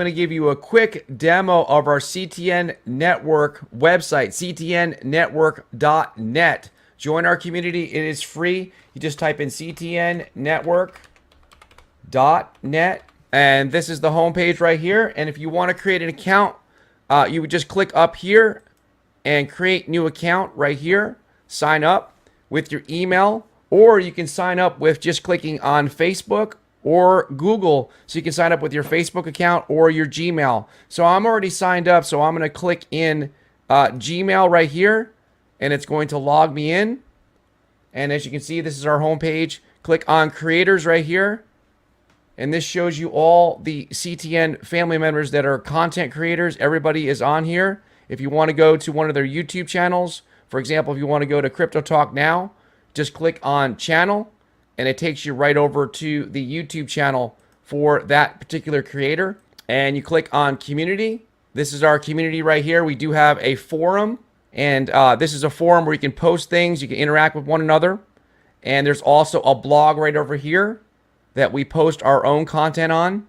going to give you a quick demo of our CTN Network website, ctnnetwork.net. Join our community. It is free. You just type in ctnnetwork.net, and this is the homepage right here. And if you want to create an account, you would just click up here and create new account right here. Sign up with your email, or you can sign up with just clicking on Facebook or Google. So you can sign up with your Facebook account or your Gmail. So I'm already signed up, so I'm going to click in Gmail right here, and it's going to log me in. And as you can see, this is our homepage. Click on creators right here, and this shows you all the CTN family members that are content creators. Everybody is on here. If you want to go to one of their YouTube channels, for example, if you want to go to Crypto Talk Now, just click on channel, and it takes you right over to the YouTube channel for that particular creator. And you click on community. This is our community right here. We do have a forum, and this is a forum where you can post things, you can interact with one another. And there's also a blog right over here that we post our own content on.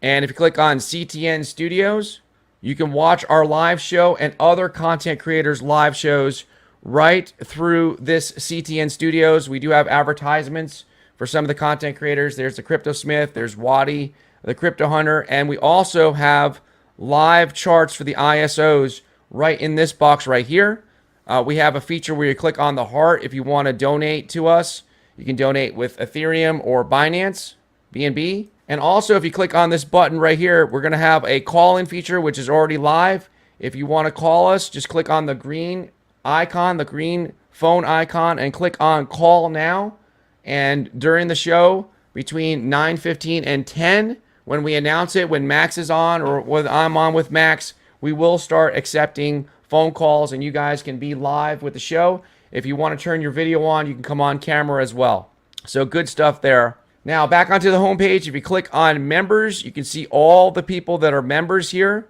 And if you click on CTN Studios, you can watch our live show and other content creators' live shows right through this CTN Studios. We do have advertisements for some of the content creators. There's the Crypto Smith, there's Waddy, the Crypto Hunter, and we also have live charts for the ISOs right in this box right here. We have a feature where you click on the heart if you want to donate to us. You can donate with Ethereum or Binance, BNB. And also, if you click on this button right here, we're going to have a call-in feature, which is already live. If you want to call us, just click on the green icon, the green phone icon, and click on call now. And during the show, between 9:15 and 10, when we announce it, when Max is on or when I'm on with Max, we will start accepting phone calls, and you guys can be live with the show. If you want to turn your video on, you can come on camera as well. So good stuff there. Now back onto the homepage. If you click on members, you can see all the people that are members here.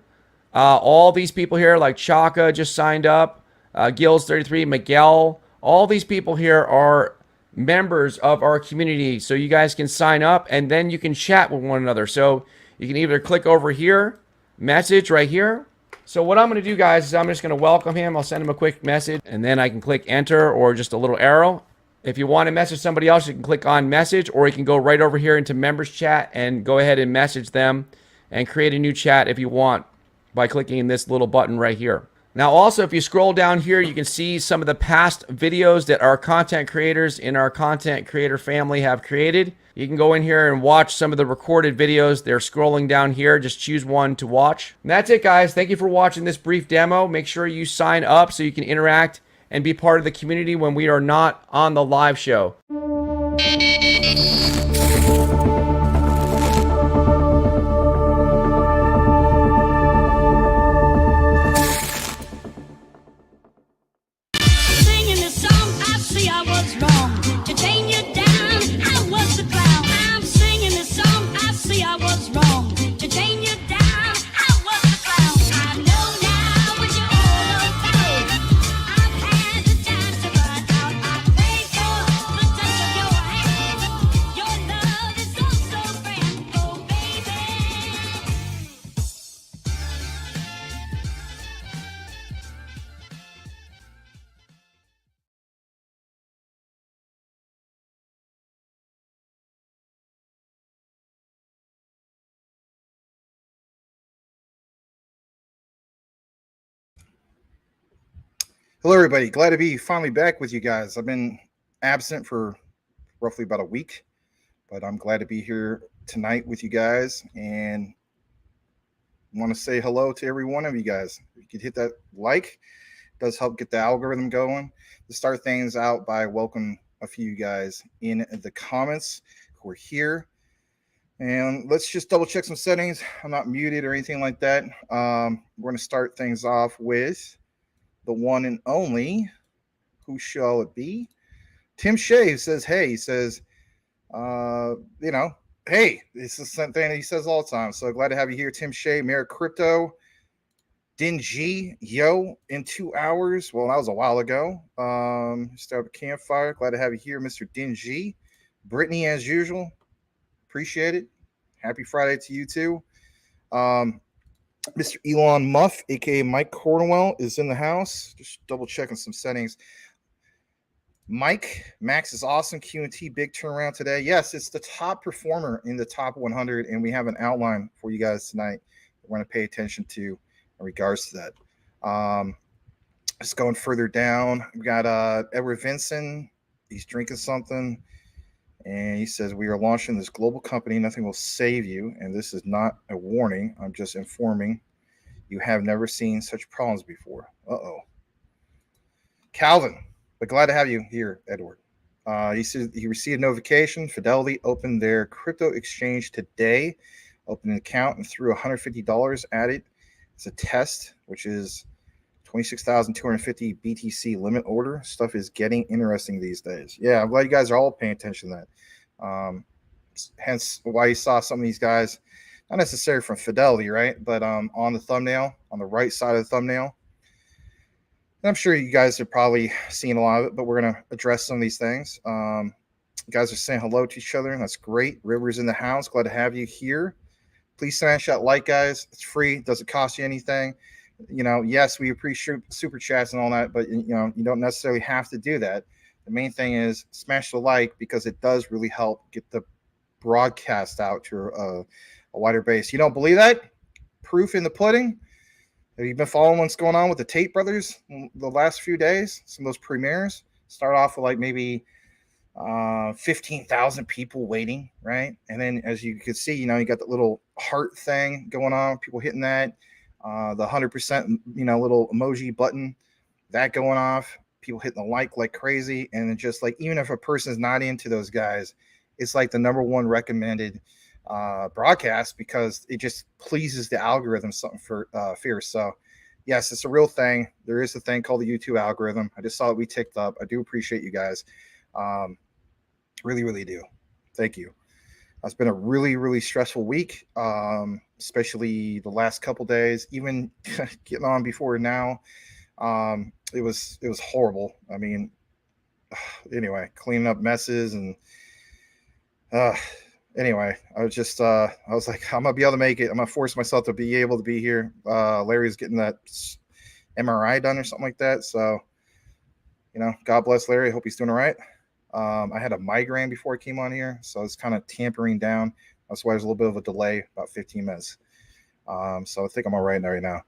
All these people here, like Chaka just signed up, Gills33, Miguel. All these people here are members of our community. So you guys can sign up, and then you can chat with one another. So you can either click over here, message right here. So what I'm going to do, guys, is I'm just going to welcome him. I'll send him a quick message, and then I can click enter or just a little arrow. If you want to message somebody else, you can click on message, or you can go right over here into members chat and go ahead and message them and create a new chat if you want by clicking this little button right here. Now also, if you scroll down here, you can see some of the past videos that our content creators in our content creator family have created. You can go in here and watch some of the recorded videos. They're scrolling down here. Just choose one to watch. And that's it, guys. Thank you for watching this brief demo. Make sure you sign up so you can interact and be part of the community when we are not on the live show. Singing this song, I see I was wrong. To chain you down, I was the clown. I'm singing this song, I see I was wrong. To chain you down, I was the clown. I know now what you're all about. I've had the time to run out. I pray for the touch of your hand. Your love is so, so grand. Oh, baby. Hello, everybody. Glad to be finally back with you guys. I've been absent for roughly about a week, but I'm glad to be here tonight with you guys and want to say hello to every one of you guys. If you could hit that like, it does help get the algorithm going. To start things out by welcome a few of you guys in the comments who are here. And let's just double check some settings. I'm not muted or anything like that. We're going to start things off with the one and only, who shall it be? Tim Shea, who says, hey, he says, hey, this is something that he says all the time. So glad to have you here, Tim Shea, Merrick Crypto, Dingy, yo, in 2 hours. Well, that was a while ago. Start a campfire. Glad to have you here, Mr. Dingy. Brittany, as usual, appreciate it. Happy Friday to you too. Mr. Elon Muff, aka Mike Cornwell, is in the house. Just double checking some settings. Mike, Max is awesome. Q&T, big turnaround today. Yes, it's the top performer in the top 100, and we have an outline for you guys tonight we're going to pay attention to in regards to that. Just going further down, we got Edward Vinson. He's drinking something, and he says, we are launching this global company. Nothing will save you, and this is not a warning. I'm just informing you have never seen such problems before. Uh-oh. Calvin, but glad to have you here, Edward. He said he received a notification. Fidelity opened their crypto exchange today, opened an account and threw $150 at it. It's a test, which is 26,250 BTC limit order. Stuff is getting interesting these days. Yeah, I'm glad you guys are all paying attention to that. Hence why you saw some of these guys, not necessarily from Fidelity, right? But on the thumbnail, on the right side of the thumbnail. And I'm sure you guys are probably seeing a lot of it, but we're going to address some of these things. You guys are saying hello to each other. That's great. River's in the house. Glad to have you here. Please smash that like, guys. It's free. Doesn't cost you anything. Yes, we appreciate super chats and all that, but you don't necessarily have to do that. The main thing is smash the like because it does really help get the broadcast out to a wider base. You don't believe that? Proof in the pudding. Have you been following what's going on with the Tate brothers the last few days? Some of those premieres start off with like maybe 15,000 people waiting, right? And then as you can see, you got the little heart thing going on, people hitting that. The 100%, little emoji button, that going off, people hitting the like crazy. And then just like, even if a person is not into those guys, it's like the number one recommended broadcast because it just pleases the algorithm something for fierce. So yes, it's a real thing. There is a thing called the YouTube algorithm. I just saw it. We ticked up. I do appreciate you guys. Really, really do. Thank you. It's been a really, really stressful week, especially the last couple days, even getting on before now. It was horrible. I mean, anyway, cleaning up messes and anyway, I was like, I'm gonna be able to make it. I'm gonna force myself to be able to be here. Larry's getting that MRI done or something like that. So, God bless Larry. I hope he's doing all right. I had a migraine before I came on here, so it's kind of tampering down. That's why there's a little bit of a delay, about 15 minutes. So I think I'm all right now.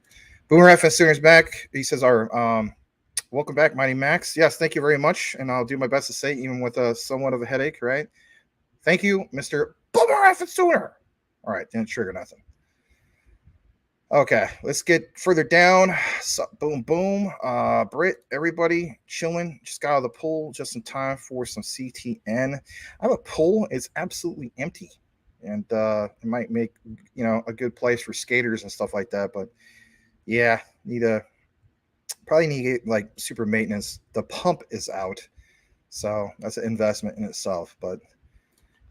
Boomer FS is back. He says, welcome back, Mighty Max. Yes, thank you very much, and I'll do my best to say, even with somewhat of a headache, right? Thank you, Mr. Boomer FS Sooner. All right, didn't trigger nothing. Okay, let's get further down. Boom, boom. Britt, everybody chilling. Just got out of the pool just in time for some CTN. I have a pool. It's absolutely empty. And it might make, a good place for skaters and stuff like that. But yeah, probably need to get like super maintenance. The pump is out. So that's an investment in itself. But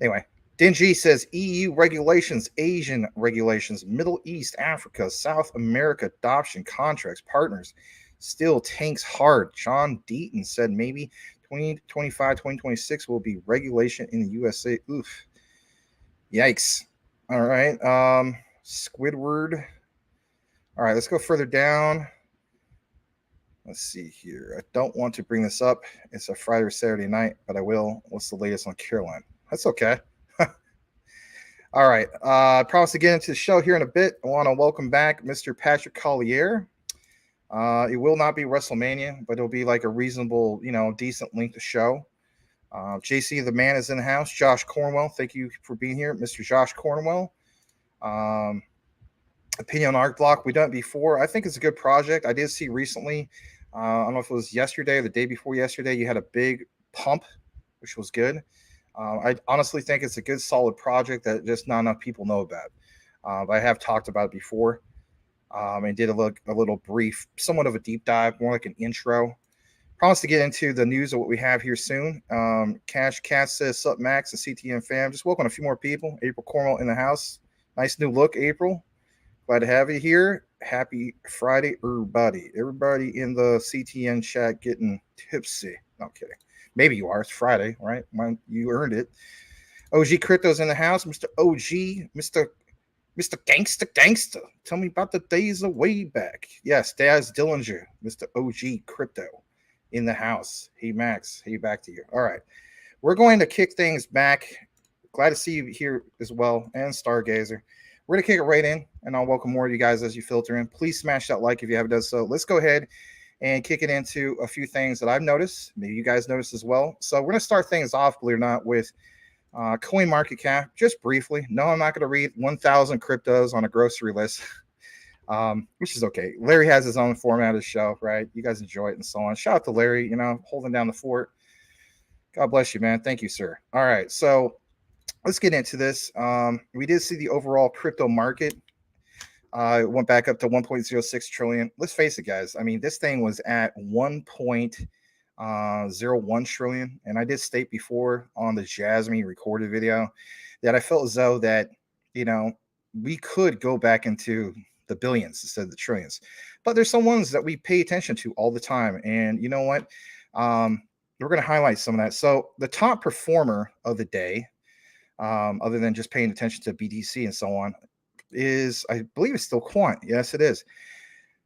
anyway. Dingy says EU regulations, Asian regulations, Middle East, Africa, South America, adoption, contracts, partners, still tanks hard. John Deaton said maybe 2025, 2026 will be regulation in the USA. Oof. Yikes. All right. Squidward. All right, let's go further down. Let's see here. I don't want to bring this up. It's a Friday or Saturday night, but I will. What's the latest on Caroline? That's okay. All right. I promise to get into the show here in a bit. I want to welcome back Mr. Patrick Collier. It will not be WrestleMania, but it'll be like a reasonable, decent length of show. JC, the man, is in the house. Josh Cornwell, thank you for being here. Mr. Josh Cornwell. Opinion on Art Block. We've done it before. I think it's a good project. I did see recently, I don't know if it was yesterday or the day before yesterday, you had a big pump, which was good. I honestly think it's a good, solid project that just not enough people know about. But I have talked about it before and did a little brief, somewhat of a deep dive, more like an intro. Promise to get into the news of what we have here soon. Cash Cat says, sup, Max and CTN fam. Just welcome a few more people. April Cornwell in the house. Nice new look, April. Glad to have you here. Happy Friday, everybody. Everybody in the CTN chat getting tipsy. No, I'm kidding. Maybe you are. It's Friday, right? You earned it. OG Crypto's in the house. Mr. OG, Mr. Mr. Gangster. Tell me about the days of way back. Yes, Daz Dillinger, Mr. OG Crypto in the house. Hey, Max. Hey, back to you. All right. We're going to kick things back. Glad to see you here as well, and Stargazer. We're going to kick it right in, and I'll welcome more of you guys as you filter in. Please smash that like if you haven't done so. Let's go ahead and kick it into a few things that I've noticed. Maybe you guys noticed as well. So we're going to start things off, believe it or not, with coin market cap, just briefly. No, I'm not going to read 1,000 cryptos on a grocery list, which is okay. Larry has his own format of the show, right? You guys enjoy it and so on. Shout out to Larry, holding down the fort. God bless you, man. Thank you, sir. All right, so let's get into this. We did see the overall crypto market. It went back up to 1.06 trillion. Let's face it, guys. I mean, this thing was at 1.01 trillion. And I did state before on the Jasmine recorded video that I felt as though that, we could go back into the billions instead of the trillions. But there's some ones that we pay attention to all the time. And you know what? We're going to highlight some of that. So the top performer of the day, other than just paying attention to BTC and so on, is, I believe it's still Quant. Yes, it is.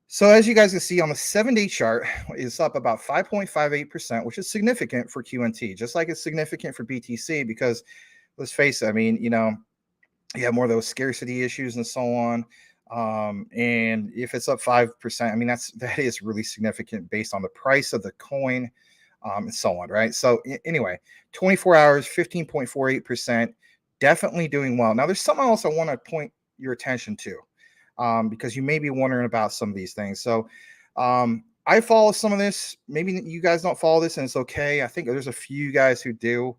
So as you guys can see on the 7-day chart, it's up about 5.58%, which is significant for QNT, just like it's significant for BTC, because let's face it, I mean, you have more of those scarcity issues and so on. And if it's up 5%, I mean, that is really significant based on the price of the coin, and so on, right? So anyway, 24 hours, 15.48%, definitely doing well. Now, there's something else I want to point your attention to, because you may be wondering about some of these things. So I follow some of this. Maybe you guys don't follow this, and it's okay. I think there's a few guys who do.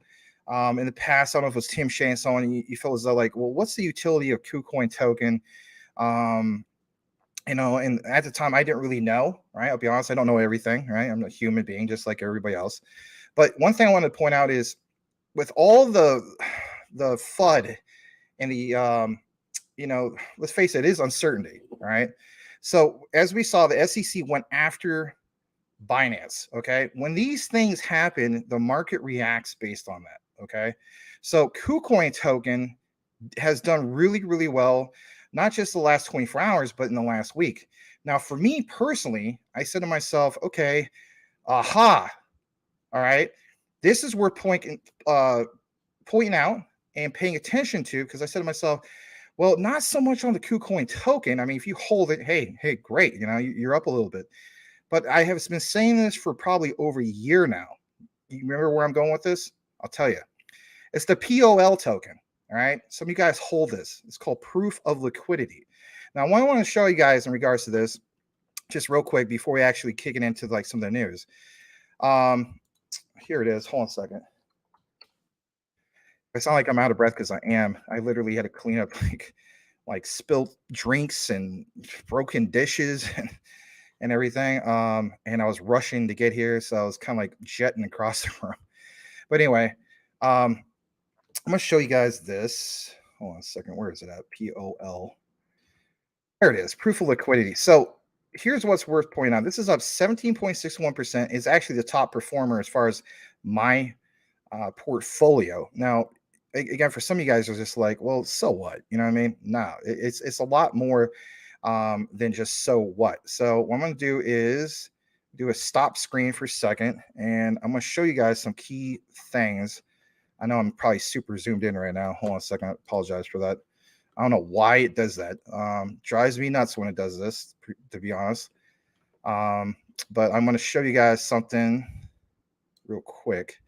In the past, I don't know if it was Tim Shea and so on, you feel as though like, well, what's the utility of KuCoin token? And at the time I didn't really know, right? I'll be honest, I don't know everything, right? I'm a human being just like everybody else. But one thing I want to point out is with all the FUD and the, let's face it, it is uncertainty, right? So as we saw, the SEC went after Binance, okay? When these things happen, the market reacts based on that, okay? So KuCoin token has done really, really well, not just the last 24 hours, but in the last week. Now, for me personally, I said to myself, okay, aha, all right, this is worth pointing out and paying attention to, because I said to myself, well, not so much on the KuCoin token. I mean, if you hold it, hey, great, you're up a little bit. But I have been saying this for probably over a year now. You remember where I'm going with this? I'll tell you. It's the POL token. All right. Some of you guys hold this. It's called proof of liquidity. Now, what I want to show you guys in regards to this, just real quick before we actually kick it into like some of the news. Here it is. Hold on a second. I sound like I'm out of breath because I am. I literally had to clean up like spilt drinks and broken dishes and everything. And I was rushing to get here, so I was kind of like jetting across the room. But anyway, I'm going to show you guys this. Hold on a second. Where is it at? POL. There it is. Proof of liquidity. So here's what's worth pointing out. This is up 17.61%. It's actually the top performer as far as my portfolio. Now, again, for some of you guys are just like, well, so what? You know what I mean? No, it's a lot more than just so what. So what I'm going to do is do a stop screen for a second, and I'm going to show you guys some key things. I know I'm probably super zoomed in right now. Hold on a second. I apologize for that. I don't know why it does that. Drives me nuts when it does this, to be honest. But I'm going to show you guys something real quick.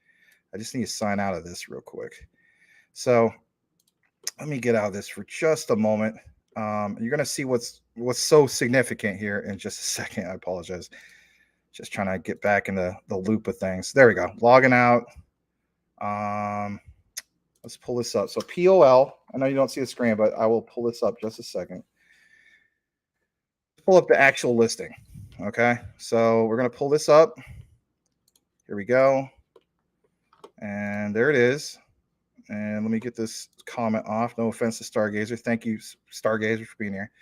I just need to sign out of this real quick. So let me get out of this for just a moment. You're going to see what's so significant here in just a second. I apologize. Just trying to get back in the loop of things. There we go. Logging out. Let's pull this up. So POL, I know you don't see the screen, but I will pull this up just a second. Pull up the actual listing. Okay. So we're going to pull this up. Here we go. And there it is. And let me get this comment off. No offense to Stargazer. Thank you, Stargazer, for being here.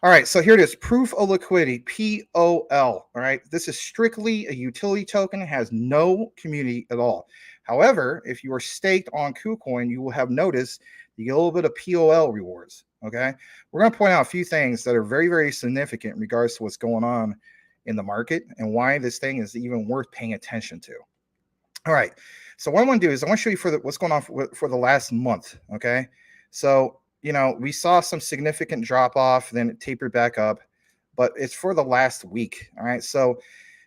All right, so here it is. Proof of liquidity, POL. All right, this is strictly a utility token. It has no community at all. However, if you are staked on KuCoin, you will have noticed you get a little bit of POL rewards. Okay. We're going to point out a few things that are very, very significant in regards to what's going on in the market and why this thing is even worth paying attention to. All right. So what I want to do is I want to show you what's going on for the last month. Okay. So, we saw some significant drop off, then it tapered back up, but it's for the last week. All right. So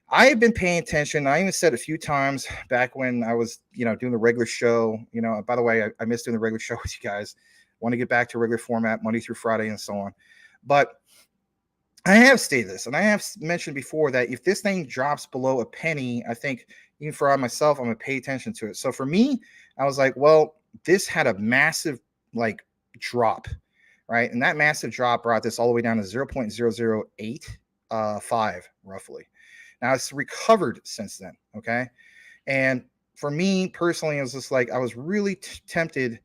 I have been paying attention. I even said a few times back when I was, doing the regular show. By the way, I missed doing the regular show with you guys. Want to get back to regular format Monday through Friday and so on. But I have stated this, and I have mentioned before that if this thing drops below a penny, I think even for myself, I'm going to pay attention to it. So for me, I was like, well, this had a massive drop, right? And that massive drop brought this all the way down to 0.0085 roughly. Now it's recovered since then, okay? And for me personally, it was just like I was really tempted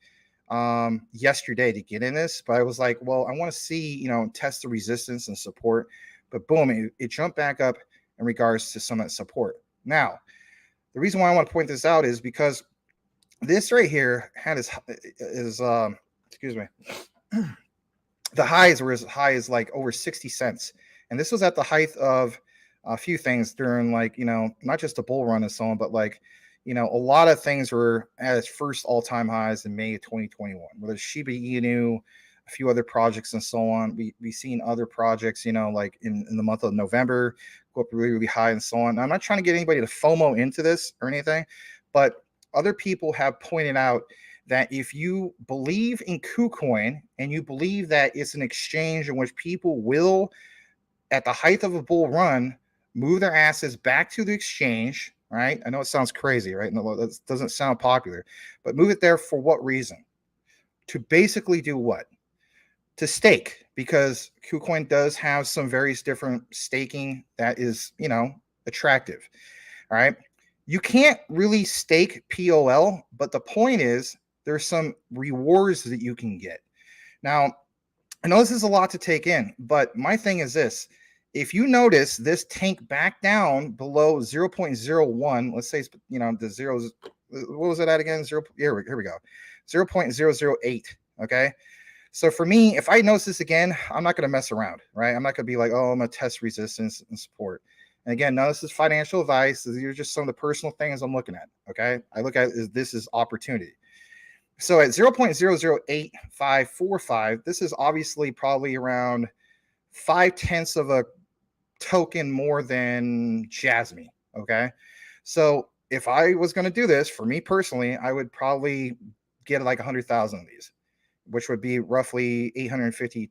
yesterday to get in this, but I was like, well, I want to see, test the resistance and support. But boom, it jumped back up in regards to some of that support. Now, the reason why I want to point this out is because this right here had the highs were as high as over 60 cents. And this was at the height of a few things during not just a bull run and so on, but a lot of things were at its first all-time highs in May of 2021, whether it's Shiba Inu, a few other projects and so on. We've seen other projects, in the month of November go up really, really high and so on. Now, I'm not trying to get anybody to FOMO into this or anything, but other people have pointed out that if you believe in KuCoin and you believe that it's an exchange in which people will, at the height of a bull run, move their assets back to the exchange, right? I know it sounds crazy, right? No, that doesn't sound popular, but move it there for what reason? To basically do what? To stake, because KuCoin does have some various different staking that is, attractive. All right. You can't really stake POL, but the point is there's some rewards that you can get. Now, I know this is a lot to take in, but my thing is this. If you notice this tank back down below 0.01, let's say, the zeros, what was it at again? Here we go. 0.008. Okay. So for me, if I notice this again, I'm not going to mess around, right? I'm not going to be like, oh, I'm going to test resistance and support. And again, no, this is financial advice. These are just some of the personal things I'm looking at. Okay. I look at it as this is opportunity. So at 0.008545, this is obviously probably around 0.5 of a token more than Jasmine. Okay. So if I was going to do this for me personally, I would probably get 100,000 of these, which would be roughly $852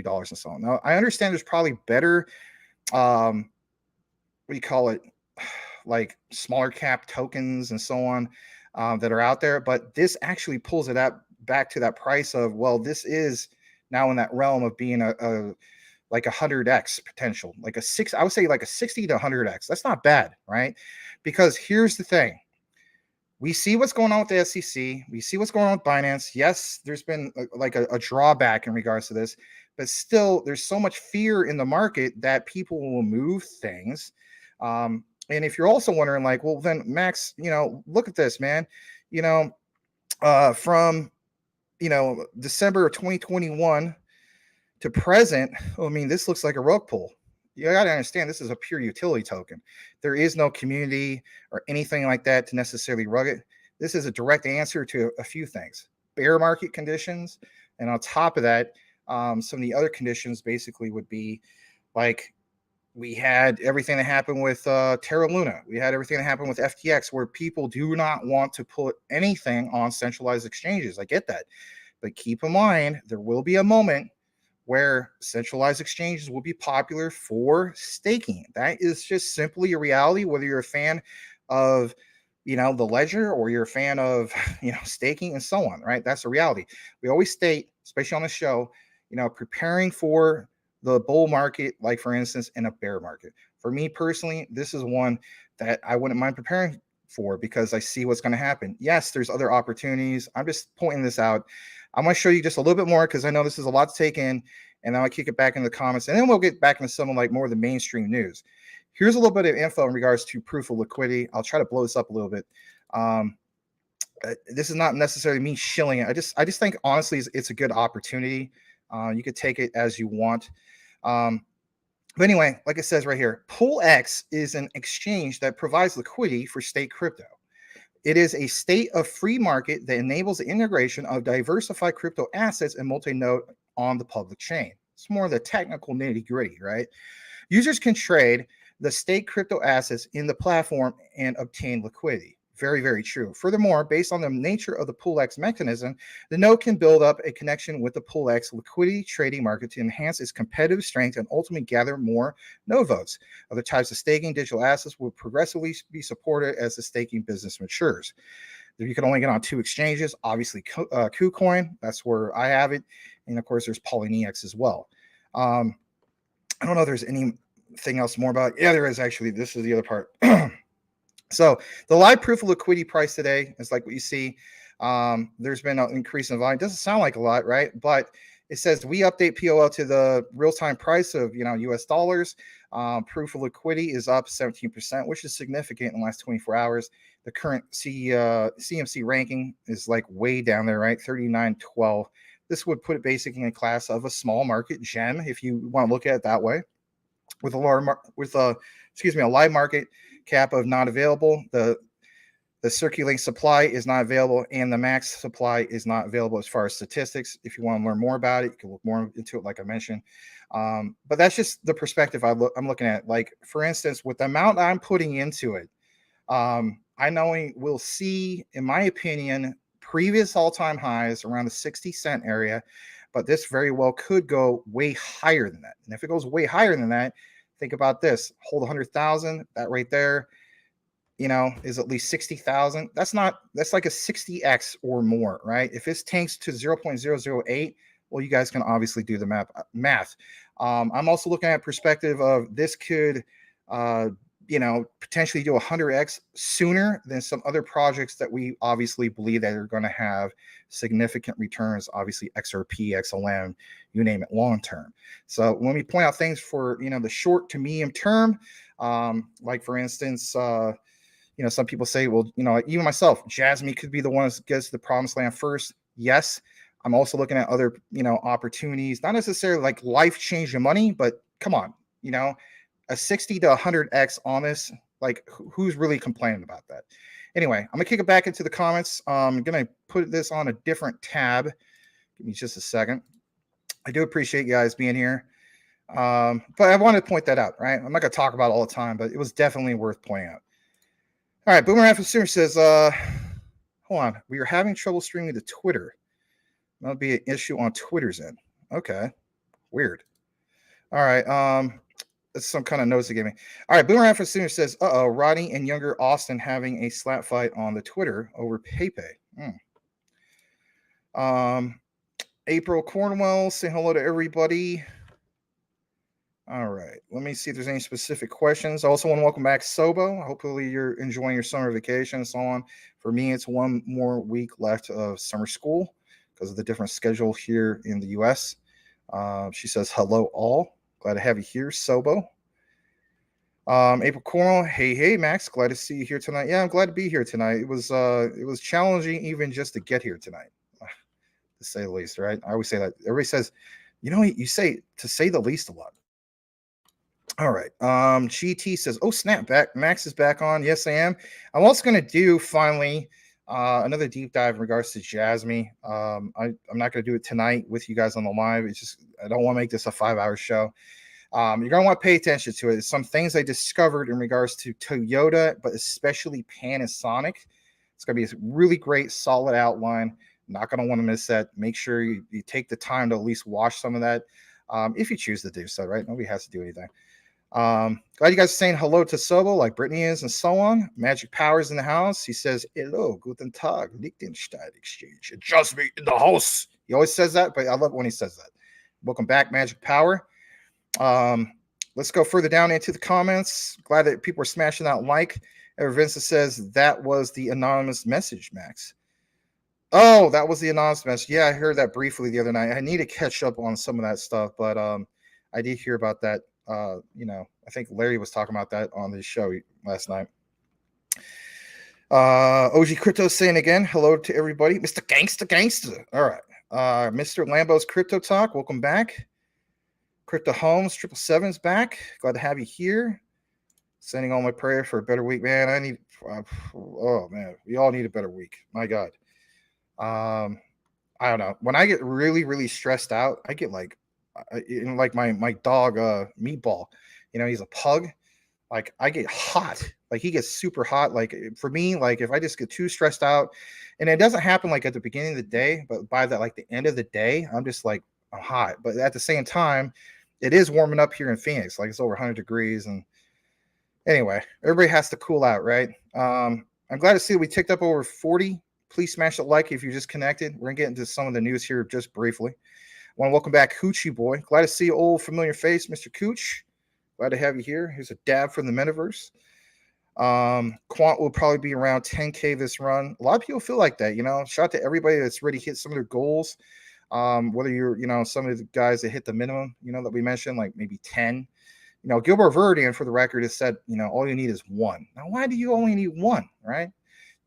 and so on. Now I understand there's probably better, what do you call it? Smaller cap tokens and so on that are out there, but this actually pulls it up back to that price of, well, this is now in that realm of being a 100x potential, I would say a 60 to 100x. That's not bad, right? Because here's the thing. We see what's going on with the SEC. We see what's going on with Binance. Yes, there's been a drawback in regards to this, but still there's so much fear in the market that people will move things. And if you're also wondering well, then Max, look at this, man, from, December of 2021 to present, I mean, this looks like a rug pull. You got to understand, this is a pure utility token. There is no community or anything like that to necessarily rug it. This is a direct answer to a few things: bear market conditions, and on top of that, some of the other conditions basically would be we had everything that happened with Terra Luna. We had everything that happened with FTX, where people do not want to put anything on centralized exchanges. I get that, but keep in mind there will be a moment where centralized exchanges will be popular for staking. That is just simply a reality, whether you're a fan of, the ledger or you're a fan of, staking and so on, right? That's a reality. We always state, especially on the show, preparing for the bull market, for instance, in a bear market. For me personally, this is one that I wouldn't mind preparing for because I see what's going to happen. Yes, there's other opportunities. I'm just pointing this out. I'm going to show you just a little bit more because I know this is a lot to take in, and then I'll kick it back in the comments, and then we'll get back into some more of the mainstream news. Here's a little bit of info in regards to proof of liquidity. I'll try to blow this up a little bit. this is not necessarily me shilling it. I just think honestly it's a good opportunity. You could take it as you want. But anyway, like it says right here, PoolX is an exchange that provides liquidity for state crypto. It is a state of free market that enables the integration of diversified crypto assets and multi-node on the public chain. It's more of the technical nitty-gritty, right? Users can trade the state crypto assets in the platform and obtain liquidity. Very, very true. Furthermore, based on the nature of the PoolX mechanism, the node can build up a connection with the PoolX liquidity trading market to enhance its competitive strength and ultimately gather more node votes. Other types of staking digital assets will progressively be supported as the staking business matures. You can only get on 2 exchanges, obviously KuCoin, that's where I have it, and of course there's Poloniex as well. I don't know if there's anything else more about it. Yeah, there is actually. This is the other part. So the live proof of liquidity price today is like what you see. There's been an increase in volume. Doesn't sound like a lot, right? But it says we update POL to the real-time price of US dollars. Proof of liquidity is up 17%, which is significant in the last 24 hours. The current CMC ranking is like way down there, right? 39.12. This would put it basically in a class of a small market gem, if you want to look at it that way, with a live market cap of not available. The circulating supply is not available, and the max supply is not available as far as statistics. If you want to learn more about it, you can look more into it, like I mentioned. But that's just the perspective I'm looking at. Like, for instance, with the amount I'm putting into it, I know we'll see, in my opinion, previous all-time highs around the 60-cent area, but this very well could go way higher than that. And if it goes way higher than that, think about this: hold 100,000, that right there, is at least 60,000. That's like a 60x or more, right? If this tanks to 0.008, well, you guys can obviously do the math. I'm also looking at perspective of this could, potentially do 100x sooner than some other projects that we obviously believe that are going to have significant returns. Obviously, XRP, XLM, you name it, long term. So when we point out things for the short to medium term, like for instance, some people say, well, even myself, Jasmine could be the one that gets to the promised land first. Yes, I'm also looking at other opportunities, not necessarily like life-changing money, but come on, a 60 to 100x on this, like who's really complaining about that? Anyway, I'm gonna kick it back into the comments. I'm gonna put this on a different tab. Give me just a second. I do appreciate you guys being here. But I wanted to point that out, right? I'm not gonna talk about it all the time, but it was definitely worth pointing out. All right, Boomer Consumer says, hold on, we are having trouble streaming to Twitter. That'll be an issue on Twitter's end. Okay, weird. All right, that's some kind of notes they gave me. All right, Boomer Consumer says, Rodney and younger Austin having a slap fight on the Twitter over PayPay. April Cornwell, say hello to everybody. All right, let me see if there's any specific questions. I also want to welcome back Sobo. Hopefully you're enjoying your summer vacation and so on. For me, it's one more week left of summer school because of the different schedule here in the U.S. She says, hello all. Glad to have you here, Sobo. April Cornwell, hey, Max. Glad to see you here tonight. Yeah, I'm glad to be here tonight. It was challenging even just to get here tonight, to say the least, right? I always say that. Everybody says, you say to say the least a lot. All right. GT says, oh, snap, back. Max is back on. Yes, I am. I'm also going to do finally another deep dive in regards to Jasmine. I'm not going to do it tonight with you guys on the live. It's just, I don't want to make this a 5-hour show. You're going to want to pay attention to it. Some things I discovered in regards to Toyota, but especially Panasonic. It's going to be a really great, solid outline. Not going to want to miss that. Make sure you take the time to at least watch some of that if you choose to do so, right? Nobody has to do anything. Glad you guys are saying hello to Sobo like Brittany is and so on. Magic Powers in the house. He says, hello, guten Tag, Liechtenstein Exchange. Just me in the house. He always says that, but I love when he says that. Welcome back, Magic Power. Let's go further down into the comments. Glad that people are smashing that like. Ever Vincent says that was the anonymous message, Max. Oh, that was the anonymous message. Yeah, I heard that briefly the other night. I need to catch up on some of that stuff, but I did hear about that. I think Larry was talking about that on his show last night. OG Crypto saying again, hello to everybody. Mr. Gangsta. All right. Mr. Lambo's Crypto Talk, welcome back. Crypto Homes 777's back. Glad to have you here. Sending all my prayers for a better week, man. Oh man, we all need a better week. My God. I don't know. When I get really, really stressed out, I get like my dog, Meatball. He's a pug. Like I get hot. Like he gets super hot. Like for me, like if I just get too stressed out, and it doesn't happen like at the beginning of the day, but by the end of the day, I'm just like I'm hot. But at the same time, it is warming up here in Phoenix. Like it's over 100 degrees. And anyway, everybody has to cool out, right? I'm glad to see that we ticked up over 40. Please smash the like if you're just connected. We're gonna get into some of the news here just briefly. I want to welcome back Hoochie Boy. Glad to see you, old familiar face, Mr. Cooch. Glad to have you here. Here's a dab from the metaverse. Quant will probably be around 10K this run. A lot of people feel like that, Shout out to everybody that's already hit some of their goals. Whether you're, some of the guys that hit the minimum, that we mentioned, like maybe 10. Gilbert Verdian, for the record, has said, all you need is one. Now, why do you only need one, right?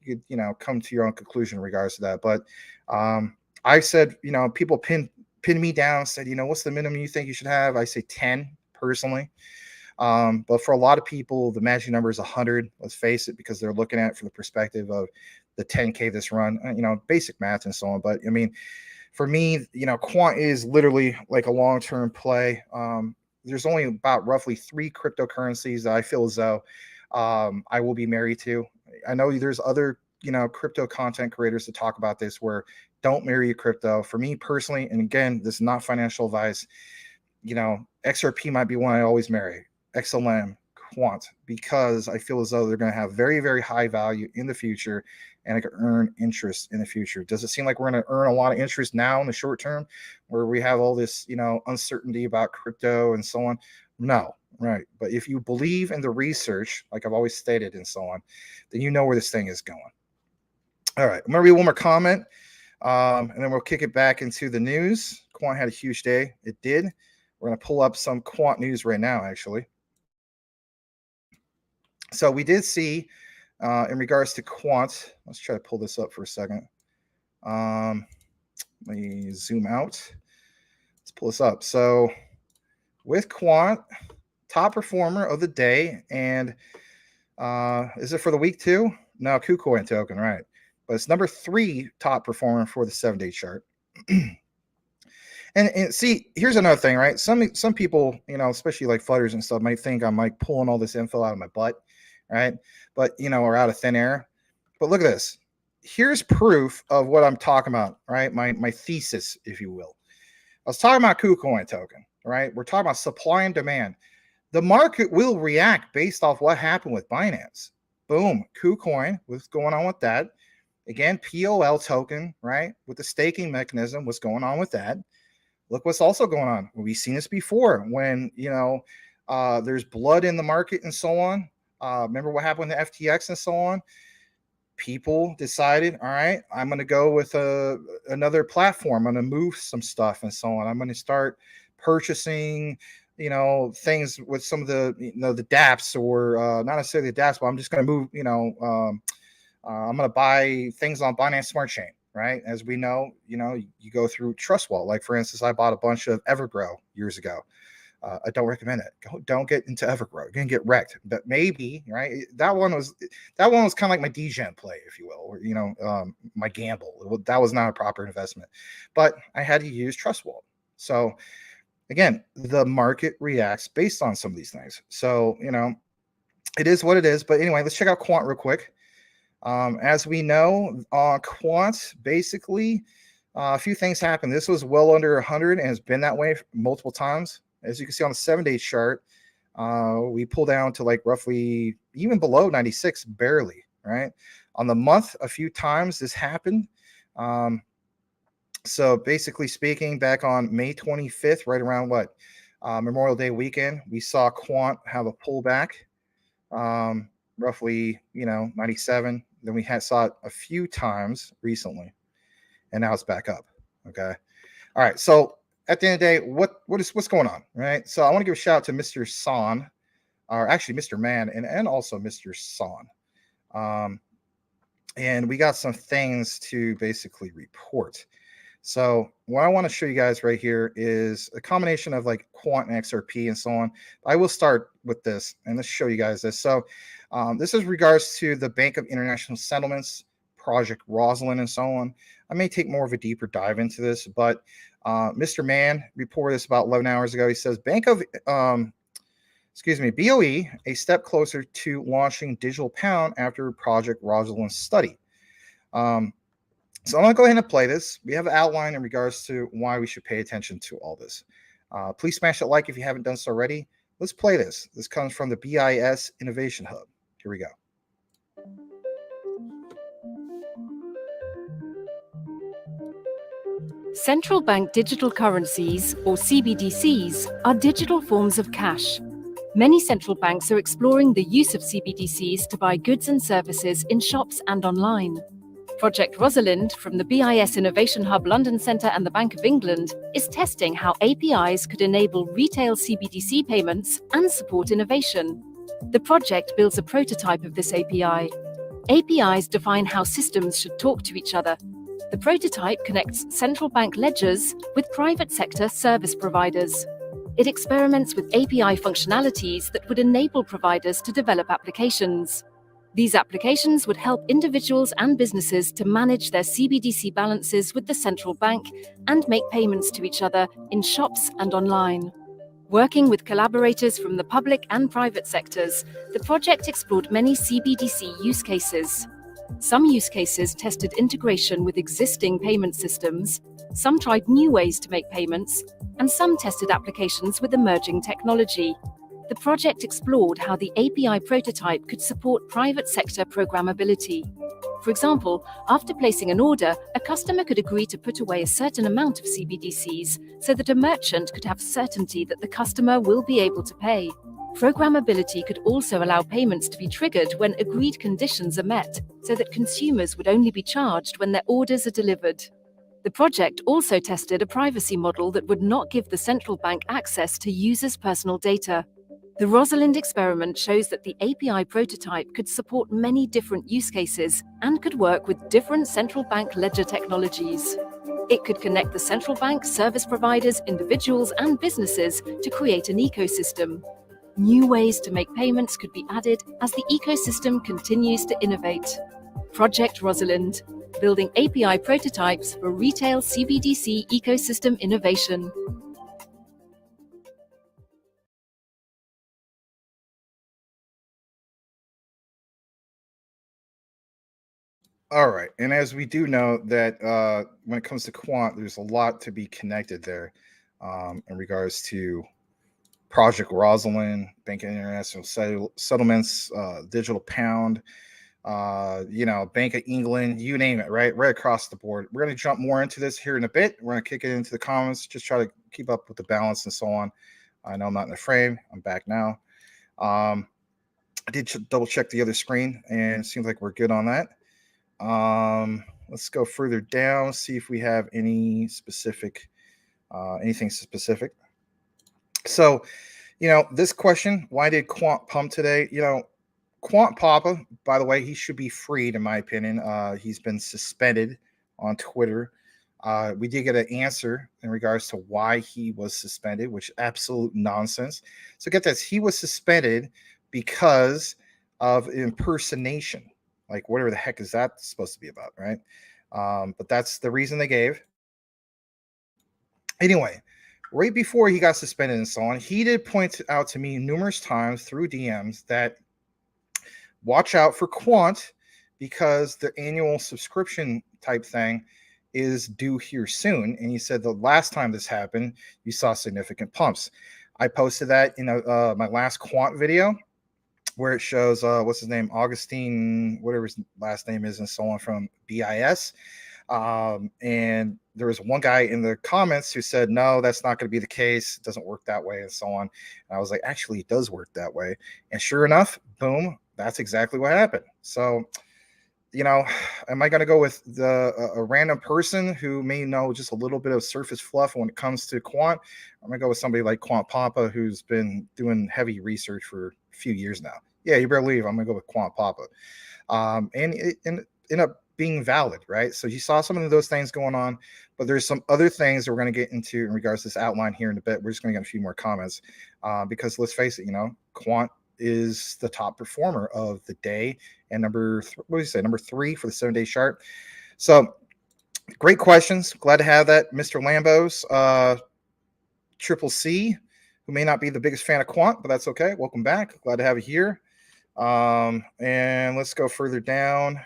You could, come to your own conclusion in regards to that. But I said, people pin me down, said, what's the minimum you think you should have? I say 10 personally. But for a lot of people, the magic number is 100. Let's face it, because they're looking at it from the perspective of the 10K this run, basic math and so on. But I mean, for me, Quant is literally like a long-term play. There's only about roughly 3 cryptocurrencies that I feel as though I will be married to. I know there's other, crypto content creators that talk about this where don't marry a crypto. For me personally, and again, this is not financial advice, XRP might be one I always marry. XLM, Quant, because I feel as though they're going to have very, very high value in the future and I can earn interest in the future. Does it seem like we're going to earn a lot of interest now in the short term where we have all this, uncertainty about crypto and so on? No, right. But if you believe in the research, like I've always stated and so on, then you know where this thing is going. All right. I'm going to read one more comment and then we'll kick it back into the news. Quant had a huge day. It did. We're going to pull up some Quant news right now, actually. So we did see in regards to Quant, let's try to pull this up for a second. Let me zoom out. Let's pull this up. So with Quant, top performer of the day, and is it for the week too? No, KuCoin token, right? But it's number 3 top performer for the 7-day chart. And see, here's another thing, right? Some people, especially like flooders and stuff, might think I'm like pulling all this info out of my butt, right? But or out of thin air. But look at this. Here's proof of what I'm talking about, right? My thesis, if you will. I was talking about KuCoin token, right? We're talking about supply and demand. The market will react based off what happened with Binance. Boom, KuCoin, what's going on with that? Again, POL token, right? With the staking mechanism, what's going on with that? Look what's also going on. We've seen this before when, there's blood in the market and so on. Remember what happened to FTX and so on? People decided, all right, I'm going to go with another platform. I'm going to move some stuff and so on. I'm going to start purchasing, things with some of the, the dApps or not necessarily the dApps, but I'm just going to move, I'm going to buy things on Binance Smart Chain. Right. As we know, you go through Trust Wallet. Like, for instance, I bought a bunch of Evergrow years ago. I don't recommend it. Don't get into Evergrow. You're going to get wrecked. But maybe, right. That one was kind of like my degen play, if you will, or, my gamble. That was not a proper investment, but I had to use Trust Wallet. So again, the market reacts based on some of these things. So, it is what it is. But anyway, let's check out Quant real quick. As we know, Quant, basically, a few things happened. This was well under 100 and has been that way multiple times. As you can see on the 7-day chart, we pull down to like roughly even below 96, barely, right? On the month, a few times this happened. So basically speaking, back on May 25th, right around Memorial Day weekend, we saw Quant have a pullback, roughly, 97. Then we saw it a few times recently, and now it's back up. Okay. All right. So at the end of the day, what's going on? Right. So I want to give a shout out to Mr. Son, or actually Mr. Man, and also Mr. Son. and we got some things to basically report. So what I want to show you guys right here is a combination of like Quant and XRP and so on. I will start with this and let's show you guys this. So this is regards to the Bank of International Settlements, Project Rosalind, and so on. I may take more of a deeper dive into this, but Mr. Mann reported this about 11 hours ago. He says BOE, a step closer to launching digital pound after Project Rosalind study. So I'm going to go ahead and play this. We have an outline in regards to why we should pay attention to all this. Please smash that like if you haven't done so already. Let's play this. This comes from the BIS Innovation Hub. Here we go. Central bank digital currencies, or CBDCs, are digital forms of cash. Many central banks are exploring the use of CBDCs to buy goods and services in shops and online. Project Rosalind, from the BIS Innovation Hub London Centre and the Bank of England, is testing how APIs could enable retail CBDC payments and support innovation. The project builds a prototype of this API. APIs define how systems should talk to each other. The prototype connects central bank ledgers with private sector service providers. It experiments with API functionalities that would enable providers to develop applications. These applications would help individuals and businesses to manage their CBDC balances with the central bank and make payments to each other in shops and online. Working with collaborators from the public and private sectors, the project explored many CBDC use cases. Some use cases tested integration with existing payment systems, some tried new ways to make payments, and some tested applications with emerging technology. The project explored how the API prototype could support private sector programmability. For example, after placing an order, a customer could agree to put away a certain amount of CBDCs so that a merchant could have certainty that the customer will be able to pay. Programmability could also allow payments to be triggered when agreed conditions are met, so that consumers would only be charged when their orders are delivered. The project also tested a privacy model that would not give the central bank access to users' personal data. The Rosalind experiment shows that the API prototype could support many different use cases and could work with different central bank ledger technologies. It could connect the central bank, service providers, individuals, and businesses to create an ecosystem. New ways to make payments could be added as the ecosystem continues to innovate. Project Rosalind, building API prototypes for retail CBDC ecosystem innovation. All right. And as we do know that when it comes to Quant, there's a lot to be connected there in regards to Project Rosalind, Bank of International Settlements, Digital Pound, Bank of England, you name it, right across the board. We're going to jump more into this here in a bit. We're going to kick it into the comments, just try to keep up with the balance and so on. I know I'm not in the frame. I'm back now. I did double check the other screen, and it seems like we're good on that. Let's go further down, see if we have any specific, anything specific. So, this question, why did Quant pump today? Quant Papa, by the way, he should be freed, in my opinion. He's been suspended on Twitter. We did get an answer in regards to why he was suspended, which is absolute nonsense. So get this, he was suspended because of impersonation. Like, whatever the heck is that supposed to be about, right? But that's the reason they gave. Anyway, right before he got suspended and so on, he did point out to me numerous times through DMs that watch out for Quant because the annual subscription type thing is due here soon. And he said the last time this happened, you saw significant pumps. I posted that in my last Quant video where it shows, what's his name, Augustine, whatever his last name is, and so on from BIS. And there was one guy in the comments who said, no, that's not going to be the case. It doesn't work that way, and so on. And I was like, actually, it does work that way. And sure enough, boom, that's exactly what happened. So, am I going to go with a random person who may know just a little bit of surface fluff when it comes to Quant? I'm going to go with somebody like Quant Papa, who's been doing heavy research for a few years now. Yeah, you better believe I'm going to go with Quant Papa. And end up being valid, right? So you saw some of those things going on, but there's some other things that we're going to get into in regards to this outline here in a bit. We're just going to get a few more comments because let's face it, Quant is the top performer of the day and number 3 for the 7-day chart. So great questions. Glad to have that. Mr. Lambos, Triple C, who may not be the biggest fan of Quant, but that's okay. Welcome back. Glad to have you here. And let's go further down.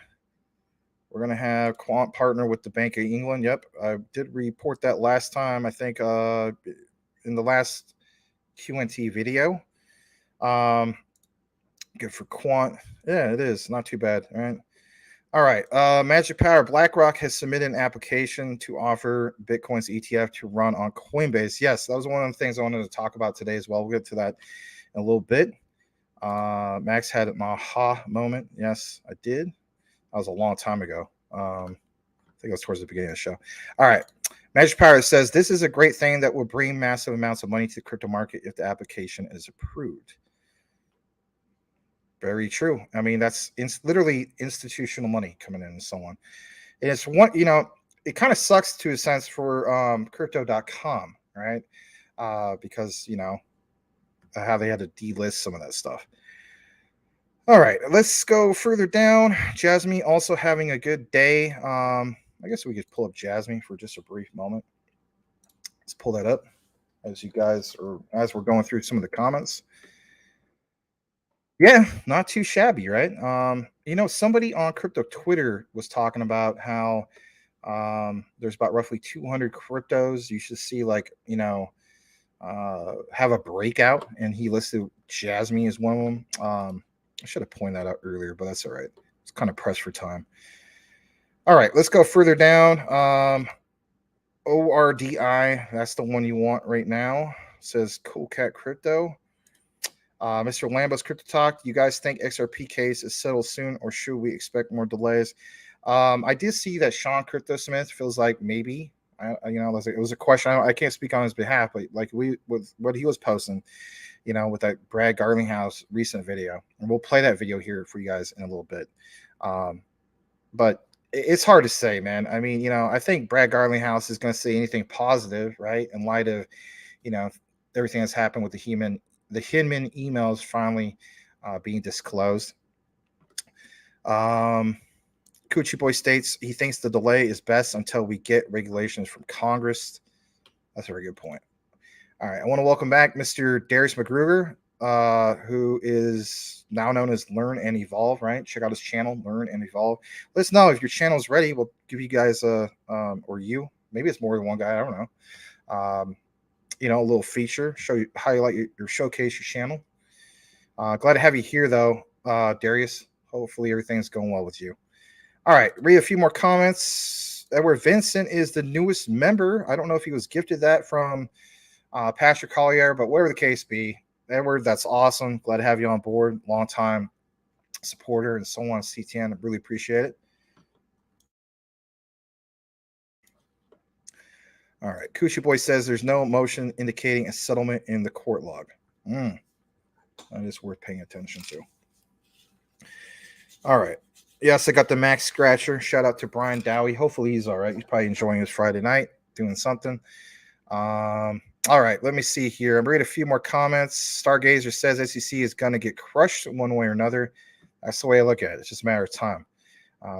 We're going to have Quant partner with the Bank of England. Yep, I did report that last time, I think, in the last QNT video. Good for Quant. Yeah, it is. Not too bad. All right. Magic Power BlackRock has submitted an application to offer Bitcoin's ETF to run on Coinbase. Yes, that was one of the things I wanted to talk about today as well. We'll get to that in a little bit. Max had an aha moment. Yes, I did. That was a long time ago. I think it was towards the beginning of the show. All right. Magic Power says this is a great thing that will bring massive amounts of money to the crypto market if the application is approved. Very true. I mean, that's literally institutional money coming in and so on. And it's one, it kind of sucks to a sense for crypto.com, right? Because, how they had to delist some of that stuff. All right, let's go further down. Jasmine also having a good day. I guess we could pull up Jasmine for just a brief moment. Let's pull that up as we're going through some of the comments. Yeah, not too shabby, right? Somebody on crypto Twitter was talking about how there's about roughly 200 cryptos you should see, have a breakout, and he listed Jasmine as one of them. I should have pointed that out earlier, but that's all right. It's kind of pressed for time. All right, let's go further down. ORDI, that's the one you want right now. It says Cool Cat Crypto. Mr. Lambos Crypto Talk, you guys think XRP case is settled soon, or should we expect more delays? I did see that Sean Crypto Smith feels like maybe. It was a question. I can't speak on his behalf, but with what he was posting, with that Brad Garlinghouse recent video, and we'll play that video here for you guys in a little bit. But it's hard to say, man. I mean, I think Brad Garlinghouse is going to say anything positive, right? In light of, everything that's happened with the Hinman emails finally being disclosed. Coochie Boy states he thinks the delay is best until we get regulations from Congress. That's a very good point. All right, I want to welcome back Mr. Darius McGruger, who is now known as Learn and Evolve, right? Check out his channel, Learn and Evolve. Let us know if your channel is ready. We'll give you guys maybe it's more than one guy, I don't know. A little feature, highlight your showcase your channel. Glad to have you here though, Darius. Hopefully everything's going well with you. All right, read a few more comments. Edward Vincent is the newest member. I don't know if he was gifted that from Pastor Collier, but whatever the case be, Edward, that's awesome. Glad to have you on board. Long time supporter and so on. CTN, I really appreciate it. All right, Coochie Boy says there's no motion indicating a settlement in the court log. That is worth paying attention to. All right. Yes, I got the Max Scratcher. Shout out to Brian Dowie. Hopefully he's all right. He's probably enjoying his Friday night, doing something. All right, let me see here. I'm reading a few more comments. Stargazer says SEC is going to get crushed one way or another. That's the way I look at it. It's just a matter of time.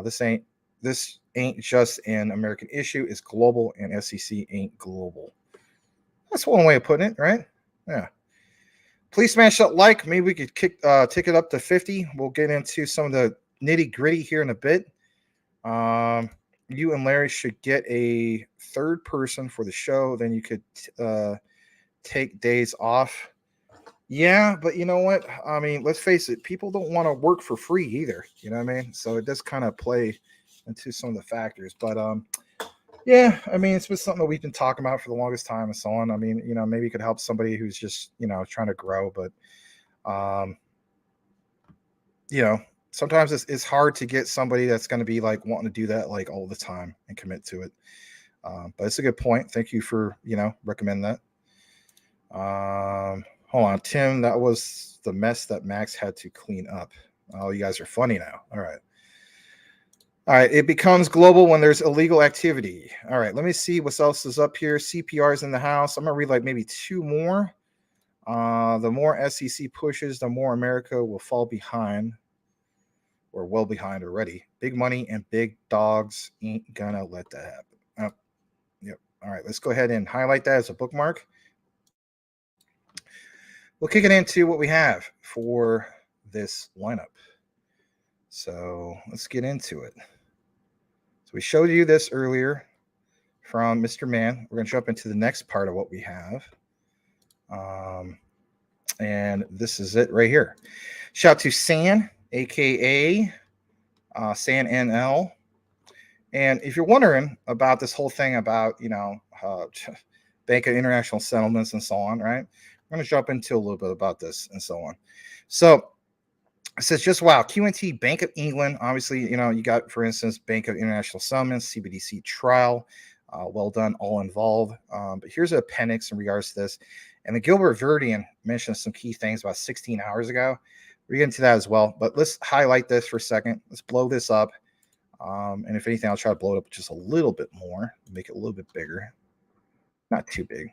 This ain't just an American issue. It's global, and SEC ain't global. That's one way of putting it, right? Yeah. Please smash that like. Maybe we could take it up to 50. We'll get into some of the nitty gritty here in a bit. You and Larry should get a third person for the show. Then you could take days off. Yeah, but you know what? I mean, let's face it. People don't want to work for free either. You know what I mean? So it does kind of play into some of the factors. But yeah, I mean, it's been something that we've been talking about for the longest time and so on. I mean, maybe it could help somebody who's just, trying to grow. But, sometimes it's hard to get somebody that's going to be like wanting to do that like all the time and commit to it. But it's a good point. Thank you for, recommend that. Hold on, Tim. That was the mess that Max had to clean up. Oh, you guys are funny now. All right. All right, it becomes global when there's illegal activity. All right, let me see what else is up here. CPR's in the house. I'm gonna read like maybe two more. The more SEC pushes, the more America will fall behind, or well behind already. Big money and big dogs ain't gonna let that happen. Oh, yep. All right, let's go ahead and highlight that as a bookmark. We'll kick it into what we have for this lineup. So let's get into it. So we showed you this earlier from Mr. Man. We're going to jump into the next part of what we have. And this is it right here. Shout out to San, aka San NL. And if you're wondering about this whole thing about, Bank of International Settlements and so on, right? I'm going to jump into a little bit about this and so on. So it says, just wow, QNT, Bank of England. Obviously, you got, for instance, Bank of International Settlements, CBDC trial. Well done, all involved. But here's an appendix in regards to this. And the Gilbert Verdian mentioned some key things about 16 hours ago. We're getting to that as well. But let's highlight this for a second. Let's blow this up. And if anything, I'll try to blow it up just a little bit more, make it a little bit bigger. Not too big.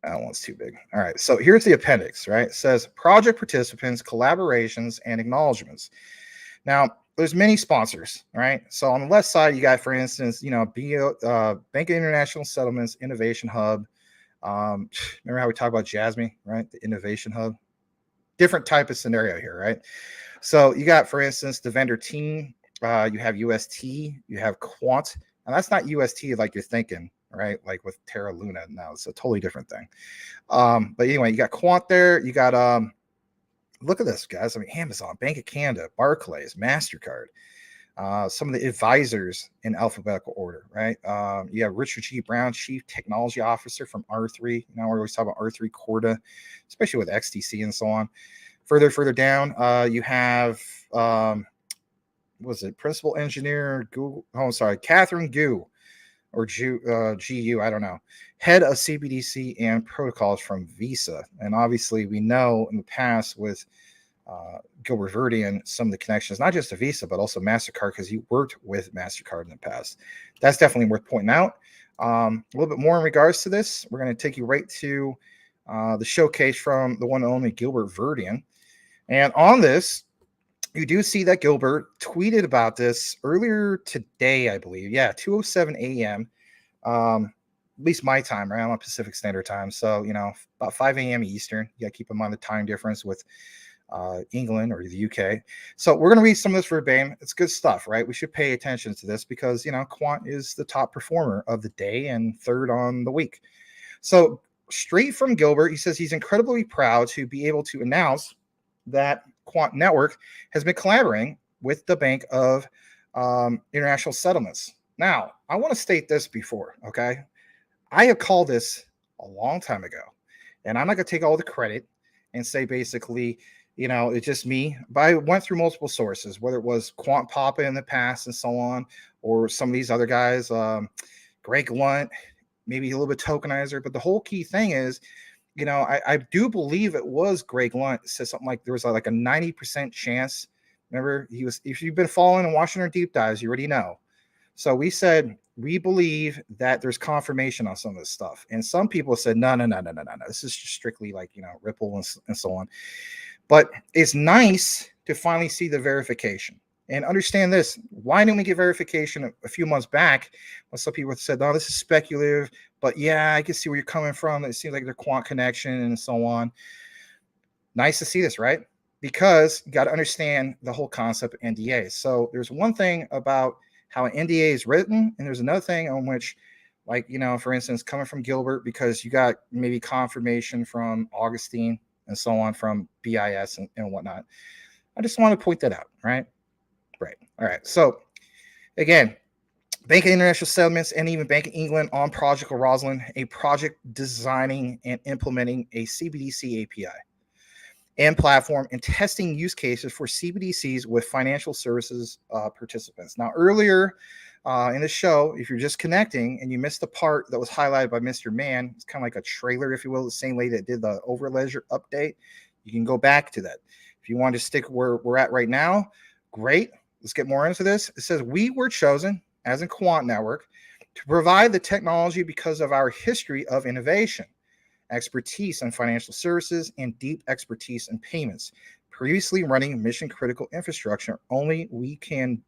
That one's too big. All right. So here's the appendix, right? It says project participants, collaborations, and acknowledgements. Now, there's many sponsors, right? So on the left side, you got, for instance, Bank of International Settlements, Innovation Hub. Remember how we talked about Jasmine, right? The Innovation Hub. Different type of scenario here, right? So you got, for instance, the vendor team. You have UST. You have Quant. And that's not UST like you're thinking, right? Like with Terra Luna. No, it's a totally different thing. But anyway, you got Quant there. You got look at this, guys. I mean, Amazon, Bank of Canada, Barclays, MasterCard, some of the advisors in alphabetical order, right? You have Richard G. Brown, Chief Technology Officer from R3. We're always talking about R3 Corda, especially with XTC and so on. Further down, you have was it Principal Engineer Google? Oh, sorry, Catherine Gu, or GU, I don't know. Head of CBDC and protocols from Visa. And obviously we know in the past with Gilbert Verdian, some of the connections, not just to Visa, but also MasterCard, because he worked with MasterCard in the past. That's definitely worth pointing out. A little bit more in regards to this. We're going to take you right to the showcase from the one and only Gilbert Verdian. And on this, you do see that Gilbert tweeted about this earlier today, I believe. Yeah, 2:07 a.m. At least my time, right? I'm on Pacific Standard Time. So, about 5 a.m. Eastern. You got to keep in mind the time difference with England or the UK. So we're going to read some of this verbatim. It's good stuff, right? We should pay attention to this because, Quant is the top performer of the day and third on the week. So straight from Gilbert, he says he's incredibly proud to be able to announce that Quant Network has been collaborating with the Bank of International Settlements. Now, I want to state this before, okay? I have called this a long time ago, and I'm not going to take all the credit and say basically, it's just me. But I went through multiple sources, whether it was Quant Papa in the past and so on, or some of these other guys, Greg Lunt, maybe a little bit Tokenizer. But the whole key thing is, I do believe it was Greg Lunt said something like there was like a 90% chance. Remember, if you've been following and watching our deep dives, you already know. So we said, we believe that there's confirmation on some of this stuff. And some people said, no. This is just strictly like, Ripple and so on. But it's nice to finally see the verification. And understand this. Why didn't we get verification a few months back when some people said, no, this is speculative. But yeah, I can see where you're coming from. It seems like there's Quant connection and so on. Nice to see this, right? Because you got to understand the whole concept of NDA. So there's one thing about how an NDA is written, and there's another thing on which, like, for instance, coming from Gilbert, because you got maybe confirmation from Augustine and so on from BIS and whatnot. I just want to point that out, right? Right. All right. So again, Bank of International Settlements and even Bank of England on Project Rosalind, a project designing and implementing a CBDC API and platform and testing use cases for CBDCs with financial services participants. Now, earlier in the show, if you're just connecting and you missed the part that was highlighted by Mr. Man, it's kind of like a trailer, if you will, the same way that did the Overledger update. You can go back to that. If you want to stick where we're at right now, great. let's get more into this. It says, we were chosen, as in Quant Network, to provide the technology because of our history of innovation, expertise in financial services, and deep expertise in payments. Previously running mission critical infrastructure, only we can,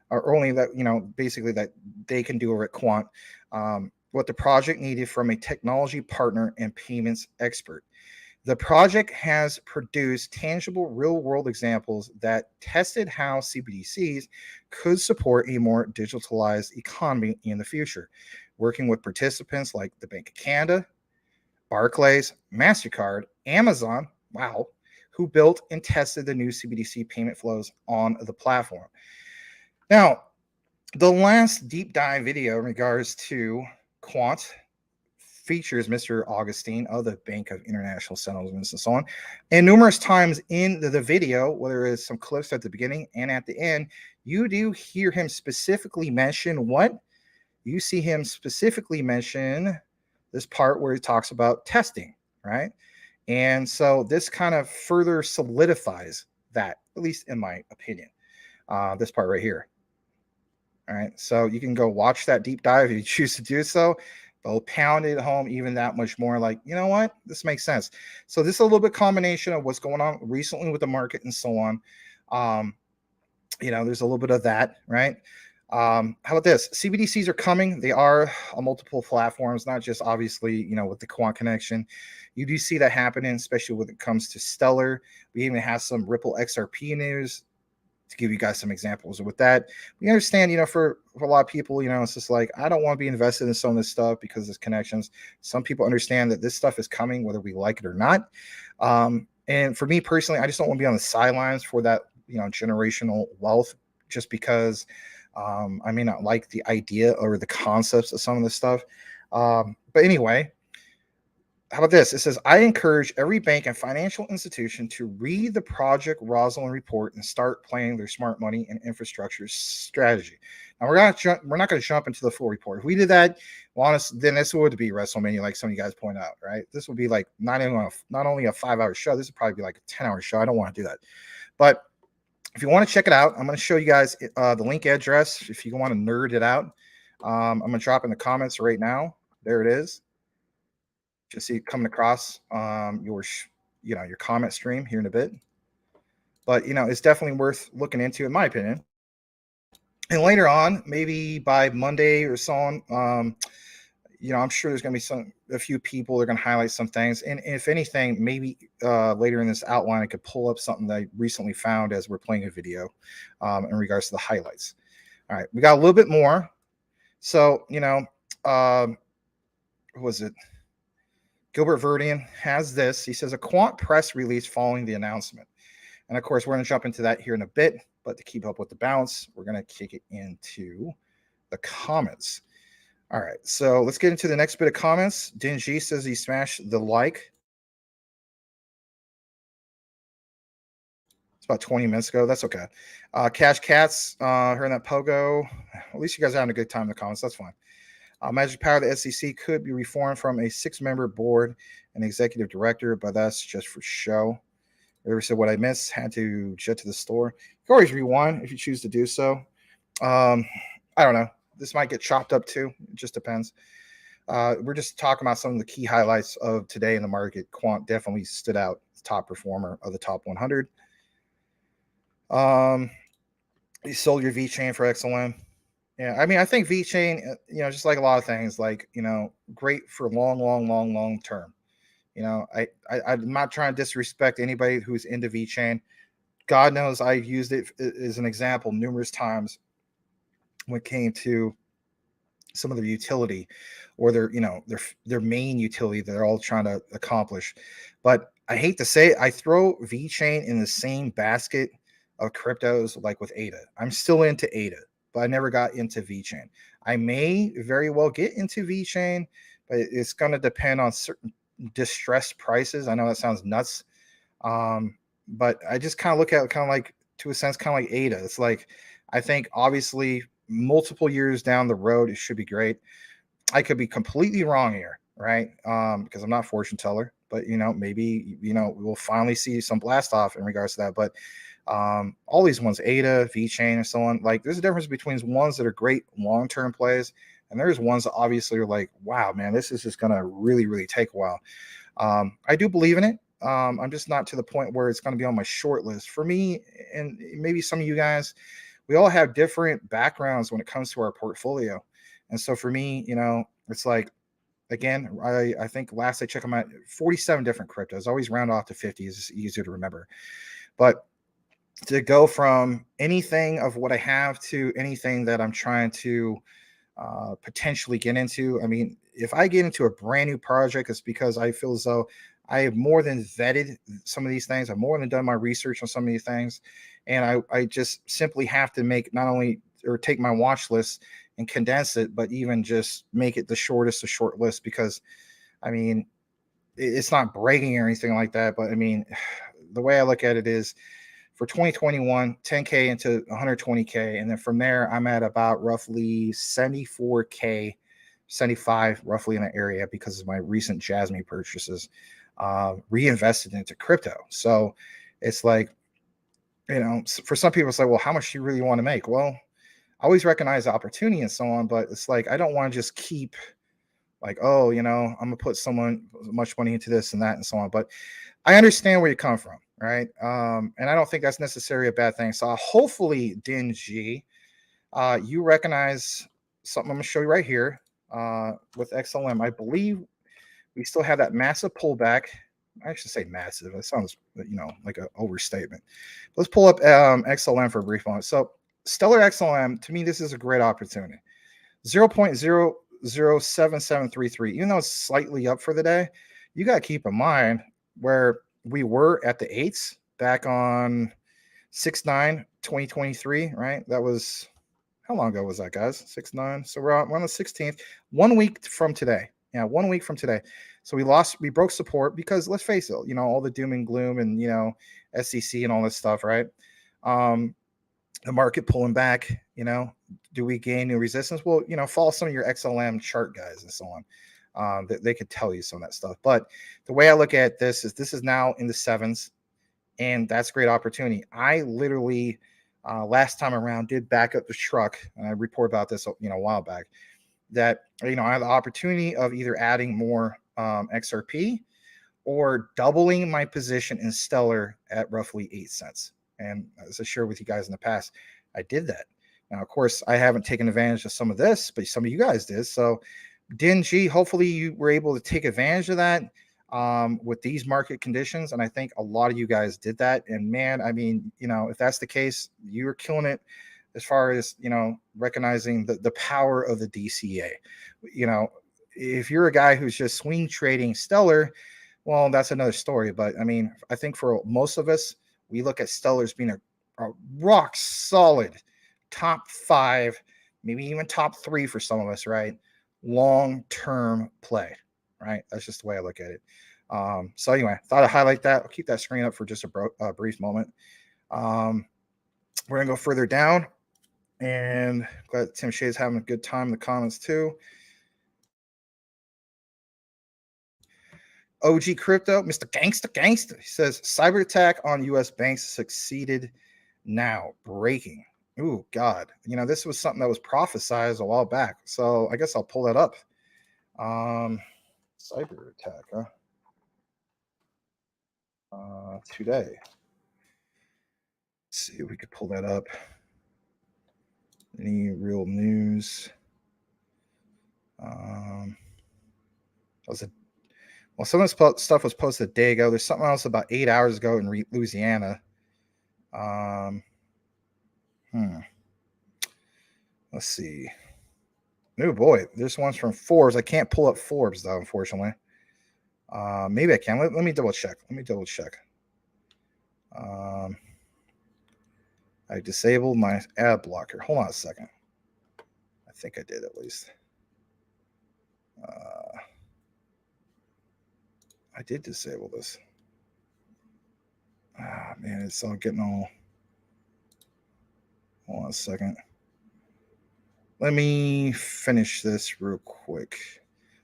or only that, basically that they can do over at Quant, what the project needed from a technology partner and payments expert. The project has produced tangible real-world examples that tested how CBDCs could support a more digitalized economy in the future, working with participants like the Bank of Canada, Barclays, MasterCard, Amazon, wow, who built and tested the new CBDC payment flows on the platform. Now, the last deep dive video in regards to Quant features Mr. Augustine of the Bank of International Settlements and so on. And numerous times in the video, whether it's some clips at the beginning and at the end, you do hear him specifically mention what? You see him specifically mention this part where he talks about testing, right? And so this kind of further solidifies that, at least in my opinion, this part right here. All right, so you can go watch that deep dive if you choose to do so. They'll pound it home even that much more, like, you know what, this makes sense. So this is a little bit combination of what's going on recently with the market and so on. There's a little bit of that, right? How about this? CBDCs are coming. They are on multiple platforms, not just obviously, with the Quant connection. You do see that happening, especially when it comes to Stellar. We even have some Ripple XRP news to give you guys some examples with that. We understand, for a lot of people, it's just like, I don't want to be invested in some of this stuff because there's connections. Some people understand that this stuff is coming, whether we like it or not. And for me personally, I just don't want to be on the sidelines for that, generational wealth, just because I may not like the idea or the concepts of some of this stuff. But anyway, how about this? It says, I encourage every bank and financial institution to read the Project Rosalind report and start planning their smart money and infrastructure strategy. Now, we're not going to jump into the full report. If we did that, then this would be WrestleMania, like some of you guys point out, right? This would be like not only a 5-hour show. This would probably be like a 10-hour show. I don't want to do that. But if you want to check it out, I'm going to show you guys the link address if you want to nerd it out. I'm going to drop in the comments right now. There it is. Just see it coming across your comment stream here in a bit. But, it's definitely worth looking into, in my opinion. And later on, maybe by Monday or so on, I'm sure there's going to be a few people that are going to highlight some things. And if anything, maybe later in this outline, I could pull up something that I recently found as we're playing a video in regards to the highlights. All right, we got a little bit more. So, what was it? Gilbert Verdian has this. He says, a Quant press release following the announcement. And of course, we're going to jump into that here in a bit. But to keep up with the balance, we're going to kick it into the comments. All right, so let's get into the next bit of comments. Dingy says he smashed the like. It's about 20 minutes ago. That's okay. Cash Cats, hearing that Pogo. At least you guys are having a good time in the comments. That's fine. Magic Power, the SEC could be reformed from a 6-member board and executive director, but that's just for show. Whoever said what I missed had to jet to the store. You can always rewind if you choose to do so. I don't know. This might get chopped up too. It just depends. We're just talking about some of the key highlights of today in the market. Quant definitely stood out as top performer of the top 100. You sold your VeChain for XLM. Yeah, I mean, I think VeChain, just like a lot of things, like, great for long term. I'm not trying to disrespect anybody who's into VeChain. God knows I've used it as an example numerous times when it came to some of their utility or their main utility that they're all trying to accomplish. But I hate to say it, I throw VeChain in the same basket of cryptos like with ADA. I'm still into ADA, but I never got into VeChain. I may very well get into VeChain, but it's going to depend on certain distressed prices. I know that sounds nuts, but I just kind of look at it kind of like, to a sense, kind of like ADA. It's like, I think obviously multiple years down the road, it should be great. I could be completely wrong here, right? Because I'm not a fortune teller, but maybe we'll finally see some blast off in regards to that. But All these ones, ADA, VeChain, and so on. Like, there's a difference between ones that are great long-term plays, and there's ones that obviously are like, wow, man, this is just going to really, really take a while. I do believe in it. I'm just not to the point where it's going to be on my short list. For me, and maybe some of you guys, we all have different backgrounds when it comes to our portfolio. And so for me, it's like, again, I think last I checked, I'm at 47 different cryptos. Always round off to 50 is just easier to remember. But to go from anything of what I have to anything that I'm trying to potentially get into. I mean, if I get into a brand new project, it's because I feel as though I have more than vetted some of these things. I've more than done my research on some of these things. And I just simply have to make not only or take my watch list and condense it, but even just make it the shortest of short list, because I mean, it's not bragging or anything like that. But I mean, the way I look at it is for 2021, 10K into 120K. And then from there, I'm at about roughly 74K, 75 roughly in that area because of my recent Jasmine purchases, reinvested into crypto. So it's like, for some people, it's like, well, how much do you really want to make? Well, I always recognize the opportunity and so on, but it's like, I don't want to just keep like, oh, I'm going to put much money into this and that and so on. But I understand where you come from, right? And I don't think that's necessarily a bad thing. So hopefully, Dingy, you recognize something I'm going to show you right here with XLM. I believe we still have that massive pullback. I should say massive. It sounds, like an overstatement. Let's pull up XLM for a brief moment. So Stellar XLM, to me, this is a great opportunity. 0.007733. Even though it's slightly up for the day, you got to keep in mind where we were at the 8s back on 6/9/2023, right? That was, how long ago was that, guys? 6/9. So we're on the 16th, 1 week from today. Yeah, 1 week from today. So we broke support because, let's face it, all the doom and gloom and, SEC and all this stuff, right? The market pulling back, do we gain new resistance? Well, follow some of your XLM chart guys and so on. They could tell you some of that stuff. But the way I look at this is now in the 7s, and that's a great opportunity. I literally last time around did back up the truck, and I reported about this a while back, that I have the opportunity of either adding more XRP or doubling my position in Stellar at roughly 8 cents. And as I shared with you guys in the past, I did that. Now, of course, I haven't taken advantage of some of this, but some of you guys did. So, Dingy, hopefully you were able to take advantage of that with these market conditions. And I think a lot of you guys did that. And man, I mean, if that's the case, you're killing it as far as, recognizing the power of the DCA. If you're a guy who's just swing trading Stellar, well, that's another story. But I mean, I think for most of us, we look at Stellar as being a rock solid top 5, maybe even top 3 for some of us, right? Long-term play, right? That's just the way I look at it. So anyway, thought I'd highlight that. I'll keep that screen up for just a brief moment. We're going to go further down, and glad Tim Shade's having a good time in the comments too. OG Crypto, Mr. Gangsta, he says, cyber attack on U.S. banks succeeded now. Breaking. Ooh, God. This was something that was prophesized a while back. So I guess I'll pull that up. Cyber attack, huh? Today. Let's see if we could pull that up. Any real news? Some of this stuff was posted a day ago. There's something else about 8 hours ago in Louisiana. Let's see. Oh boy, this one's from Forbes. I can't pull up Forbes though, unfortunately. Maybe I can. Let me double check. I disabled my ad blocker. Hold on a second. I think I did at least. I did disable this. Man, it's all getting all. Hold on a second. Let me finish this real quick.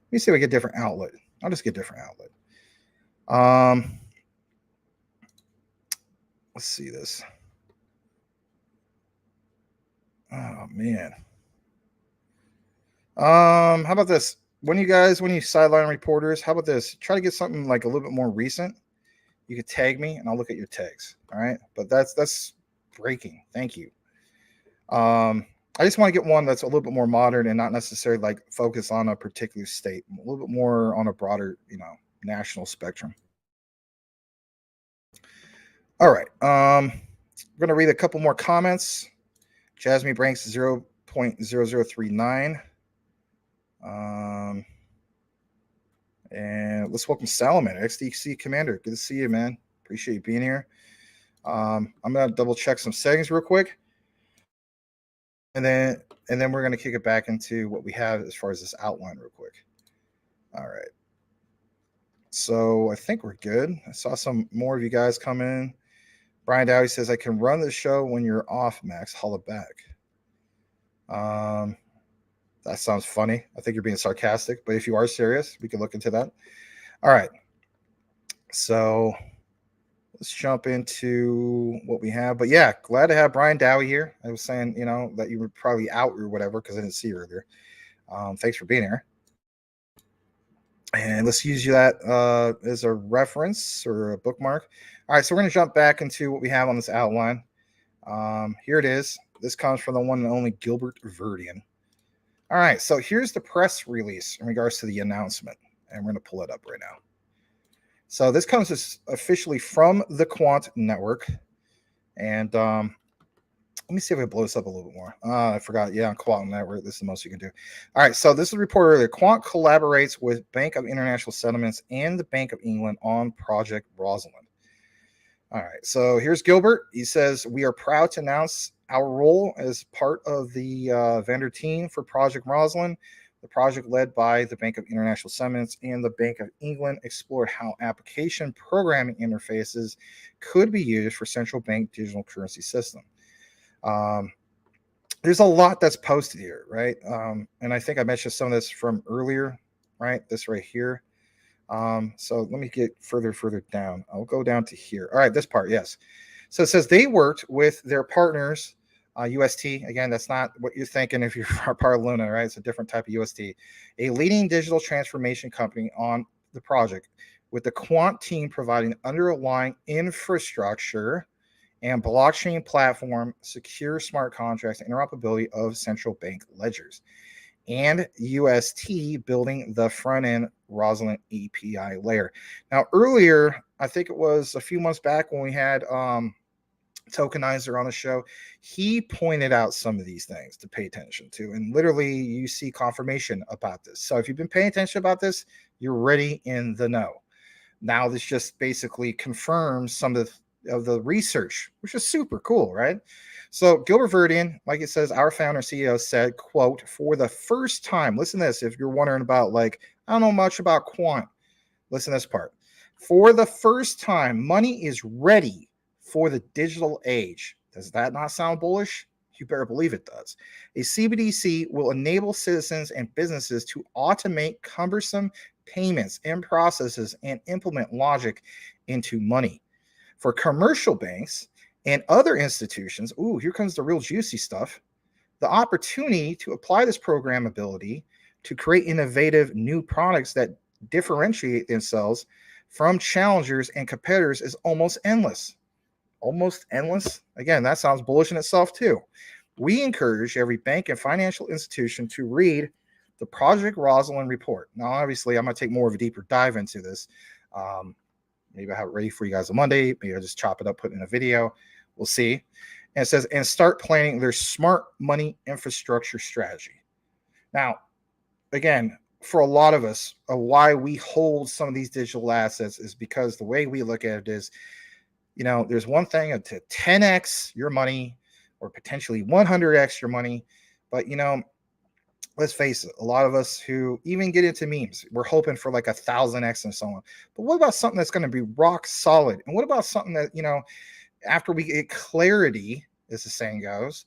Let me see if I get a different outlet. I'll just get a different outlet. Let's see this. Oh man. How about this? When you sideline reporters, how about this? Try to get something like a little bit more recent. You could tag me and I'll look at your tags. All right. But that's breaking. Thank you. I just want to get one that's a little bit more modern and not necessarily like focus on a particular state, a little bit more on a broader, national spectrum. All right. I'm going to read a couple more comments. Jasmine Branks 0.0039. And let's welcome Salamander, XDC Commander. Good to see you, man. Appreciate you being here. I'm going to double check some settings real quick. And then we're going to kick it back into what we have as far as this outline real quick. All right. So I think we're good. I saw some more of you guys come in. Brian Dowdy says, I can run the show when you're off, Max. Holla back. That sounds funny. I think you're being sarcastic, but if you are serious, we can look into that. All right. So let's jump into what we have. But yeah, glad to have Brian Dowie here. I was saying, that you were probably out or whatever because I didn't see you earlier. Thanks for being here. And let's use that as a reference or a bookmark. All right, so we're going to jump back into what we have on this outline. Here it is. This comes from the one and only Gilbert Verdian. All right, so here's the press release in regards to the announcement. And we're going to pull it up right now. So this comes officially from the Quant network. And let me see if I blow this up a little bit more. I forgot. Yeah, on Quant network, this is the most you can do. All right, so this is reported earlier. Quant collaborates with Bank of International Settlements and the Bank of England on Project Rosalind. All right, so here's Gilbert. He says, we are proud to announce our role as part of the vendor team for Project Rosalind. The project led by the Bank of International Settlements and the Bank of England explored how application programming interfaces could be used for central bank digital currency system. There's a lot that's posted here, right? And I think I mentioned some of this from earlier, right? This right here. So let me get further down. I'll go down to here. All right, this part, yes. So it says they worked with their partners, UST. Again, that's not what you're thinking if you're part of Luna, right? It's a different type of UST. A leading digital transformation company on the project, with the Quant team providing underlying infrastructure and blockchain platform, secure smart contracts, and interoperability of central bank ledgers, and UST building the front-end Rosalind API layer. Now, earlier, I think it was a few months back when we had Tokenizer on the show, he pointed out some of these things to pay attention to, and literally you see confirmation about this. So if you've been paying attention about this, you're already in the know. Now this just basically confirms some of the research, which is super cool, right? So Gilbert Verdian, like it says, our founder CEO said, quote, for the first time, listen to this, if you're wondering about, like, I don't know much about Quant, listen to this part. For the first time, money is ready for the digital age. Does that not sound bullish? You better believe it does. A CBDC will enable citizens and businesses to automate cumbersome payments and processes and implement logic into money. For commercial banks and other institutions, ooh, here comes the real juicy stuff, the opportunity to apply this programmability to create innovative new products that differentiate themselves from challengers and competitors is almost endless. Almost endless? Again, that sounds bullish in itself too. We encourage every bank and financial institution to read the Project Rosalind report. Now, obviously, I'm going to take more of a deeper dive into this. Maybe I have it ready for you guys on Monday. Maybe I'll just chop it up, put it in a video. We'll see. And it says, and start planning their smart money infrastructure strategy. Now, again, for a lot of us, why we hold some of these digital assets is because the way we look at it is, there's one thing to 10x your money or potentially 100x your money. But, let's face it, a lot of us who even get into memes, we're hoping for like 1,000x and so on. But what about something that's going to be rock solid? And what about something that, after we get clarity, as the saying goes,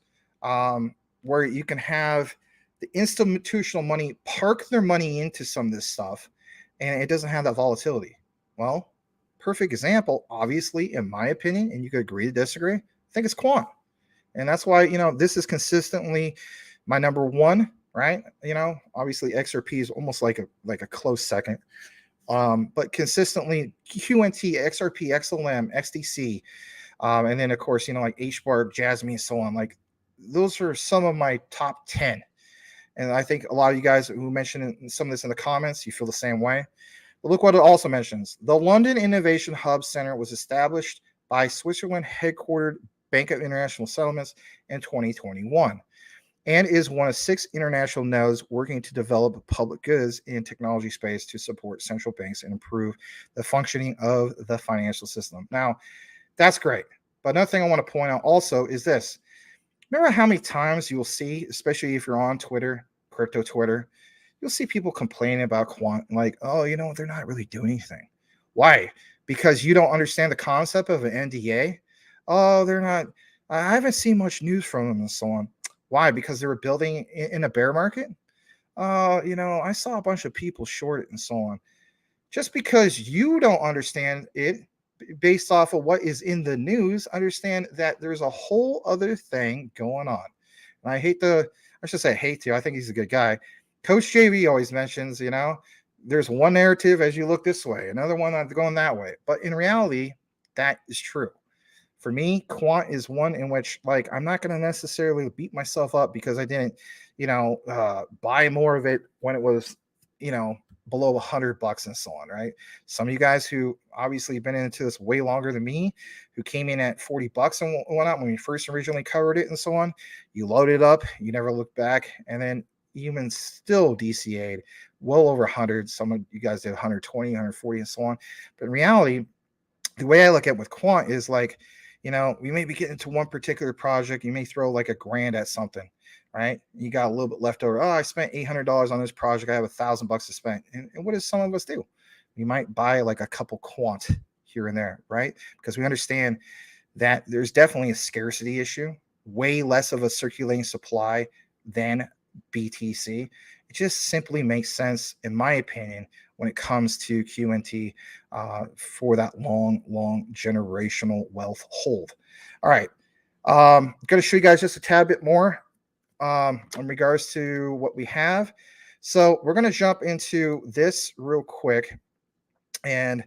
where you can have the institutional money park their money into some of this stuff and it doesn't have that volatility? Well, perfect example, obviously, in my opinion, and you could agree to disagree, I think it's Quant. And that's why, this is consistently my number one, right? Obviously XRP is almost like a close second. But consistently QNT, XRP, XLM, XDC, and then of course, like HBAR, Jasmine, and so on. Like those are some of my top 10. And I think a lot of you guys who mentioned some of this in the comments, you feel the same way. But look what it also mentions. The London Innovation Hub Center was established by Switzerland headquartered Bank of International Settlements in 2021 and is one of 6 international nodes working to develop public goods in technology space to support central banks and improve the functioning of the financial system. Now, that's great. But another thing I want to point out also is this. Remember how many times you'll see, especially if you're on Twitter, crypto Twitter, you'll see people complaining about Quant, like, oh, they're not really doing anything. Why? Because you don't understand the concept of an NDA. Oh, they're not. I haven't seen much news from them and so on. Why? Because they were building in a bear market. I saw a bunch of people short it and so on. Just because you don't understand it based off of what is in the news, understand that there's a whole other thing going on. And I think he's a good guy. Coach JV always mentions, there's one narrative as you look this way, another one going that way. But in reality, that is true. For me, Quant is one in which, like, I'm not going to necessarily beat myself up because I didn't, buy more of it when it was, below $100 and so on, right? Some of you guys who obviously been into this way longer than me, who came in at $40 and whatnot when we first originally covered it and so on, you loaded up, you never looked back, and then even still DCA'd well over 100. Some of you guys did 120, 140 and so on. But in reality, the way I look at it with Quant is like, we may be getting into one particular project. You may throw like $1,000 at something, right? You got a little bit left over. Oh, I spent $800 on this project. I have $1,000 to spend. And what does some of us do? We might buy like a couple Quant here and there, right? Because we understand that there's definitely a scarcity issue, way less of a circulating supply than BTC. It just simply makes sense, in my opinion, when it comes to QNT for that long generational wealth hold. All right. I'm going to show you guys just a tad bit more in regards to what we have. So we're going to jump into this real quick. And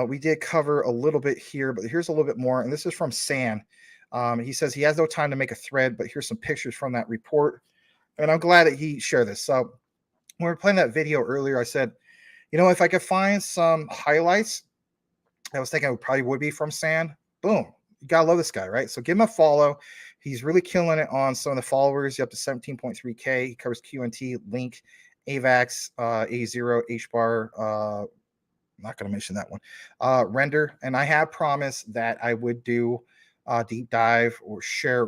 we did cover a little bit here, but here's a little bit more. And this is from San. He says he has no time to make a thread, but here's some pictures from that report. And I'm glad that he shared this. So when we were playing that video earlier, I said, if I could find some highlights, I was thinking it probably would be from San. Boom. You got to love this guy, right? So give him a follow. He's really killing it on some of the followers. He's up to 17.3K. He covers QNT, Link, AVAX, A0, HBAR. I'm not going to mention that one. Render. And I have promised that I would do a deep dive or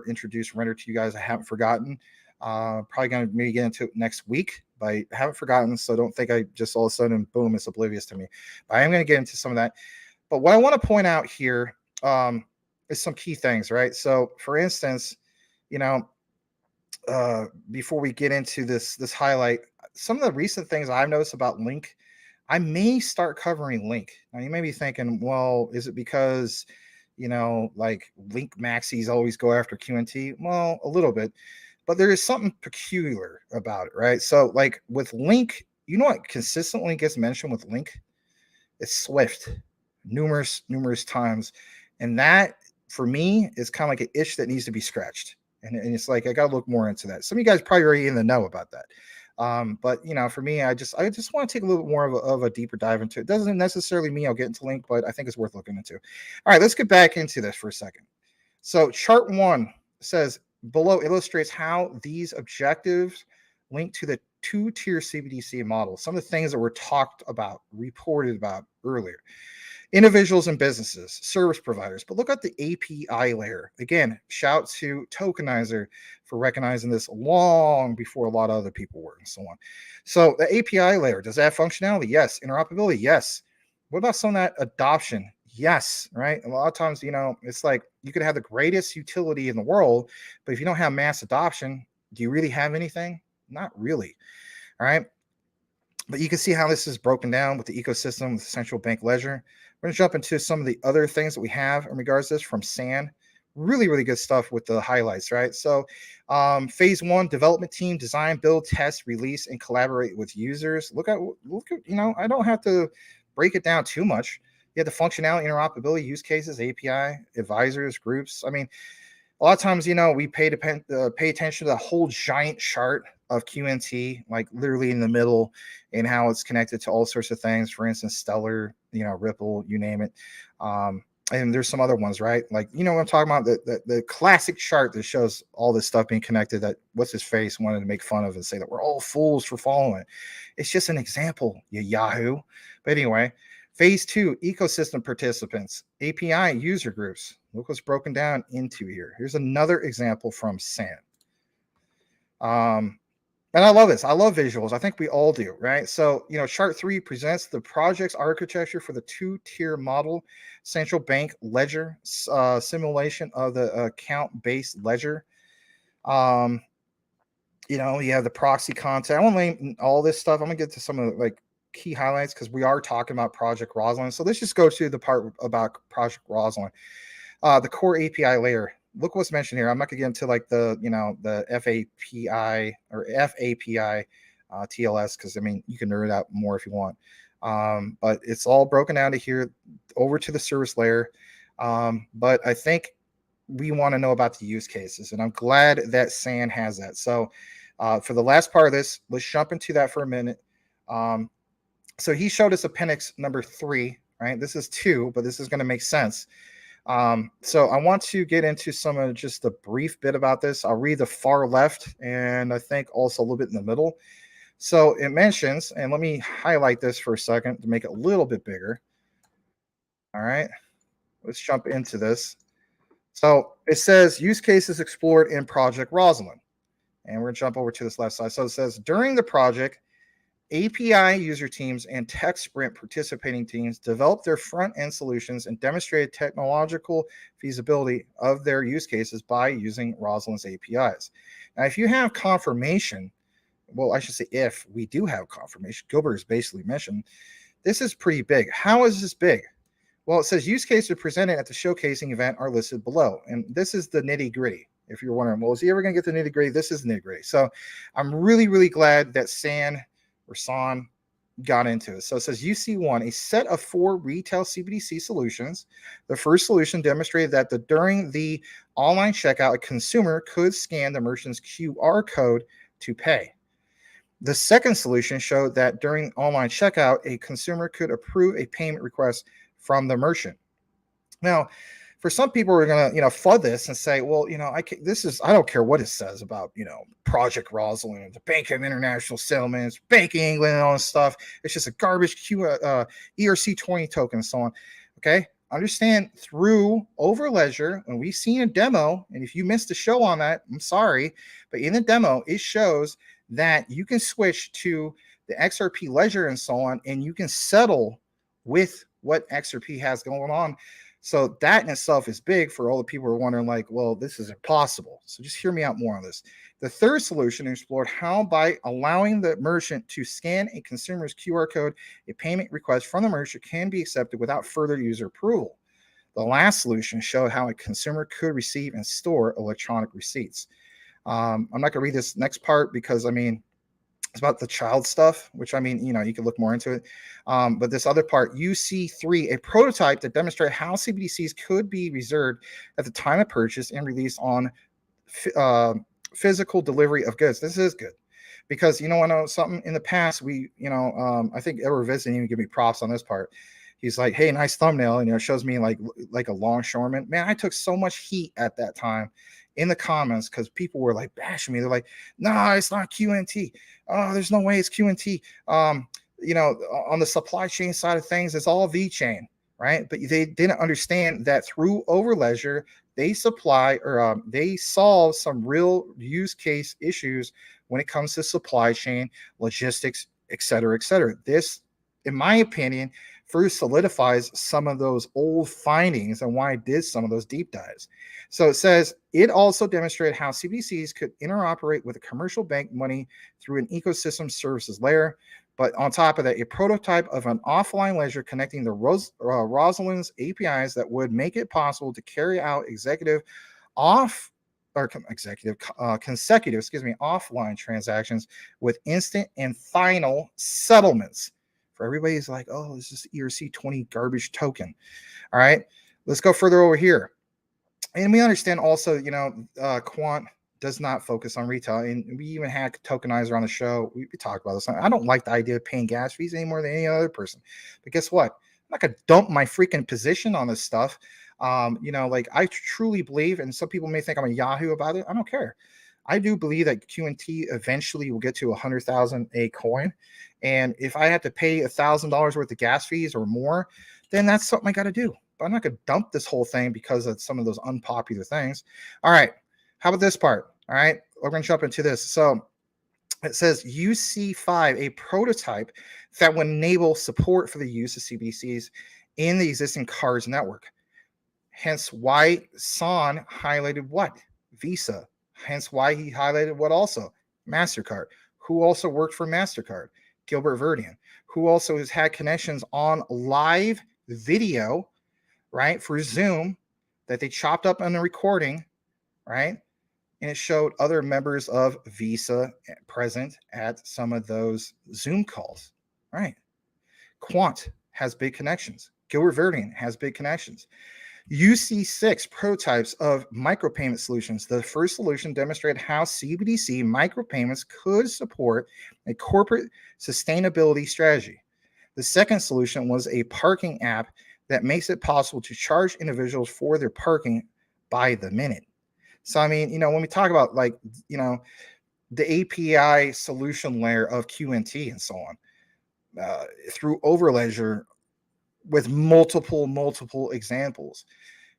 introduce Render to you guys. I haven't forgotten. Probably going to maybe get into it next week, but I haven't forgotten. So don't think I just all of a sudden, boom, it's oblivious to me. But I am going to get into some of that. But what I want to point out here is some key things, right? So for instance, before we get into this highlight, some of the recent things I've noticed about Link, I may start covering Link. Now you may be thinking, well, is it because, like Link maxis always go after QNT? Well, a little bit. But there is something peculiar about it, right? So like with Link, what consistently gets mentioned with Link? It's Swift numerous times. And that, for me, is kind of like an itch that needs to be scratched. And it's like, I got to look more into that. Some of you guys probably already in the know about that. But, for me, I just want to take a little bit more of a deeper dive into it. It doesn't necessarily mean I'll get into Link, but I think it's worth looking into. All right, let's get back into this for a second. So chart 1 says, below illustrates how these objectives link to the 2-tier CBDC model. Some of the things that were talked about, reported about earlier. Individuals and businesses, service providers. But look at the API layer. Again, shout to Tokenizer for recognizing this long before a lot of other people were and so on. So the API layer, does that have functionality? Yes. Interoperability? Yes. What about some of that adoption? Yes, right? A lot of times, it's like you could have the greatest utility in the world, but if you don't have mass adoption, do you really have anything? Not really. All right. But you can see how this is broken down with the ecosystem, with the central bank ledger. We're going to jump into some of the other things that we have in regards to this from San really good stuff with the highlights, right? So phase 1, development team, design, build, test, release, and collaborate with users. Look at, I don't have to break it down too much. You have the functionality, interoperability, use cases, API, advisors, groups. I mean, a lot of times, we pay attention to the whole giant chart of QNT, like literally in the middle, and how it's connected to all sorts of things. For instance, Stellar, Ripple, you name it. And there's some other ones, right? Like, what I'm talking about, the classic chart that shows all this stuff being connected that what's his face wanted to make fun of and say that we're all fools for following it. It's just an example, you Yahoo. But anyway, phase 2, ecosystem participants, API user groups. Look what's broken down into here. Here's another example from SAN. And I love this. I love visuals. I think we all do, right? So, chart 3 presents the project's architecture for the 2-tier model, central bank ledger, simulation of the account-based ledger. You have the proxy content. I won't name all this stuff. I'm going to get to some of the key highlights because we are talking about Project Rosalind. So let's just go to the part about Project Rosalind. The core API layer. Look what's mentioned here. I'm not gonna get into the FAPI or FAPI TLS because you can nerd out more if you want. But it's all broken down to here over to the service layer. But I think we want to know about the use cases, and I'm glad that SAN has that. So for the last part of this, let's jump into that for a minute. So he showed us appendix number 3, right? This is 2, but this is going to make sense. So I want to get into some of just a brief bit about this. I'll read the far left and I think also a little bit in the middle. So it mentions, and let me highlight this for a second to make it a little bit bigger. All right, let's jump into this. So it says use cases explored in Project Rosalind. And we're going to jump over to this left side. So it says during the project, API user teams and tech sprint participating teams developed their front-end solutions and demonstrated technological feasibility of their use cases by using Rosalind's APIs. Now, if you have confirmation, well, I should say if we do have confirmation, Gilbert has basically mentioned, this is pretty big. How is this big? Well, it says use cases presented at the showcasing event are listed below. And this is the nitty-gritty. If you're wondering, well, is he ever going to get the nitty-gritty? This is the nitty-gritty. So I'm really glad that SAN got into it. So it says UC1, a set of 4 retail CBDC solutions. The first solution demonstrated that during the online checkout, a consumer could scan the merchant's QR code to pay. The second solution showed that during online checkout, a consumer could approve a payment request from the merchant. Now, for some people, we're gonna, flood this and say, well, I don't care what it says about, Project Rosalind, the Bank of International Settlements, Bank of England, and all this stuff. It's just a garbage ERC20 token and so on. Okay, understand through Overledger, when we've seen a demo, and if you missed the show on that, I'm sorry, but in the demo, it shows that you can switch to the XRP ledger and so on, and you can settle with what XRP has going on. So that in itself is big for all the people who are wondering, well, this is impossible. So just hear me out more on this. The third solution explored how by allowing the merchant to scan a consumer's QR code, a payment request from the merchant can be accepted without further user approval. The last solution showed how a consumer could receive and store electronic receipts. I'm not going to read this next part because, it's about the child stuff, which you can look more into it. But this other part, UC3, a prototype that demonstrated how CBDCs could be reserved at the time of purchase and released on physical delivery of goods. This is good because, I know something in the past, I think Edward Vincent even give me props on this part. He's like, hey, nice thumbnail. And, it shows me like a longshoreman. Man, I took so much heat at that time in the comments because people were like bashing me. They're like, nah, it's not QNT. Oh, there's no way it's QNT. On the supply chain side of things, it's all VeChain, right? But they didn't understand that through Overledger, they they solve some real use case issues when it comes to supply chain, logistics, et cetera, et cetera. This, in my opinion, further solidifies some of those old findings and why I did some of those deep dives. So it says it also demonstrated how CBDCs could interoperate with a commercial bank money through an ecosystem services layer. But on top of that, a prototype of an offline ledger connecting the Rosalind's APIs that would make it possible to carry out consecutive offline transactions with instant and final settlements. For everybody's like, oh, this is ERC20 garbage token. All right, let's go further over here. And we understand also, Quant does not focus on retail. And we even had Tokenizer on the show. We talked about this. I don't like the idea of paying gas fees any more than any other person. But guess what? I'm not going to dump my freaking position on this stuff. I truly believe, and some people may think I'm a Yahoo about it. I don't care. I do believe that QNT eventually will get to 100,000 a coin. And if I have to pay $1,000 worth of gas fees or more, then that's something I got to do. But I'm not going to dump this whole thing because of some of those unpopular things. All right. How about this part? All right. We're going to jump into this. So it says UC5, a prototype that would enable support for the use of CBDCs in the existing cards network. Hence why Son highlighted what? Visa. Hence why he highlighted what also? MasterCard. Who also worked for MasterCard? Gilbert Verdian. Who also has had connections on live video, right, for Zoom that they chopped up on the recording, right? And it showed other members of Visa present at some of those Zoom calls, right? Quant has big connections. Gilbert Verdian has big connections. UC6 prototypes of micropayment solutions. The first solution demonstrated how CBDC micropayments could support a corporate sustainability strategy. The second solution was a parking app that makes it possible to charge individuals for their parking by the minute. So, I mean, when we talk about the API solution layer of QNT and so on, through Overledger with multiple examples,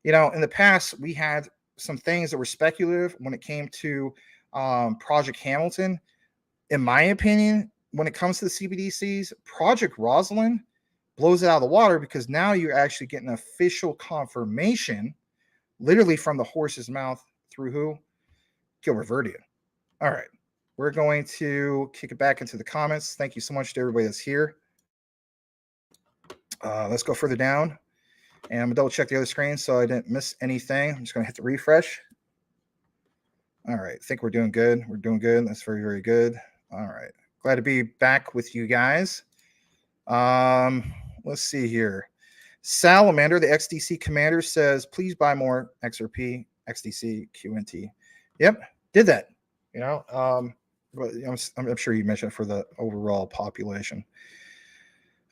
in the past, we had some things that were speculative when it came to Project Hamilton. In my opinion, when it comes to the CBDCs, Project Rosalind blows it out of the water because now you're actually getting official confirmation, literally from the horse's mouth through who? Gilbert Verdian. All right. We're going to kick it back into the comments. Thank you so much to everybody that's here. Let's go further down. And I'm going to double check the other screen so I didn't miss anything. I'm just going to hit the refresh. All right. I think we're doing good. We're doing good. That's very, very good. All right. Glad to be back with you guys. Let's see here. Salamander, the XDC commander, says, please buy more XRP, XDC, QNT. Yep, did that. But I'm sure you mentioned it for the overall population.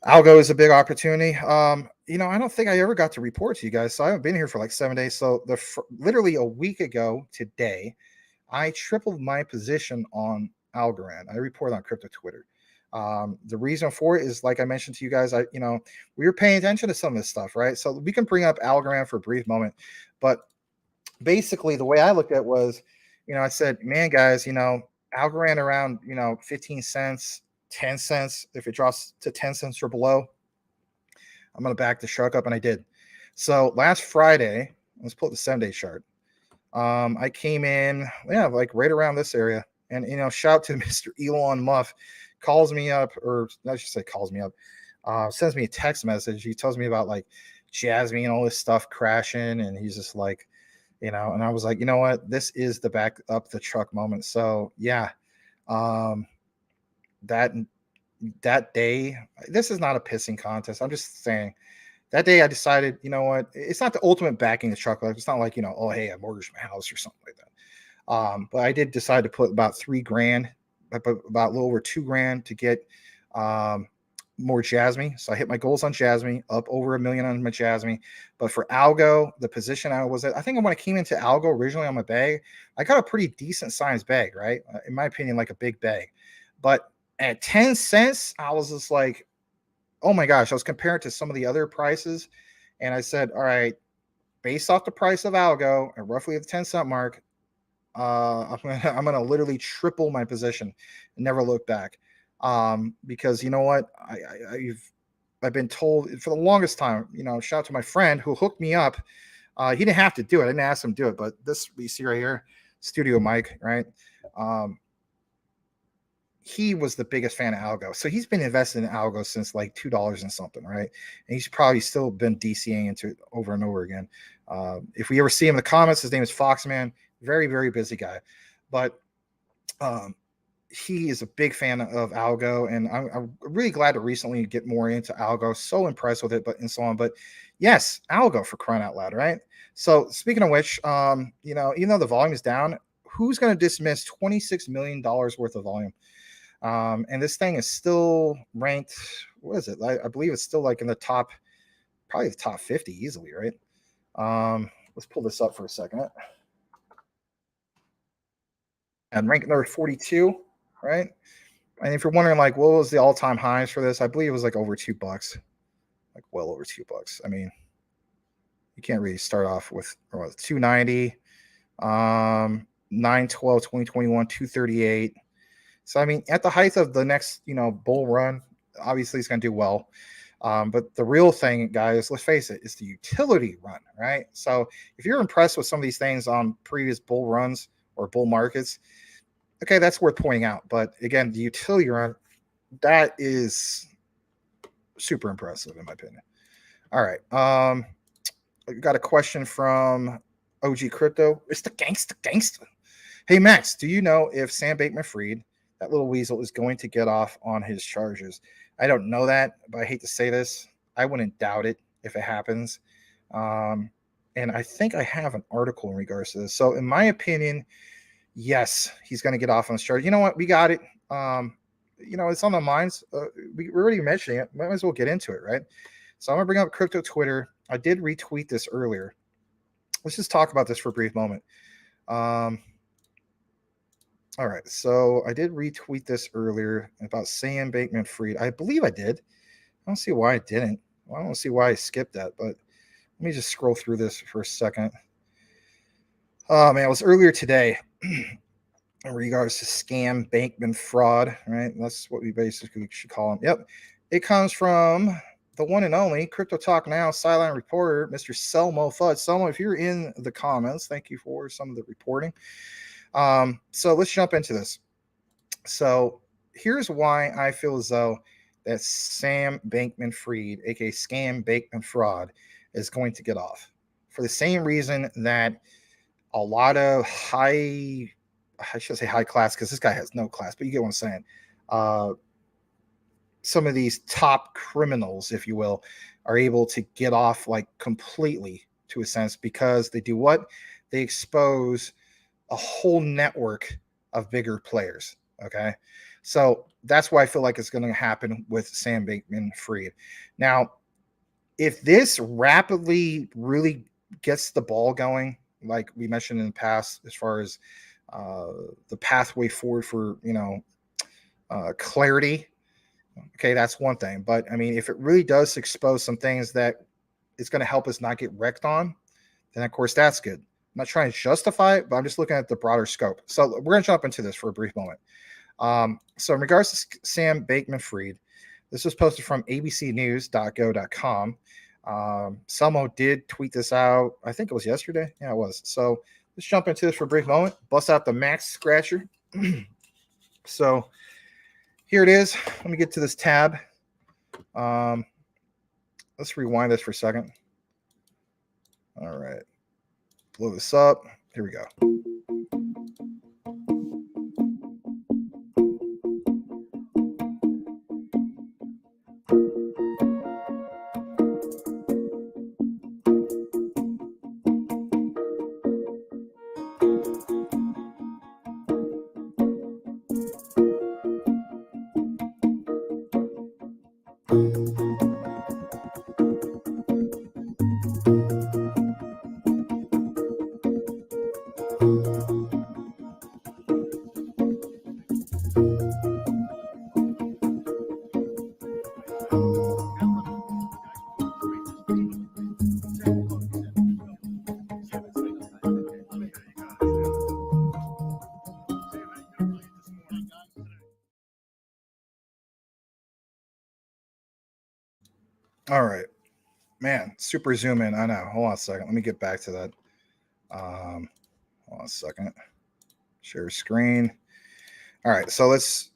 Algo is a big opportunity. I don't think I ever got to report to you guys. So I haven't been here for like 7 days. So literally a week ago today, I tripled my position on Algorand. I report on crypto Twitter. The reason for it is, like I mentioned to you guys, we were paying attention to some of this stuff, right? So we can bring up Algorand for a brief moment, but basically the way I looked at it was, I said, man, guys, Algorand around, 15 cents, 10 cents. If it drops to 10 cents or below, I'm going to back the shark up. And I did. So last Friday, let's pull up the 7-day chart. I came in, like right around this area. And, shout out to Mr. Elon Musk. Calls me up, or I should say calls me up, sends me a text message. He tells me about like Jasmine and all this stuff crashing. And he's just like, and I was like, you know what? This is the back up the truck moment. So yeah, that day, this is not a pissing contest. I'm just saying that day I decided, you know what? It's not the ultimate backing the truck. It's not like, oh, hey, I mortgaged my house or something like that. But I did decide to put about $3,000, about a little over $2,000 to get more Jasmine. So I hit my goals on Jasmine, up over $1 million on my Jasmine. But for Algo, the position I was at, I think when I came into Algo originally on my bag, I got a pretty decent sized bag, right? In my opinion, like a big bag. But at 10 cents, I was just like, oh my gosh, I was comparing to some of the other prices. And I said, all right, based off the price of Algo and roughly at the 10-cent mark, I'm gonna literally triple my position and never look back. Because you know what, I've been told for the longest time, shout out to my friend who hooked me up. He didn't have to do it. I didn't ask him to do it, but this you see right here, studio mic, right? He was the biggest fan of algo. So he's been invested in algo since like $2 and something, right? And he's probably still been DCing into it over and over again. If we ever see him in the comments, his name is Foxman. Very, very busy guy. But he is a big fan of algo, and I'm really glad to recently get more into algo. So impressed with it, and so on. But yes, algo, for crying out loud, right? So speaking of which, even though the volume is down, who's going to dismiss $26 million worth of volume? And this thing is still ranked. What is it? I believe it's still like in the top, probably the top 50 easily, right? Let's pull this up for a second. And rank number 42, right? And if you're wondering, like, what was the all-time highs for this? I believe it was like over $2, like well over $2. I mean, you can't really start off with 290, 912, 2021, 238. So, I mean, at the height of the next, bull run, obviously it's going to do well. But the real thing, guys, let's face it, is the utility run, right? So if you're impressed with some of these things on previous bull runs or bull markets, okay, that's worth pointing out. But again, the utility run, that is super impressive in my opinion. All right. I got a question from OG Crypto. It's the gangsta. Hey, Max, do you know if Sam Bankman-Fried, that little weasel, is going to get off on his charges? I don't know that, but I hate to say this. I wouldn't doubt it if it happens. And I think I have an article in regards to this. So in my opinion, yes, he's going to get off on his charge. You know what? We got it. It's on the minds. We're already mentioning it. Might as well get into it, right? So I'm going to bring up crypto Twitter. I did retweet this earlier. Let's just talk about this for a brief moment. All right, so I did retweet this earlier about Sam Bankman-Fried. I believe I did. I don't see why I didn't. I don't see why I skipped that, but let me just scroll through this for a second. Oh, man, it was earlier today in regards to scam, Bankman fraud, right? That's what we basically should call him. Yep, it comes from the one and only Crypto Talk Now sideline reporter, Mr. Selmo Fudd. Selmo, if you're in the comments, thank you for some of the reporting. So let's jump into this. So here's why I feel as though that Sam Bankman-Fried, aka Scam Bankman Fraud, is going to get off. For the same reason that a lot of I should say high class, because this guy has no class, but you get what I'm saying. Some of these top criminals, if you will, are able to get off like completely, to a sense, because they do what? They expose a whole network of bigger players. Okay. So that's why I feel like it's going to happen with Sam Bankman-Fried. Now, if this rapidly really gets the ball going, like we mentioned in the past, as far as the pathway forward for, clarity, okay, that's one thing. But I mean, if it really does expose some things that it's going to help us not get wrecked on, then of course that's good. I'm not trying to justify it, but I'm just looking at the broader scope. So we're going to jump into this for a brief moment. So in regards to Sam Bankman-Fried, this was posted from abcnews.go.com. Selmo did tweet this out. I think it was yesterday. Yeah, it was. So let's jump into this for a brief moment. Bust out the Max Scratcher. So here it is. Let me get to this tab. Let's rewind this for a second. All right. Blow this up. Here we go. All right, man. Super zoom in. I know. Hold on a second. Let me get back to that. Hold on a second. Share screen. All right. So let's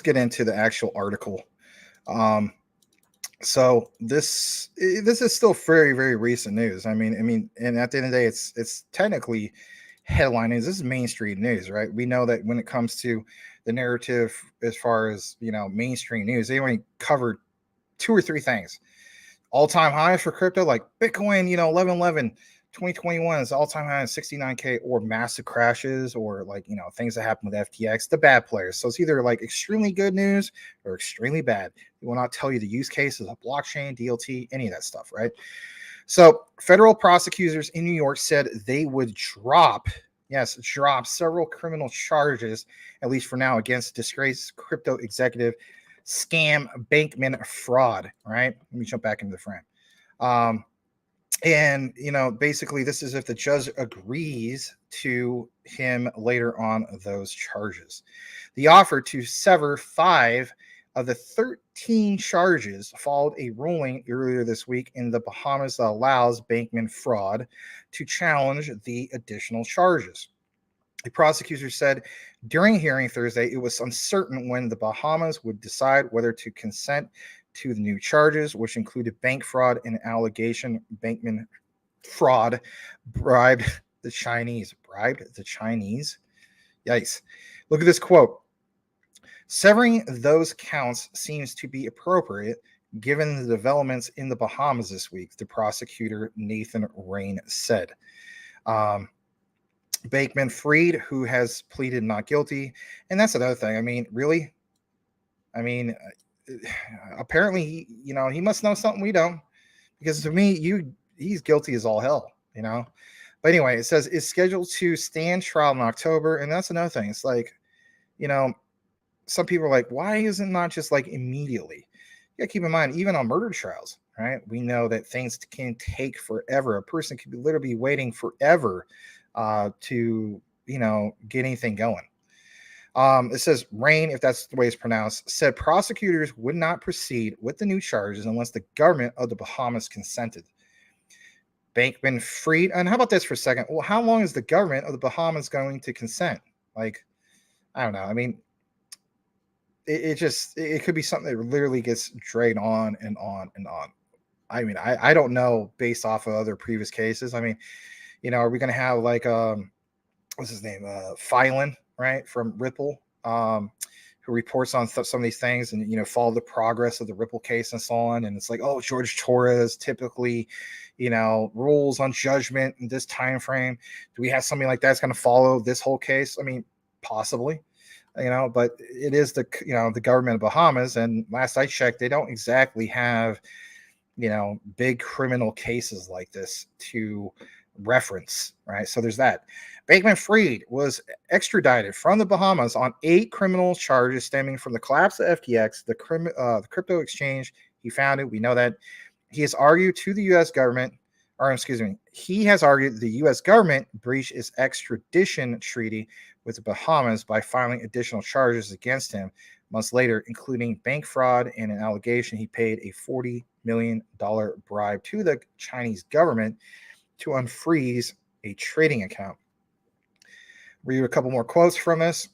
get into the actual article. So this is still very, very recent news. I mean, and at the end of the day, it's technically headline news. This is Main Street news, right? We know that when it comes to the narrative, as far as mainstream news, they only cover two or three things. All-time highs for crypto, like Bitcoin, 11/11 2021 is all-time high at 69K, or massive crashes, or things that happen with FTX, the bad players. So it's either like extremely good news or extremely bad. They will not tell you the use cases of blockchain, DLT, any of that stuff, right? So federal prosecutors in New York said they would drop several criminal charges, at least for now, against disgraced crypto executive scam Bankman fraud. Right? Let me jump back into the frame. And basically, this is if the judge agrees to him later on those charges. The offer to sever 5 of the 13 charges followed a ruling earlier this week in the Bahamas that allows Bankman fraud to challenge the additional charges. The prosecutor said during a hearing Thursday it was uncertain when the Bahamas would decide whether to consent to the new charges, which included bank fraud and allegation Bankman fraud bribed the Chinese. Yikes. Look at this quote. Severing those counts seems to be appropriate given the developments in the Bahamas this week, the prosecutor Nathan Rain said. Bankman Fried, who has pleaded not guilty. And that's another thing. I mean, really? I mean, apparently, he must know something we don't. Because to me, he's guilty as all hell, But anyway, it says it's scheduled to stand trial in October. And that's another thing. It's like, some people are like, why isn't not just like immediately? You got to keep in mind, even on murder trials, right? We know that things can take forever. A person could be literally waiting forever to, get anything going. It says Rain, if that's the way it's pronounced, said prosecutors would not proceed with the new charges unless the government of the Bahamas consented. Bankman Fried, and how about this for a second? Well, how long is the government of the Bahamas going to consent? Like, I don't know. I mean, it could be something that literally gets dragged on and on and on. I mean, I don't know based off of other previous cases. I mean, are we going to have like, what's his name? Phylan, right? From Ripple, who reports on some of these things and, follow the progress of the Ripple case and so on. And it's like, oh, George Torres typically, rules on judgment in this time frame. Do we have something like that's going to follow this whole case? I mean, possibly. But it is the government of Bahamas. And last I checked, they don't exactly have, big criminal cases like this to reference, right? So there's that. Bankman Fried was extradited from the Bahamas on 8 criminal charges stemming from the collapse of FTX, the crypto exchange he founded. We know that. He has argued to the U.S. government, he has argued the U.S. government breached its extradition treaty with the Bahamas by filing additional charges against him months later, including bank fraud and an allegation he paid a $40 million bribe to the Chinese government to unfreeze a trading account. Read a couple more quotes from this.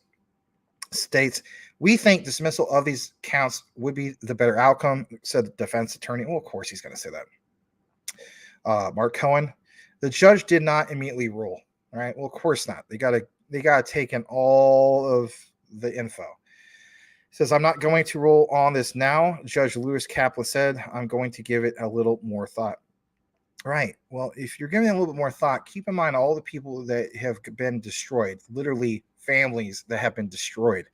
States, we think dismissal of these counts would be the better outcome, said the defense attorney. Well, of course he's going to say that. Mark Cohen, the judge did not immediately rule. All right. Well, of course not. They got to take in all of the info. He says, I'm not going to rule on this now. Judge Lewis Kaplan said, I'm going to give it a little more thought. Right. Well, if you're giving it a little bit more thought, keep in mind all the people that have been destroyed, literally families that have been destroyed.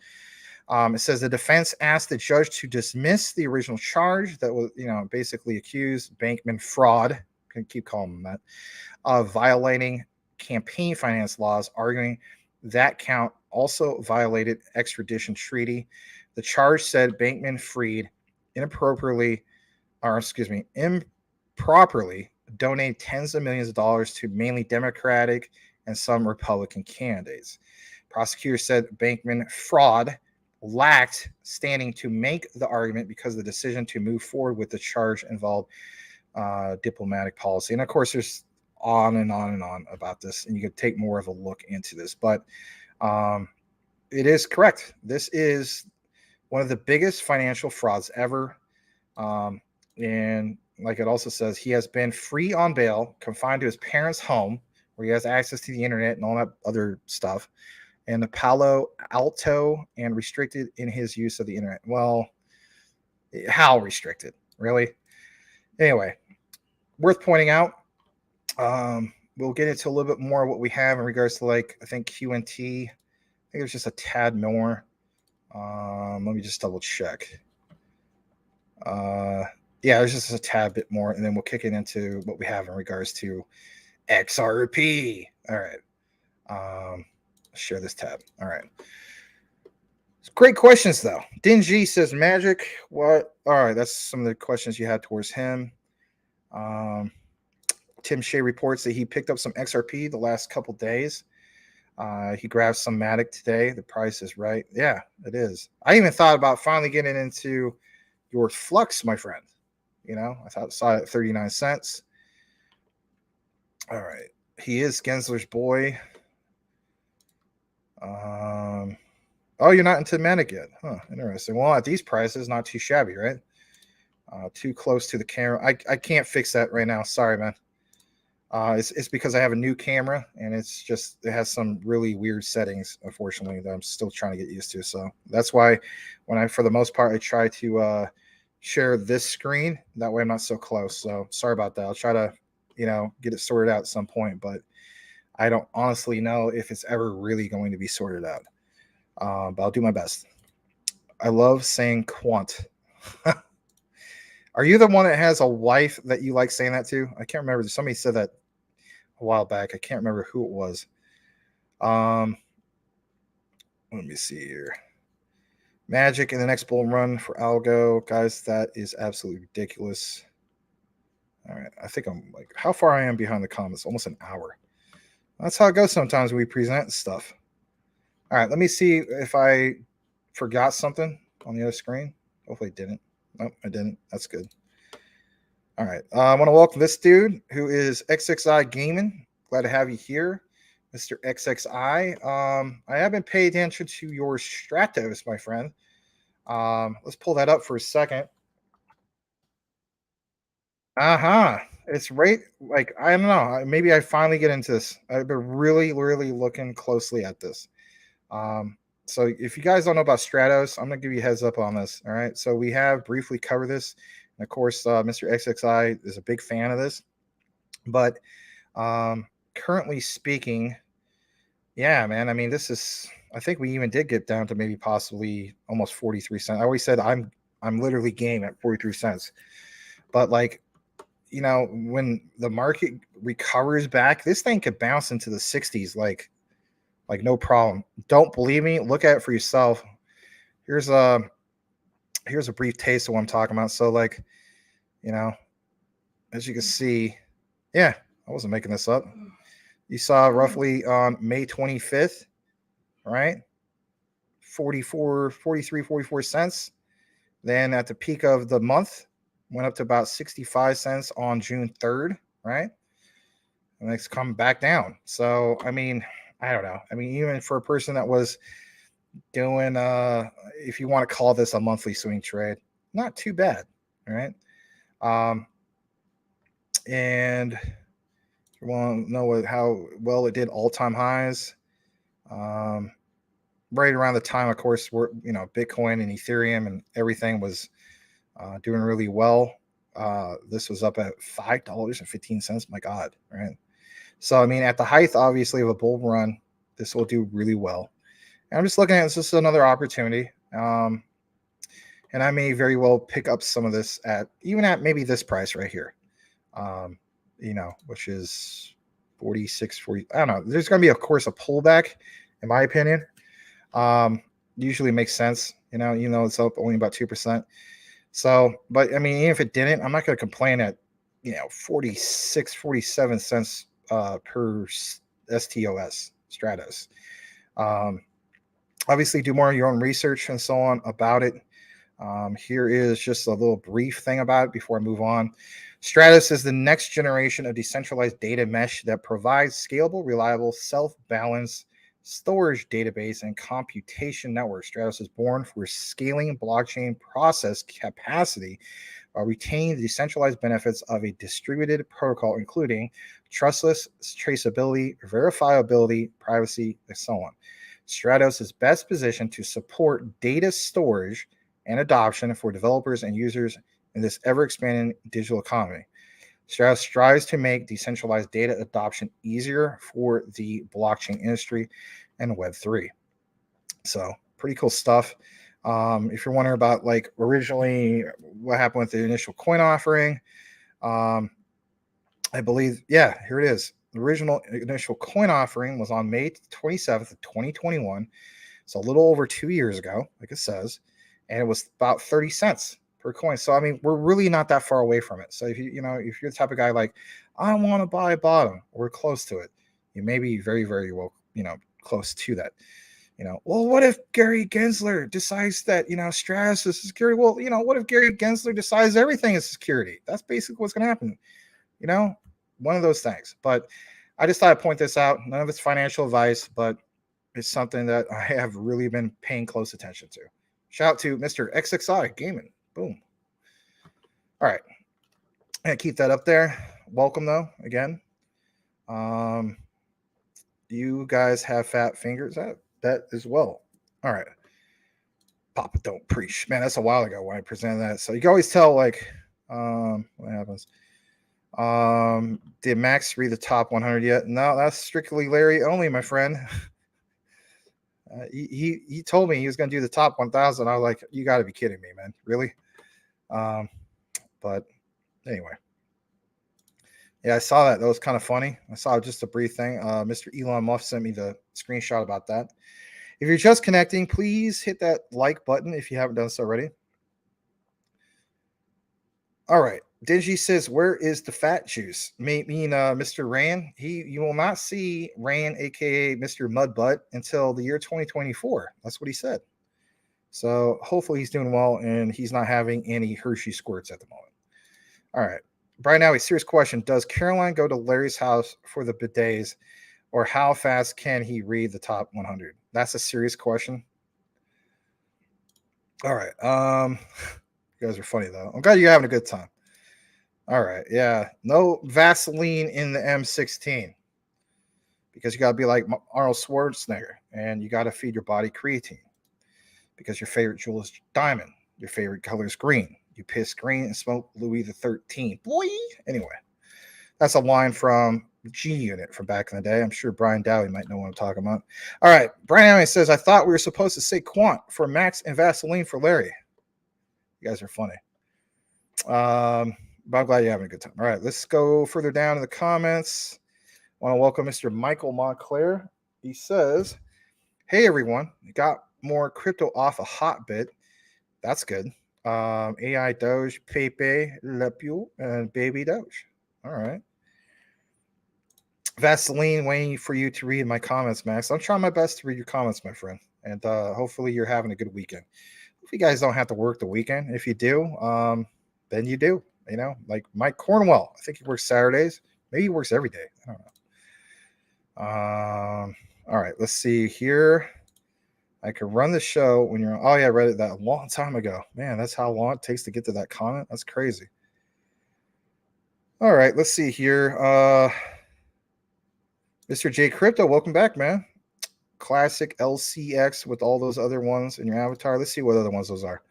It says the defense asked the judge to dismiss the original charge that was, basically accused Bankman fraud, can keep calling them that, of violating campaign finance laws, arguing that count also violated extradition treaty. The charge said Bankman Fried improperly donated tens of millions of dollars to mainly Democratic and some Republican candidates. Prosecutors said Bankman fraud lacked standing to make the argument because the decision to move forward with the charge involved diplomatic policy. And of course, there's on and on and on about this, and you could take more of a look into this. But it is correct. This is one of the biggest financial frauds ever. And like it also says, he has been free on bail, confined to his parents' home, where he has access to the internet and all that other stuff, and the Palo Alto, and restricted in his use of the internet. Well, how restricted? Really? Anyway, worth pointing out. We'll get into a little bit more of what we have in regards to, like, I think QNT. I think there's just a tad more. Let me just double check. Yeah, there's just a tad bit more, and then we'll kick it into what we have in regards to XRP. All right. Share this tab. All right. Great questions, though. Dingy says, Magic, what? All right, that's some of the questions you had towards him. Tim Shea reports that he picked up some XRP the last couple days. He grabbed some Matic today. The price is right. Yeah, it is. I even thought about finally getting into your Flux, my friend. You know, I saw it at 39 cents. All right. He is Gensler's boy. Oh, you're not into Matic yet. Huh, interesting. Well, at these prices, not too shabby, right? Too close to the camera. I can't fix that right now. Sorry, man. It's because I have a new camera, and it's just, it has some really weird settings, unfortunately, that I'm still trying to get used to. So that's why for the most part, I try to share this screen. That way I'm not so close. So sorry about that. I'll try to, get it sorted out at some point, but I don't honestly know if it's ever really going to be sorted out. But I'll do my best. I love saying Quant. Are you the one that has a wife that you like saying that to? I can't remember. Somebody said that a while back. I can't remember who it was. Let me see here. Magic in the next bull run for Algo. Guys, that is absolutely ridiculous. All right. I think I'm like, how far I am behind the comments? Almost an hour. That's how it goes sometimes when we present stuff. All right. Let me see if I forgot something on the other screen. Hopefully I didn't. Nope, I didn't. That's good. All right. I want to welcome this dude who is XXI Gaming. Glad to have you here, Mr. XXI. I have been paying attention to your Stratos, my friend. Let's pull that up for a second. It's right. Like, I don't know. Maybe I finally get into this. I've been really, really looking closely at this. So if you guys don't know about Stratos, I'm going to give you a heads up on this. All right. So we have briefly covered this. And of course, Mr. XXI is a big fan of this. But currently speaking, yeah, man. I mean, this is, I think we even did get down to maybe possibly almost 43 cents. I always said I'm literally game at 43 cents. But like, when the market recovers back, this thing could bounce into the 60s like no problem. Don't believe me? Look at it for yourself. Here's a brief taste of what I'm talking about. So, like, as you can see, yeah, I wasn't making this up. You saw roughly on May 25th, right? 44 cents. Then at the peak of the month, went up to about 65 cents on June 3rd, right? And it's come back down. So, I mean, I don't know. I mean, even for a person that was doing, if you want to call this a monthly swing trade, not too bad, all right? And you want to know how well it did all-time highs. Right around the time, of course, Bitcoin and Ethereum and everything was doing really well. This was up at $5.15. My God, right? So, I mean, at the height, obviously, of a bull run, this will do really well. And I'm just looking at this as another opportunity. And I may very well pick up some of this at maybe this price right here, which is 46, 40. I don't know. There's going to be, of course, a pullback, in my opinion. Usually makes sense, even though it's up only about 2%. So, but I mean, even if it didn't, I'm not going to complain at, 46, 47 cents per STOS, Stratos. Obviously, do more of your own research and so on about it. Here is just a little brief thing about it before I move on. Stratos is the next generation of decentralized data mesh that provides scalable, reliable, self-balanced storage database and computation network. Stratos is born for scaling blockchain process capacity while retaining the decentralized benefits of a distributed protocol, including trustless traceability, verifiability, privacy, and so on. Stratos is best positioned to support data storage and adoption for developers and users in this ever-expanding digital economy. Stratos strives to make decentralized data adoption easier for the blockchain industry and Web3. So pretty cool stuff. If you're wondering about like originally what happened with the initial coin offering, I believe, yeah, here it is. The original initial coin offering was on May 27th of 2021. So a little over 2 years ago, like it says, and it was about 30 cents per coin. So I mean, we're really not that far away from it. So if if you're the type of guy like, I want to buy bottom, we're close to it. You may be very, very well, close to that. Well, what if Gary Gensler decides that, Stratos is security? Well, what if Gary Gensler decides everything is security? That's basically what's going to happen. One of those things. But I just thought I'd point this out. None of it's financial advice, but it's something that I have really been paying close attention to. Shout out to Mr. XXI Gaming. Boom. All right. And keep that up there. Welcome, though, again. You guys have fat fingers. That as well. All right. Papa don't preach. Man, that's a while ago when I presented that. So you can always tell, like, what happens. Did Max read the top 100 yet? No, that's strictly Larry only, my friend. He told me he was going to do the top 1,000. I was like, you got to be kidding me, man. Really? But anyway. Yeah, I saw that. That was kind of funny. I saw just a brief thing. Mr. Elon Musk sent me the screenshot about that. If you're just connecting, please hit that like button if you haven't done so already. All right. Dingy says, where is the fat juice? Mr. Rand. You will not see Rand, aka Mr. Mudbutt, until the year 2024. That's what he said. So hopefully he's doing well and he's not having any Hershey squirts at the moment. All right. Brian, now a serious question. Does Caroline go to Larry's house for the bidets, or how fast can he read the top 100? That's a serious question. All right. You guys are funny, though. I'm glad you're having a good time. All right. Yeah. No Vaseline in the M16 because you got to be like Arnold Schwarzenegger and you got to feed your body creatine because your favorite jewel is diamond. Your favorite color is green. You piss green and smoke Louis the 13th. Boy. Anyway, that's a line from G Unit from back in the day. I'm sure Brian Dowie might know what I'm talking about. All right. Brian Dowie says, I thought we were supposed to say Quant for Max and Vaseline for Larry. You guys are funny. But I'm glad you're having a good time. All right, let's go further down in the comments. I want to welcome Mr. Michael Montclair. He says, hey, everyone. Got more crypto off a hot bit. That's good. AI Doge, Pepe, Lepu, and Baby Doge. All right. Vaseline, waiting for you to read my comments, Max. I'm trying my best to read your comments, my friend. And hopefully you're having a good weekend. If you guys don't have to work the weekend, if you do, then you do. Like Mike Cornwell. I think he works Saturdays. Maybe he works every day. I don't know. All right, let's see here. I could run the show when you're on. Oh, yeah, I read it that a long time ago. Man, that's how long it takes to get to that comment. That's crazy. All right, let's see here. Mr. J Crypto, welcome back, man. Classic LCX with all those other ones in your avatar. Let's see what other ones those are.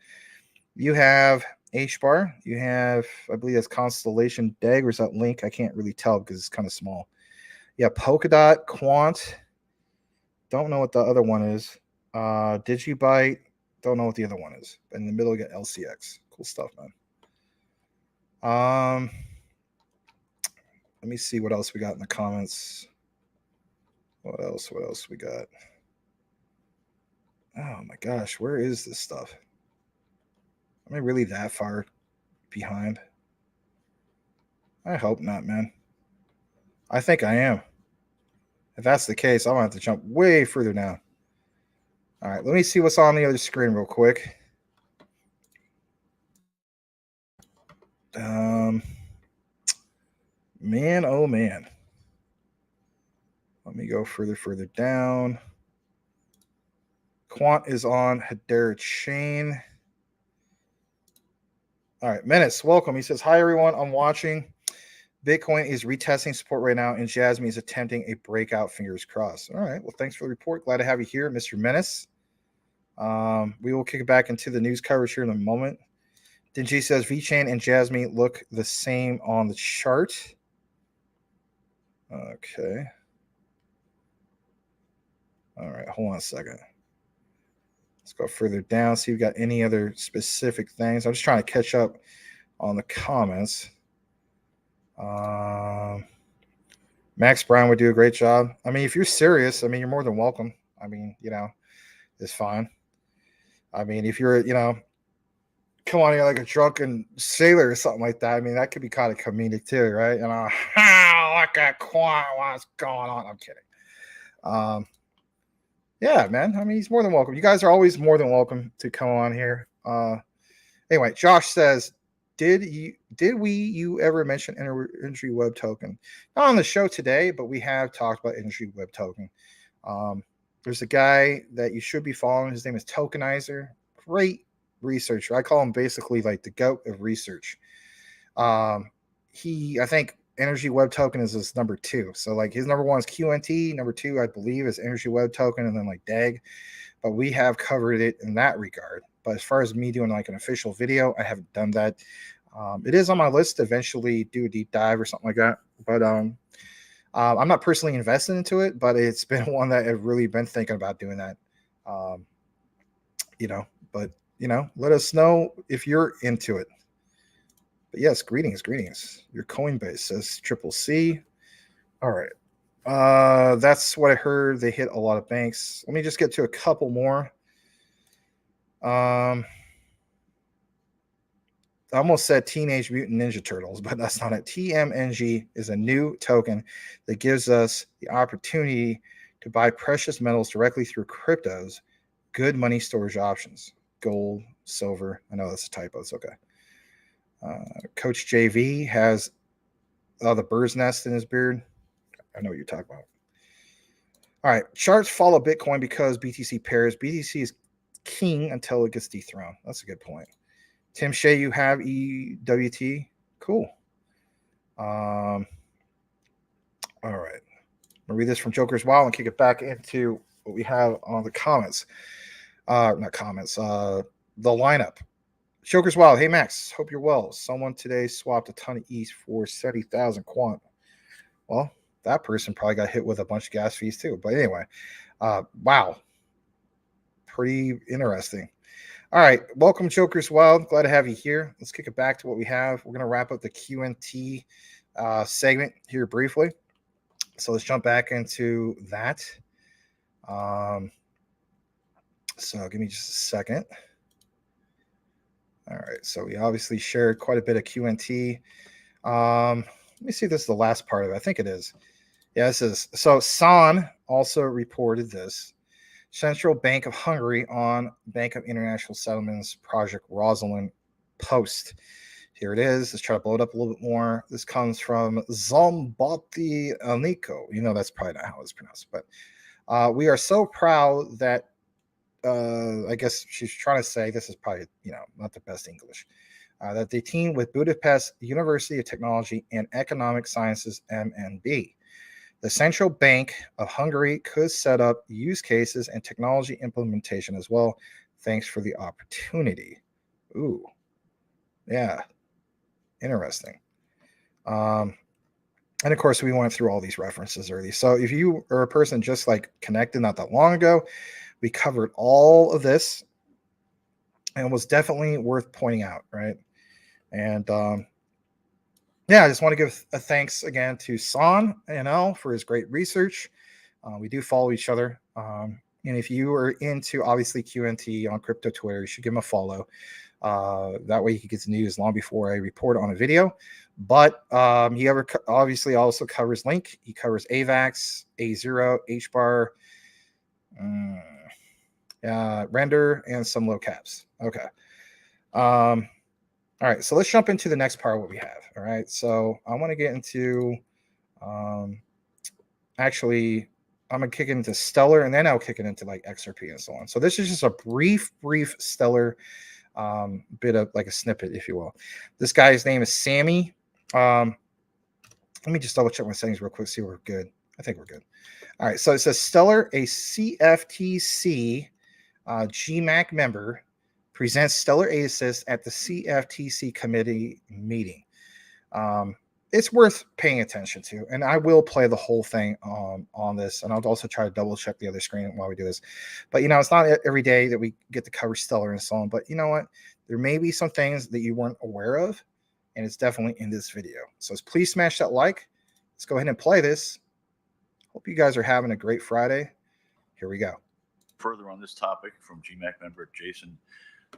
You have H-bar. You have, I believe that's Constellation Dag, or is that Link? I can't really tell because it's kind of small. Yeah, Polkadot, Quant. Don't know what the other one is. Digibyte. Don't know what the other one is. In the middle, you got LCX. Cool stuff, man. Let me see what else we got in the comments. What else we got? Oh my gosh, where is this stuff? Am I really that far behind? I hope not, man. I think I am. If that's the case, I'm going to have to jump way further down. All right, let me see what's on the other screen real quick. Man, oh man. Let me go further down. Quant is on Hedera chain. All right, Menace, welcome. He says, hi, everyone. I'm watching. Bitcoin is retesting support right now, and Jasmine is attempting a breakout. Fingers crossed. All right, well, thanks for the report. Glad to have you here, Mr. Menace. We will kick it back into the news coverage here in a moment. Dingy says, VeChain and Jasmine look the same on the chart. Okay. All right, hold on a second. Let's go further down, see if we've got any other specific things. I'm just trying to catch up on the comments. Max Brown would do a great job. I mean, if you're serious, I mean, you're more than welcome. I mean, you know, it's fine. I mean, if you're, you know, come on here like a drunken sailor or something like that, I mean, that could be kind of comedic too, right? You know, look at Quant, what's going on? I'm kidding. Yeah, man. I mean, he's more than welcome. You guys are always more than welcome to come on here. Anyway, Josh says, did you ever mention Energy Web Token? Not on the show today, but we have talked about Energy Web Token. There's a guy that you should be following. His name is Tokenizer. Great researcher. I call him basically like the GOAT of research. I think Energy Web Token is his number 2. So like his number 1 is QNT, number 2 I believe is Energy Web Token, and then like DAG. But we have covered it in that regard. But as far as me doing like an official video, I haven't done that. It is on my list to eventually do a deep dive or something like that. But I'm not personally invested into it, but it's been one that I've really been thinking about doing that. You know, but you know, let us know if you're into it. But yes, greetings. Your Coinbase says Triple C. All right. That's what I heard. They hit a lot of banks. Let me just get to a couple more. I almost said Teenage Mutant Ninja Turtles, but that's not it. TMNG is a new token that gives us the opportunity to buy precious metals directly through cryptos, good money storage options, gold, silver. I know that's a typo. It's okay. Coach JV has the bird's nest in his beard. I know what you're talking about. All right. Charts follow Bitcoin because BTC pairs. BTC is king until it gets dethroned. That's a good point. Tim Shea, you have EWT. Cool. All right. I'll read this from Joker's Wild and kick it back into what we have on the comments. Not comments. The lineup. Joker's Wild. Hey, Max. Hope you're well. Someone today swapped a ton of ETH for 70,000 Quant. Well, that person probably got hit with a bunch of gas fees too. But anyway, wow. Pretty interesting. All right. Welcome, Joker's Wild. Glad to have you here. Let's kick it back to what we have. We're going to wrap up the QNT segment here briefly. So let's jump back into that. So give me just a second. All right. So we obviously shared quite a bit of QNT. Let me see if this is the last part of it. I think it is. Yeah, this is. So San also reported this. Central Bank of Hungary on Bank of International Settlements Project Rosalind post. Here it is. Let's try to blow it up a little bit more. This comes from Zombati Nico. You know, that's probably not how it's pronounced, but we are so proud that I guess she's trying to say, this is probably, you know, not the best English, that they team with Budapest University of Technology and Economic Sciences, MNB. The Central Bank of Hungary could set up use cases and technology implementation as well. Thanks for the opportunity. Ooh, yeah, interesting. And of course, we went through all these references early. So if you are a person just like connected not that long ago, we covered all of this and it was definitely worth pointing out, right? And yeah, I just want to give a thanks again to San NL for his great research. We do follow each other. And if you are into, obviously, QNT on crypto Twitter, you should give him a follow. That way you can get the news long before I report on a video. But he obviously also covers Link. He covers AVAX, A0, HBAR. render, and some low caps. Okay. All right, so let's jump into the next part of what we have. All right, so I want to get into actually I'm gonna kick it into Stellar, and then I'll kick it into like XRP and so on. So this is just a brief Stellar bit of like a snippet, if you will. This guy's name is Sammy. Let me just double check my settings real quick, see if we're good. I think we're good. All right, so it says Stellar, a CFTC GMAC member, presents Stellar Aid Assist at the CFTC committee meeting. It's worth paying attention to, and I will play the whole thing on this, and I'll also try to double check the other screen while we do this. But it's not every day that we get to cover Stellar and so on. But you know what? There may be some things that you weren't aware of, and it's definitely in this video. So please smash that like. Let's go ahead and play this. Hope you guys are having a great Friday. Here we go. Further on this topic from GMAC member Jason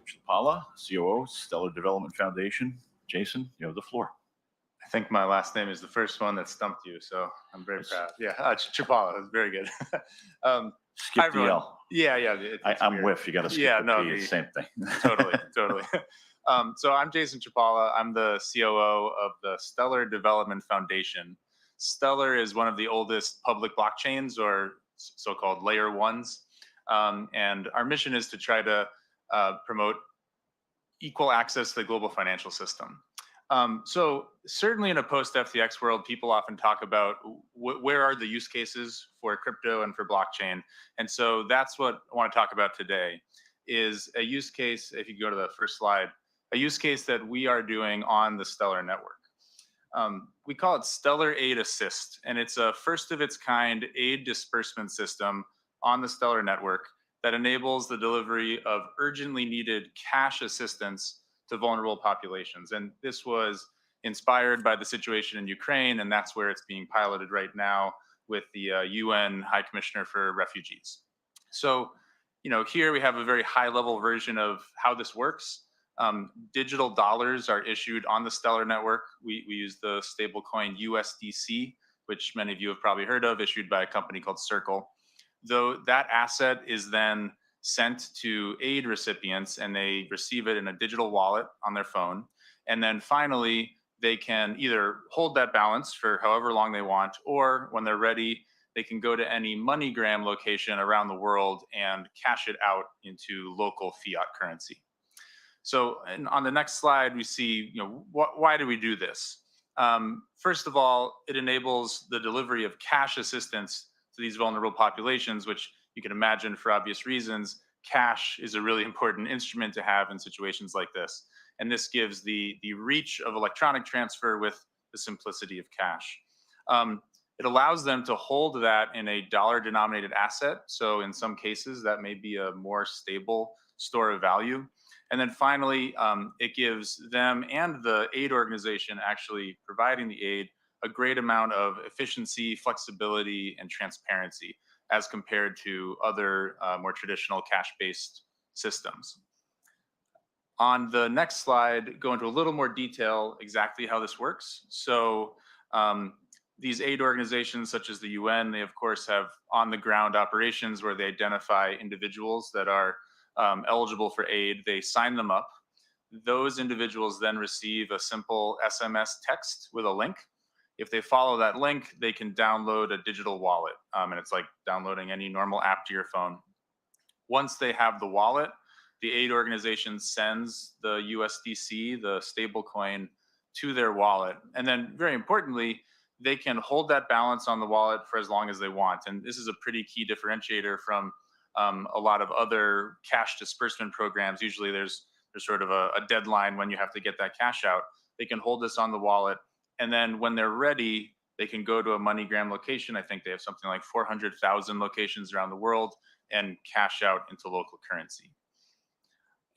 Chapala, COO, Stellar Development Foundation. Jason, you have the floor. I think my last name is the first one that stumped you, so I'm very proud. Yeah, Chapala, that's very good. Skip the L. Yeah. I'm weird. with. You got to skip the P. Same thing. Totally. So I'm Jason Chapala. I'm the COO of the Stellar Development Foundation. Stellar is one of the oldest public blockchains, or so-called layer ones. And our mission is to try to promote equal access to the global financial system. So certainly in a post-FTX world, people often talk about where are the use cases for crypto and for blockchain. And so that's what I want to talk about today, is a use case, if you go to the first slide, a use case that we are doing on the Stellar network. We call it Stellar Aid Assist, and it's a first of its kind aid disbursement system on the Stellar network that enables the delivery of urgently needed cash assistance to vulnerable populations. And this was inspired by the situation in Ukraine, and that's where it's being piloted right now with the UN High Commissioner for Refugees. So, here we have a very high level version of how this works. Digital dollars are issued on the Stellar network. We use the stablecoin USDC, which many of you have probably heard of, issued by a company called Circle. Though that asset is then sent to aid recipients, and they receive it in a digital wallet on their phone. And then finally, they can either hold that balance for however long they want, or when they're ready, they can go to any MoneyGram location around the world and cash it out into local fiat currency. So on the next slide, we see, why do we do this? First of all, it enables the delivery of cash assistance to these vulnerable populations, which you can imagine for obvious reasons, cash is a really important instrument to have in situations like this. And this gives the reach of electronic transfer with the simplicity of cash. It allows them to hold that in a dollar-denominated asset. So in some cases, that may be a more stable store of value. And then finally, it gives them and the aid organization actually providing the aid a great amount of efficiency, flexibility, and transparency as compared to other more traditional cash-based systems. On the next slide, go into a little more detail exactly how this works. So these aid organizations such as the UN, they of course have on-the-ground operations where they identify individuals that are eligible for aid. They sign them up. Those individuals then receive a simple SMS text with a link. If they follow that link, they can download a digital wallet, and it's like downloading any normal app to your phone. Once they have the wallet, the aid organization sends the USDC, the stable coin, to their wallet. And then very importantly, they can hold that balance on the wallet for as long as they want. And this is a pretty key differentiator from a lot of other cash disbursement programs. Usually there's sort of a deadline when you have to get that cash out. They can hold this on the wallet. And then when they're ready, they can go to a MoneyGram location. I think they have something like 400,000 locations around the world and cash out into local currency.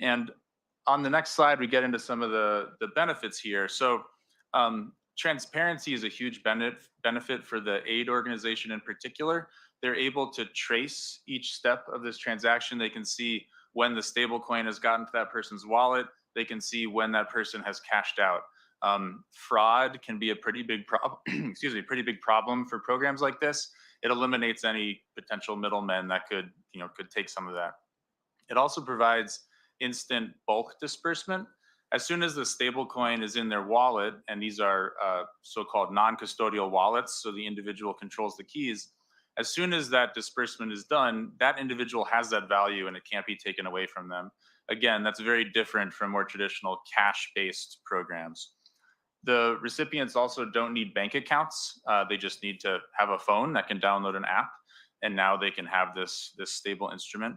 And on the next slide, we get into some of the benefits here. So transparency is a huge benefit for the aid organization in particular. They're able to trace each step of this transaction. They can see when the stable coin has gotten to that person's wallet. They can see when that person has cashed out. Fraud can be a pretty big problem. Pretty big problem for programs like this. It eliminates any potential middlemen that could take some of that. It also provides instant bulk disbursement. As soon as the stablecoin is in their wallet, and these are so-called non-custodial wallets, so the individual controls the keys, as soon as that disbursement is done, that individual has that value and it can't be taken away from them. Again, that's very different from more traditional cash-based programs. The recipients also don't need bank accounts. They just need to have a phone that can download an app, and now they can have this stable instrument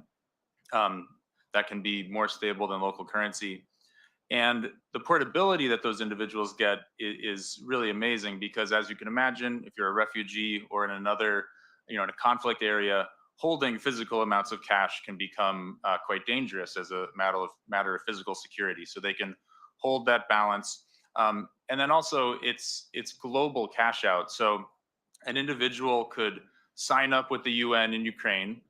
that can be more stable than local currency. And the portability that those individuals get is really amazing, because as you can imagine, if you're a refugee or in another, in a conflict area, holding physical amounts of cash can become quite dangerous as a matter of physical security. So they can hold that balance. And then also it's global cash out. So an individual could sign up with the UN in Ukraine,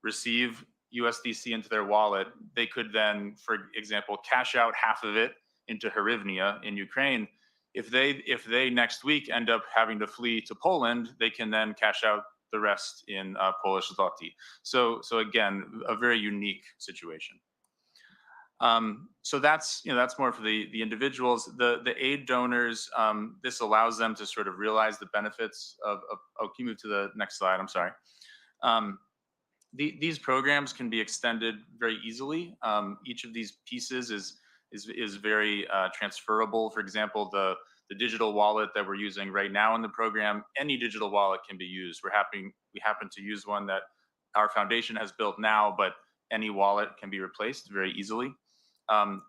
receive USDC into their wallet. They could then, for example, cash out half of it into hryvnia in Ukraine. If they next week end up having to flee to Poland, they can then cash out the rest in Polish zloty. So again, a very unique situation. So that's more for the individuals. The aid donors, this allows them to sort of realize the benefits of can you move to the next slide? I'm sorry. These programs can be extended very easily. Each of these pieces is very transferable. For example, the digital wallet that we're using right now in the program, any digital wallet can be used. We happen to use one that our foundation has built now, but any wallet can be replaced very easily.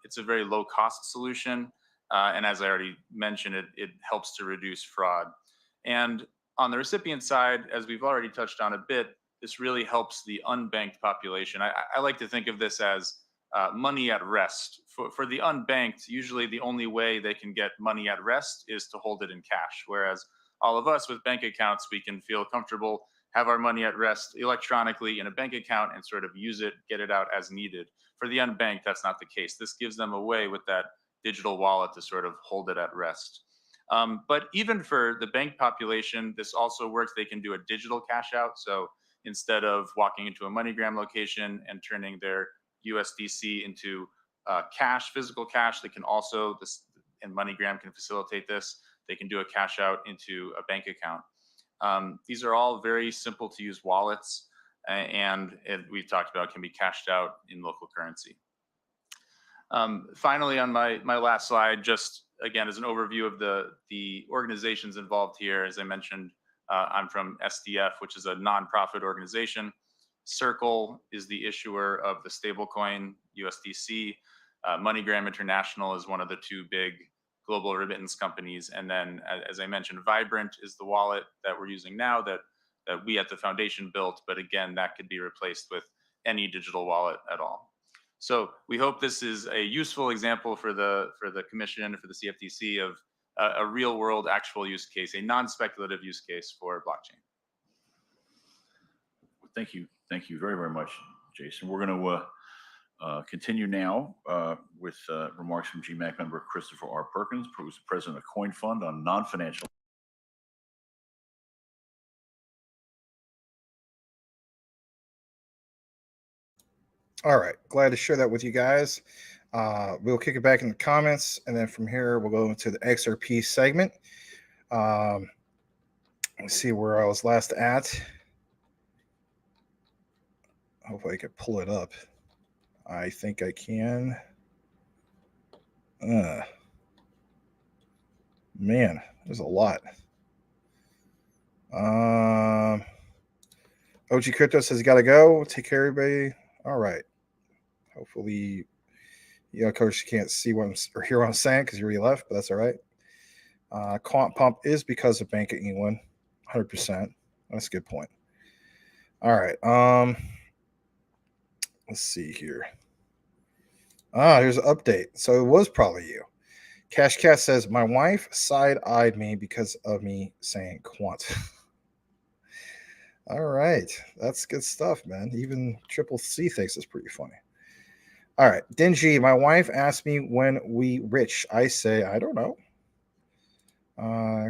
It's a very low cost solution. And as I already mentioned, it helps to reduce fraud. And on the recipient side, as we've already touched on a bit, this really helps the unbanked population. I like to think of this as money at rest. For the unbanked, usually the only way they can get money at rest is to hold it in cash. Whereas all of us with bank accounts, we can feel comfortable, have our money at rest electronically in a bank account and sort of use it, get it out as needed. For the unbanked, that's not the case. This gives them a way with that digital wallet to sort of hold it at rest. But even for the bank population, this also works. They can do a digital cash out. So instead of walking into a MoneyGram location and turning their USDC into cash, physical cash, they can also, and MoneyGram can facilitate this, they can do a cash out into a bank account. These are all very simple to use wallets, and we've talked about can be cashed out in local currency. Finally, on my last slide, just again as an overview of the organizations involved here, as I mentioned, I'm from SDF, which is a nonprofit organization. Circle is the issuer of the stablecoin USDC. MoneyGram International is one of the two big global remittance companies. And then, as I mentioned, Vibrant is the wallet that we're using now that we at the foundation built. But again, that could be replaced with any digital wallet at all. So we hope this is a useful example for the commission, for the CFTC of a real world actual use case, a non-speculative use case for blockchain. Thank you. Thank you very, very much, Jason. We're going to continue now with remarks from GMAC member Christopher R. Perkins, who's president of Coin Fund on non-financial. All right, glad to share that with you guys. We'll kick it back in the comments, and then from here we'll go into the XRP segment. Let's see where I was last at. Hopefully I can pull it up. I think I can. Man, there's a lot. OG Crypto says you got to go. Take care, everybody. All right. Hopefully, Coach, you can't see what or hear what I'm saying because you already left, but that's all right. Quant pump is because of Bank of England, 100%. That's a good point. All right. Let's see here. Here's an update. So it was probably you. Cash Cat says, my wife side-eyed me because of me saying Quant. All right. That's good stuff, man. Even Triple C thinks it's pretty funny. All right. Dingy, my wife asked me when we rich. I say, I don't know.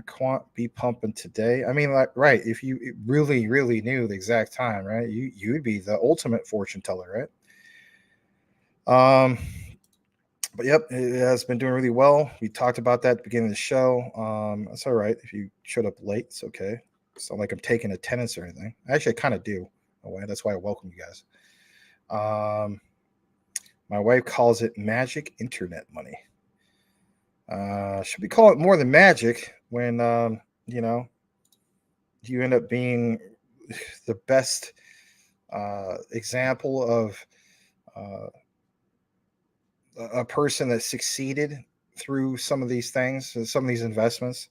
Quant be pumping today. I mean, like, right. If you really, really knew the exact time, right? You'd be the ultimate fortune teller, right? Um, but yep, it has been doing really well. We talked about that at the beginning of the show. That's all right. If you showed up late, it's okay. It's not like I'm taking attendance or anything. Actually, I kind of do. That's why I welcome you guys. My wife calls it magic internet money. Should we call it more than magic when you end up being the best example of a person that succeeded through some of these things, some of these investments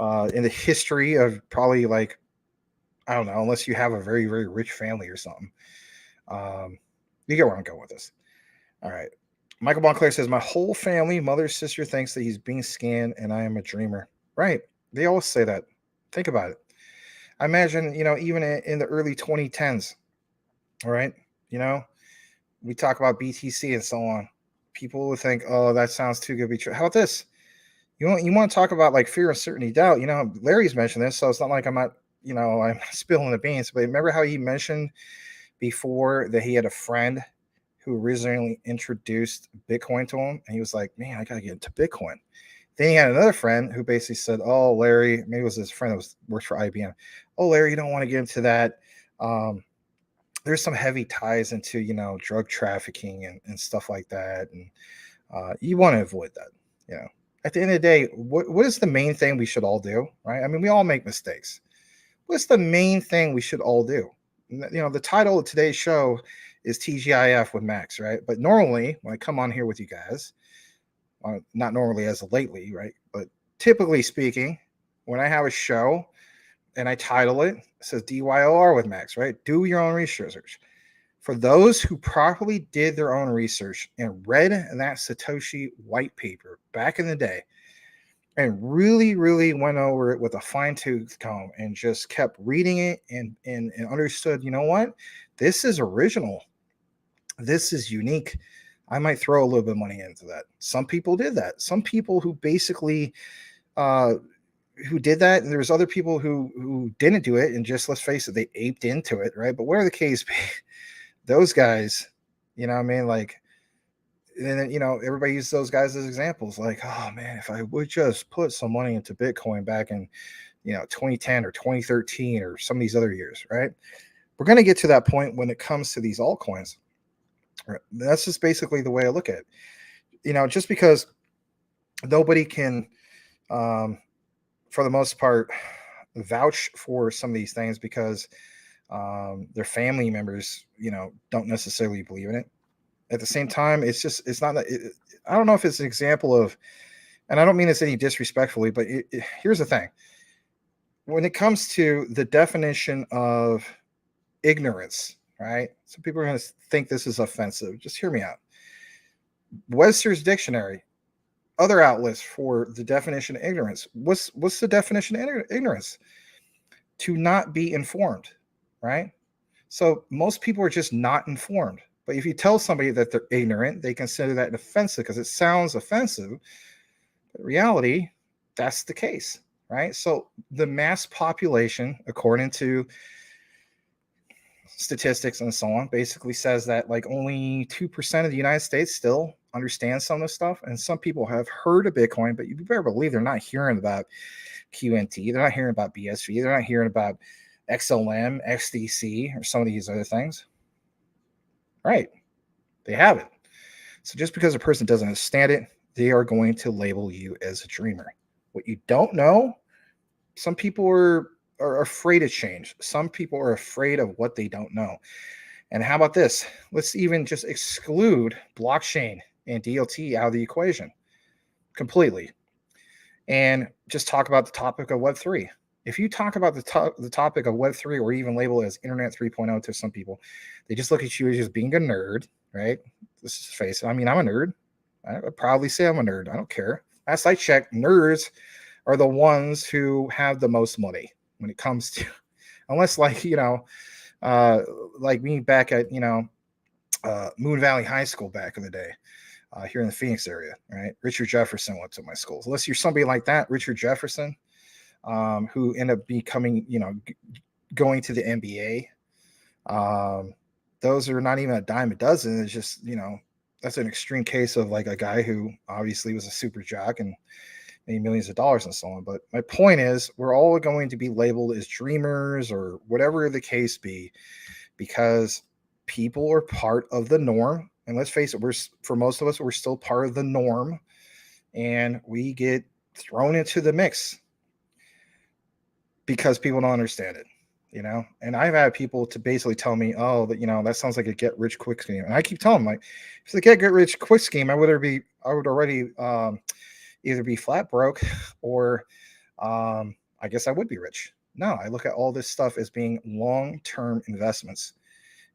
in the history of probably, like, I don't know, unless you have a very, very rich family or something. You get where I'm going with this. All right. Michael Montclair says, my whole family, mother, sister, thinks that he's being scanned and I am a dreamer. Right. They always say that. Think about it. I imagine, even in the early 2010s, all right, we talk about BTC and so on. People would think, oh, that sounds too good to be true. How about this? You want to talk about like fear, uncertainty, doubt. Larry's mentioned this, so it's not like I'm not, I'm spilling the beans. But remember how he mentioned before that he had a friend who originally introduced Bitcoin to him, and he was like, man, I gotta get into Bitcoin. Then he had another friend who basically said, oh, Larry, maybe it was his friend that worked for IBM. Oh, Larry, you don't want to get into that. There's some heavy ties into, drug trafficking and stuff like that. And you want to avoid that. At the end of the day, what is the main thing we should all do, right? I mean, we all make mistakes. What's the main thing we should all do? The title of today's show is TGIF with Max, right? But normally when I come on here with you guys, not normally as of lately, right? But typically speaking, when I have a show and I title it says DYOR with Max, right? Do your own research. For those who properly did their own research and read that Satoshi white paper back in the day and really, really went over it with a fine-tooth comb and just kept reading it and understood, you know what? This is original. This is unique. I might throw a little bit of money into that. Some people did that. Some people who basically who did that, and there's other people who didn't do it, and just, let's face it, they aped into it, right? But whatever the case be, those guys, what I mean? Like, and then, everybody uses those guys as examples. Like, oh man, if I would just put some money into Bitcoin back in, 2010 or 2013 or some of these other years, right? We're going to get to that point when it comes to these altcoins. Right? That's just basically the way I look at it. Just because nobody can, for the most part, vouch for some of these things because their family members, don't necessarily believe in it. At the same time, it's not that. I don't know if it's an example of, and I don't mean this any disrespectfully, but here's the thing. When it comes to the definition of ignorance, right? Some people are going to think this is offensive. Just hear me out. Webster's Dictionary, other outlets for the definition of ignorance. What's the definition of ignorance? To not be informed, right? So most people are just not informed. But if you tell somebody that they're ignorant, they consider that offensive because it sounds offensive. But in reality, that's the case, right? So the mass population, according to statistics and so on, basically says that like only 2% of the United States still understand some of this stuff. And some people have heard of Bitcoin, but you better believe they're not hearing about QNT. They're not hearing about BSV. They're not hearing about XLM, XDC, or some of these other things. Right. They haven't. So just because a person doesn't understand it, they are going to label you as a dreamer. What you don't know, some people are afraid of change. Some people are afraid of what they don't know. And how about this? Let's even just exclude blockchain and DLT out of the equation completely and just talk about the topic of Web3. If you talk about the topic of Web3 or even label it as Internet 3.0 to some people, they just look at you as just being a nerd, right? Let's just face it. I mean, I'm a nerd. I would proudly say I'm a nerd. I don't care. Last I checked, nerds are the ones who have the most money when it comes to, unless like, like me back at, Moon Valley High School back in the day, here in the Phoenix area, right? Richard Jefferson went to my school. Unless you're somebody like that, Richard Jefferson, who end up becoming, going to the NBA. Those are not even a dime a dozen. It's just, that's an extreme case of like a guy who obviously was a super jock and made millions of dollars and so on. But my point is, we're all going to be labeled as dreamers or whatever the case be, because people are part of the norm. And let's face it, for most of us, we're still part of the norm, and we get thrown into the mix because people don't understand it. And I've had people to basically tell me, oh, that that sounds like a get rich quick scheme, and I keep telling them, like, if it's a get rich quick scheme, I would already either be flat broke or I guess I would be rich. No, I look at all this stuff as being long-term investments,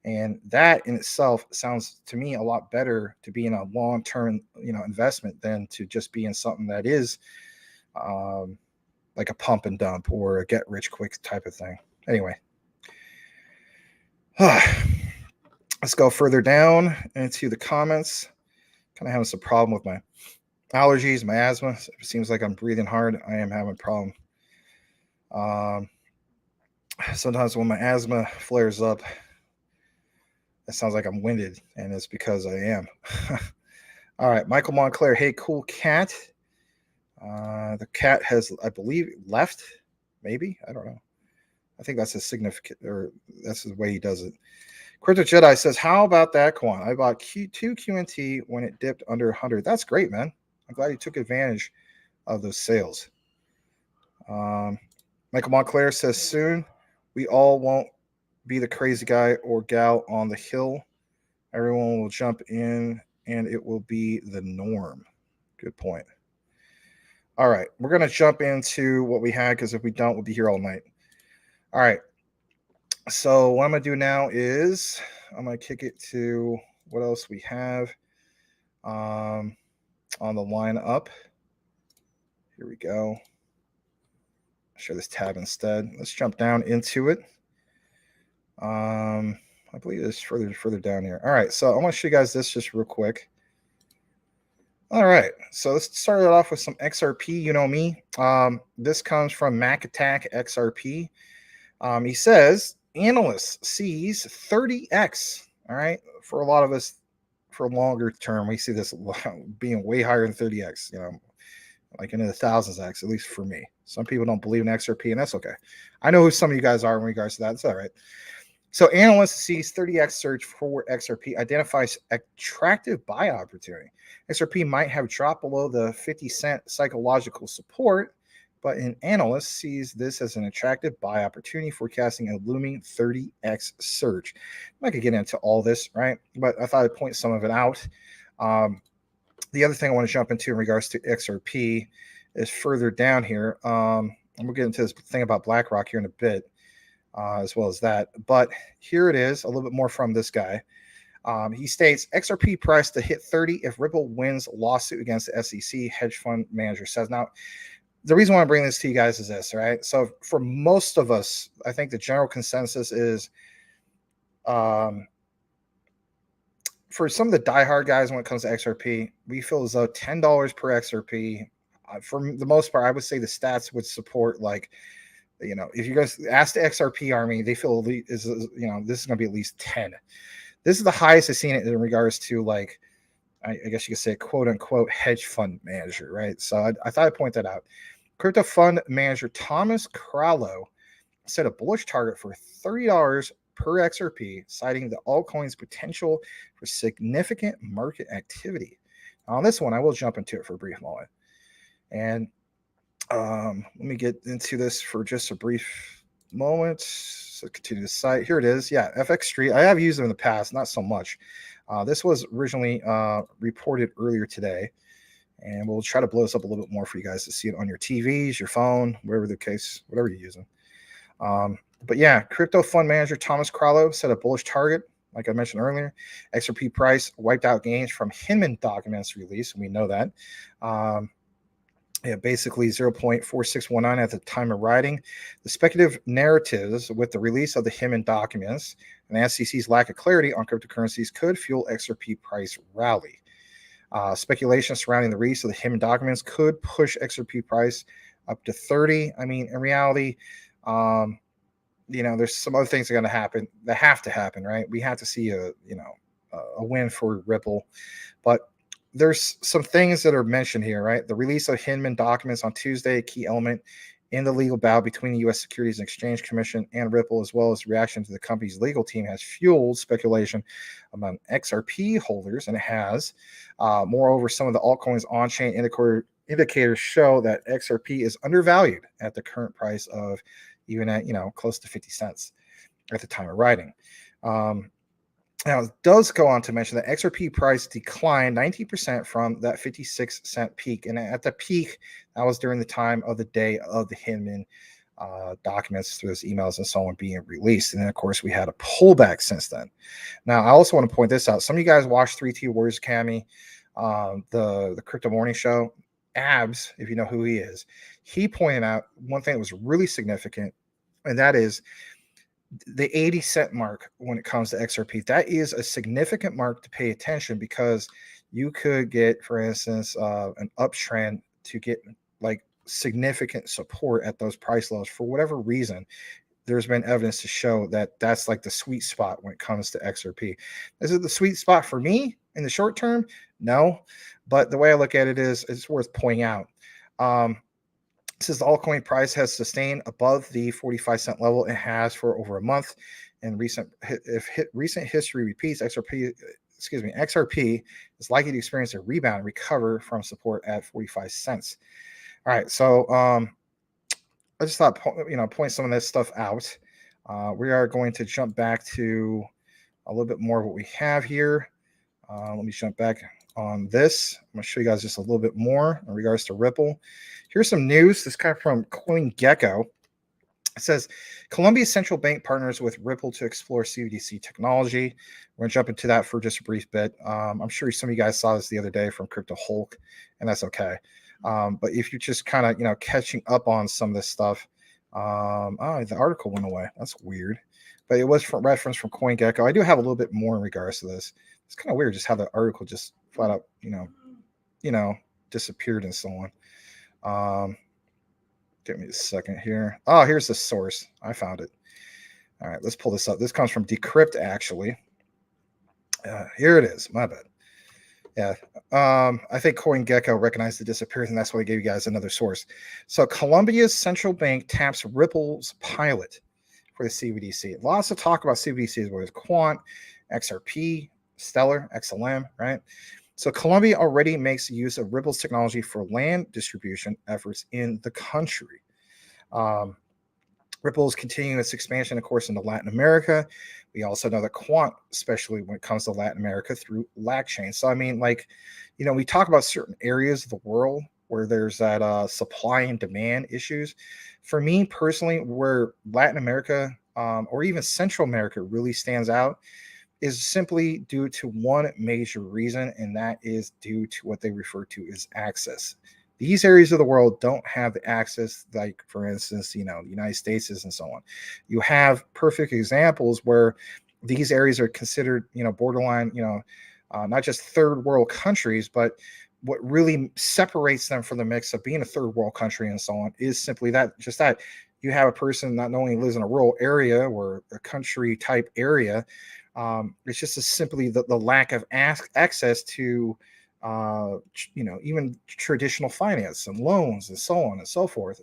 and that in itself sounds to me a lot better to be in a long-term investment than to just be in something that is like a pump and dump or a get rich quick type of thing. Anyway, let's go further down into the comments. Kind of having some problem with my allergies, my asthma. It seems like I'm breathing hard. I am having a problem. Sometimes when my asthma flares up, it sounds like I'm winded, and it's because I am. All right, Michael Montclair. Hey, cool cat. The cat has, I believe, left. Maybe, I don't know. I think that's a significant, or that's the way he does it. Crypto Jedi says, how about that, Quant? I bought two QNT when it dipped under 100. That's great, man. I'm glad you took advantage of those sales. Michael Montclair says, soon we all won't be the crazy guy or gal on the hill. Everyone will jump in and it will be the norm. Good point. All right, we're going to jump into what we had, because if we don't, we'll be here all night. All right, so what I'm going to do now is I'm going to kick it to what else we have on the lineup. Here we go. I'll share this tab instead. Let's jump down into it. I believe it's further down here. All right, so I want to show you guys this just real quick. All right, so let's start it off with some XRP. You know me. This comes from Mac Attack XRP. He says, analyst sees 30x. All right, for a lot of us, for a longer term, we see this being way higher than 30x, like into the thousands x, at least for me. Some people don't believe in XRP, and that's okay. I know who some of you guys are in regards to that. It's all right. So analyst sees 30x surge for XRP, identifies attractive buy opportunity. XRP might have dropped below the 50-cent psychological support, but an analyst sees this as an attractive buy opportunity, forecasting a looming 30x surge. I could get into all this, right? But I thought I'd point some of it out. The other thing I want to jump into in regards to XRP is further down here. And we'll get into this thing about BlackRock here in a bit, as well as that. But here it is, a little bit more from this guy. He states, XRP price to hit 30 if Ripple wins lawsuit against the SEC, hedge fund manager says. Now, the reason why I'm bringing this to you guys is this, right? So for most of us, I think the general consensus is, for some of the diehard guys when it comes to XRP, we feel as though $10 per XRP, for the most part, I would say the stats would support, like, if you guys ask the XRP army, they feel this is going to be at least 10. This is the highest I've seen it in regards to, like, I guess you could say, quote unquote, hedge fund manager, right? So I thought I'd point that out. Crypto fund manager Thomas Crowlow set a bullish target for $30 per XRP, citing the altcoin's potential for significant market activity. Now, on this one, I will jump into it for a brief moment. And let me get into this for just a brief moment. So continue the site. Here it is. Yeah, FX Street. I have used them in the past, not so much. This was originally reported earlier today, and we'll try to blow this up a little bit more for you guys to see it on your TVs, your phone, wherever the case, whatever you're using. But yeah, crypto fund manager Thomas Crowlow set a bullish target, like I mentioned earlier. XRP price wiped out gains from Hinman documents release. We know that. Basically 0.4619 at the time of writing. The speculative narratives with the release of the Hinman documents and the SEC's lack of clarity on cryptocurrencies could fuel XRP price rally. Speculation surrounding the release of the Hinman documents could push XRP price up to 30. I mean, in reality, there's some other things that are going to happen that have to happen, right? We have to see a a win for Ripple. But there's some things that are mentioned here, right? The release of Hinman documents on Tuesday, a key element in the legal battle between the U.S. Securities and Exchange Commission and Ripple, as well as reaction to the company's legal team, has fueled speculation among XRP holders, and it has. Moreover, some of the altcoins on-chain indicators show that XRP is undervalued at the current price of even at close to 50 cents at the time of writing. Now, it does go on to mention that XRP price declined 19% from that 56-cent peak. And at the peak, that was during the time of the day of the Hinman documents, through those emails and so on being released. And then, of course, we had a pullback since then. Now, I also want to point this out. Some of you guys watched 3T Warriors Academy, the Crypto Morning Show. Abs, if you know who he is, he pointed out one thing that was really significant, and that is the 80-cent mark when it comes to XRP. That is a significant mark to pay attention, because you could get, for instance, an uptrend to get like significant support at those price levels for whatever reason. There's been evidence to show that that's like the sweet spot when it comes to XRP. Is it the sweet spot for me in the short term? No, but the way I look at it is it's worth pointing out. Since the altcoin price has sustained above the 45-cent level, it has for over a month. And recent history repeats, XRP is likely to experience a rebound and recover from support at 45 cents. All right, so I just thought point some of this stuff out. We are going to jump back to a little bit more of what we have here. Let me jump back on this. I'm going to show you guys just a little bit more in regards to Ripple. Here's some news. This kind of from CoinGecko. It says Colombia's central bank partners with Ripple to explore CBDC technology. We're going to jump into that for just a brief bit. I'm sure some of you guys saw this the other day from Crypto Hulk, and that's okay. But if you're just kind of catching up on some of this stuff, the article went away. That's weird. But it was from reference from CoinGecko. I do have a little bit more in regards to this. It's kind of weird just how the article just flat out, disappeared and so on. Give me a second here. Oh, here's the source. I found it. All right, let's pull this up. This comes from Decrypt, actually. Here it is. My bad. Yeah. I think CoinGecko recognized the disappearance, and that's why I gave you guys another source. So Colombia's central bank taps Ripple's pilot for the CBDC. Lots of talk about CBDCs, whether it's Quant, XRP, Stellar, XLM, right? So Colombia already makes use of Ripple's technology for land distribution efforts in the country. Ripple is continuing its expansion, of course, into Latin America. We also know that Quant, especially when it comes to Latin America, through LACchain. So, I mean, we talk about certain areas of the world where there's that supply and demand issues. For me personally, where Latin America or even Central America really stands out is simply due to one major reason, and that is due to what they refer to as access. These areas of the world don't have the access, like, for instance, the United States is and so on. You have perfect examples where these areas are considered, borderline, not just third world countries, but what really separates them from the mix of being a third world country and so on is simply that you have a person not only lives in a rural area or a country type area. It's just simply the lack of access to, even traditional finance and loans and so on and so forth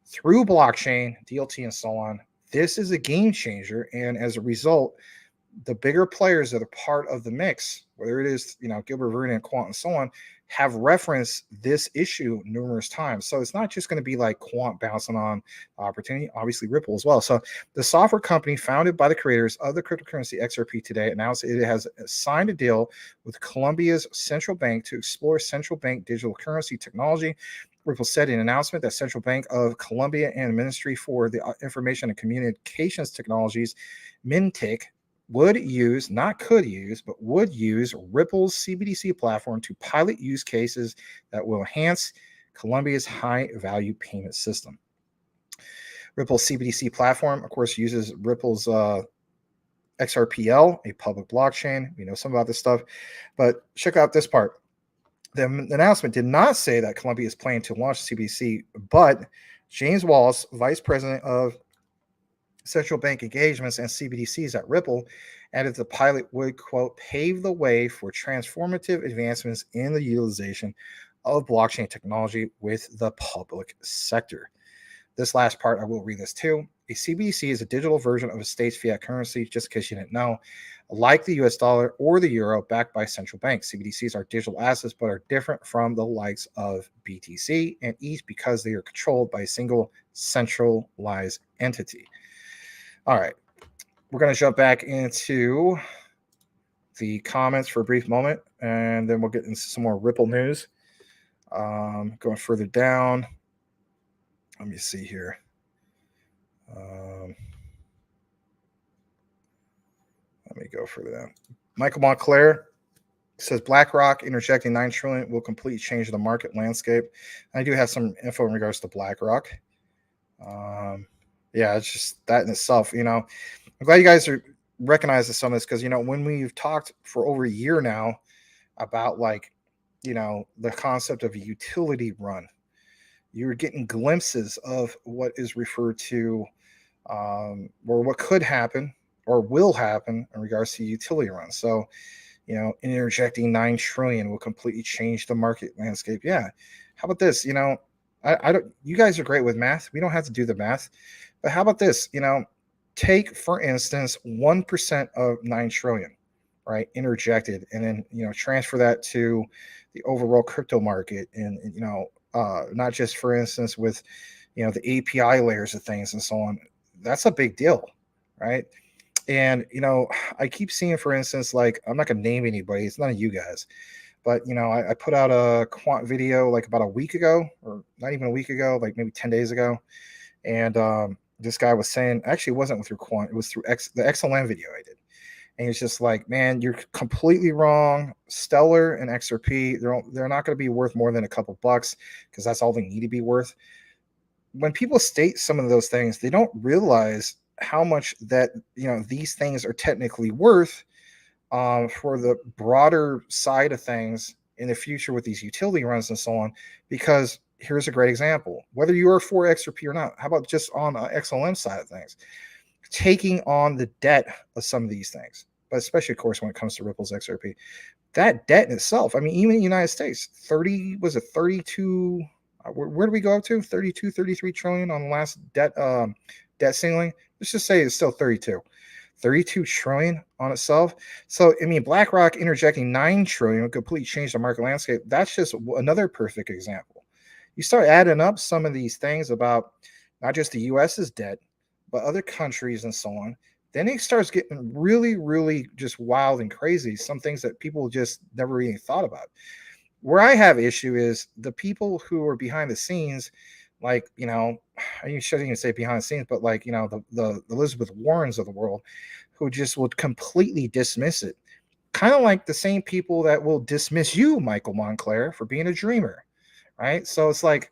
through blockchain, DLT, and so on. This is a game changer. And as a result, the bigger players that are part of the mix, whether it is, Gilbert Vernon and Quant and so on, have referenced this issue numerous times. So it's not just going to be like Quant bouncing on opportunity, obviously Ripple as well. So the software company founded by the creators of the cryptocurrency XRP today announced it has signed a deal with Colombia's central bank to explore central bank digital currency technology. Ripple said in an announcement that Central Bank of Colombia and the Ministry for the Information and Communications Technologies, MINTIC, would use Ripple's CBDC platform to pilot use cases that will enhance Colombia's high-value payment system. Ripple's CBDC platform, of course, uses Ripple's XRPL, a public blockchain. We know some about this stuff, but check out this part. The announcement did not say that Colombia is planning to launch CBDC, but James Wallace, vice president of central bank engagements and CBDCs at Ripple, added the pilot would, quote, pave the way for transformative advancements in the utilization of blockchain technology with the public sector. This last part, I will read this too. A CBDC is a digital version of a state's fiat currency, just in case you didn't know, like the US dollar or the euro backed by central banks. CBDCs are digital assets, but are different from the likes of BTC and ETH because they are controlled by a single centralized entity. All right, we're going to jump back into the comments for a brief moment, and then we'll get into some more Ripple news. Going further down, let me see here. Let me go further down. Michael Montclair says BlackRock interjecting $9 trillion will completely change the market landscape. And I do have some info in regards to BlackRock. Yeah, it's just that in itself. You know, I'm glad you guys are recognizing some of this because, you know, when we've talked for over a year now about, like, you know, the concept of a utility run, you're getting glimpses of what is referred to or what could happen or will happen in regards to utility runs. So, you know, interjecting $9 trillion will completely change the market landscape. Yeah. How about this? You know, I don't, you guys are great with math. We don't have to do the math, but how about this? You know, take, for instance, 1% of 9 trillion, right? Interjected, and then, you know, transfer that to the overall crypto market. And you know, not just, for instance, with, you know, the API layers of things and so on. That's a big deal, right? And, you know, I keep seeing, for instance, like, I'm not going to name anybody. It's none of you guys. But, you know, I put out a Quant video like about a week ago, or not even a week ago, like maybe 10 days ago. And this guy was saying, actually, it wasn't through Quant. It was through the XLM video I did. And it's just like, man, you're completely wrong. Stellar and XRP, they're not going to be worth more than a couple bucks because that's all they need to be worth. When people state some of those things, they don't realize how much that, you know, these things are technically worth for the broader side of things in the future with these utility runs and so on. Because here's a great example. Whether you are for XRP or not, how about just on the XLM side of things? Taking on the debt of some of these things, but especially, of course, when it comes to Ripple's XRP, that debt in itself, I mean, even in the United States, 32, where do we go up to? 32, 33 trillion on the last debt ceiling. Let's just say it's still 32 trillion on itself. So, I mean, BlackRock interjecting 9 trillion will completely change the market landscape. That's just another perfect example. You start adding up some of these things about not just the US's debt, but other countries and so on, then it starts getting really, really just wild and crazy. Some things that people just never even thought about. Where I have issue is the people who are behind the scenes, like, you know, I shouldn't even say behind the scenes, but like, you know, the Elizabeth Warrens of the world, who just would completely dismiss it. Kind of like the same people that will dismiss you, Michael Montclair, for being a dreamer, right? So it's like,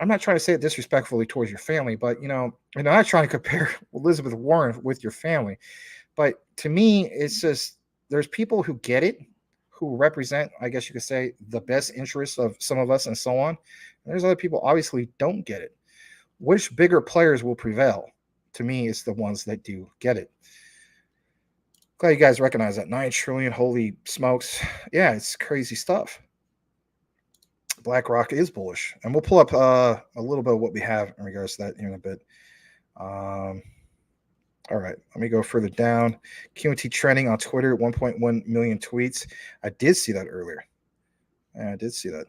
I'm not trying to say it disrespectfully towards your family, but, you know, and I'm not trying to compare Elizabeth Warren with your family. But to me, it's just, there's people who get it, who represent, I guess you could say, the best interests of some of us and so on. And there's other people obviously don't get it. Which bigger players will prevail? To me, it's the ones that do get it. Glad you guys recognize that. 9 trillion, holy smokes. Yeah, it's crazy stuff. BlackRock is bullish, and we'll pull up a little bit of what we have in regards to that here in a bit. All right, let me go further down. QT trending on Twitter, 1.1 million tweets. I did see that earlier. Yeah, I did see that.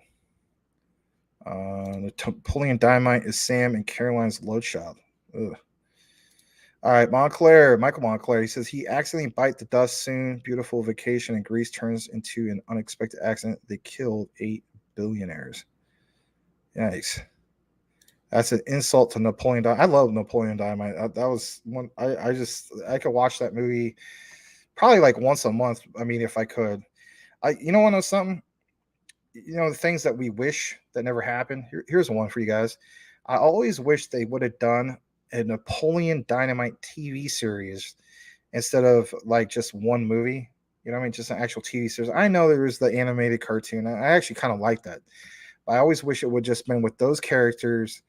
Napoleon Dynamite is Sam and Caroline's load child. Ugh. All right, Michael Montclair, he says he accidentally bite the dust soon. Beautiful vacation in Greece turns into an unexpected accident. They killed 8 billionaires. Yikes. That's an insult to Napoleon Dynamite. I love Napoleon Dynamite. That was one. I could watch that movie probably like once a month. I mean, if I could. You know what? Something. You know, the things that we wish that never happened. Here's one for you guys. I always wish they would have done a Napoleon Dynamite TV series instead of like just one movie. You know what I mean? Just an actual TV series. I know there was the animated cartoon. I actually kind of like that. But I always wish it would just been with those characters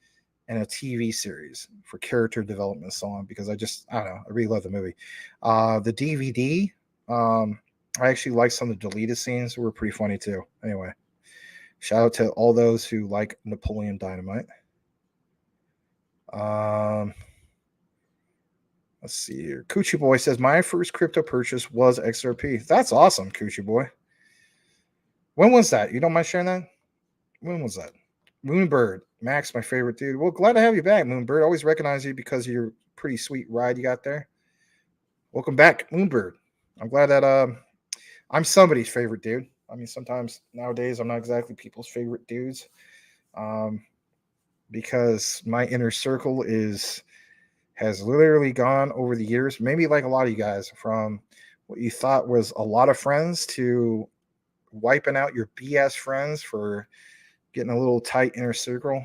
and a TV series for character development and so on, because I don't know, I really love the movie. The DVD, I actually like some of the deleted scenes, were pretty funny too. Anyway, shout out to all those who like Napoleon Dynamite. Let's see here. Coochie Boy says, my first crypto purchase was XRP. That's awesome, Coochie Boy. When was that? You don't mind sharing that? When was that? Moonbird. Max, my favorite dude. Well, glad to have you back, Moonbird. Always recognize you because of your pretty sweet ride you got there. Welcome back, Moonbird. I'm glad that I'm somebody's favorite dude. I mean, sometimes nowadays I'm not exactly people's favorite dudes. Because my inner circle has literally gone over the years, maybe like a lot of you guys, from what you thought was a lot of friends to wiping out your BS friends for getting a little tight inner circle.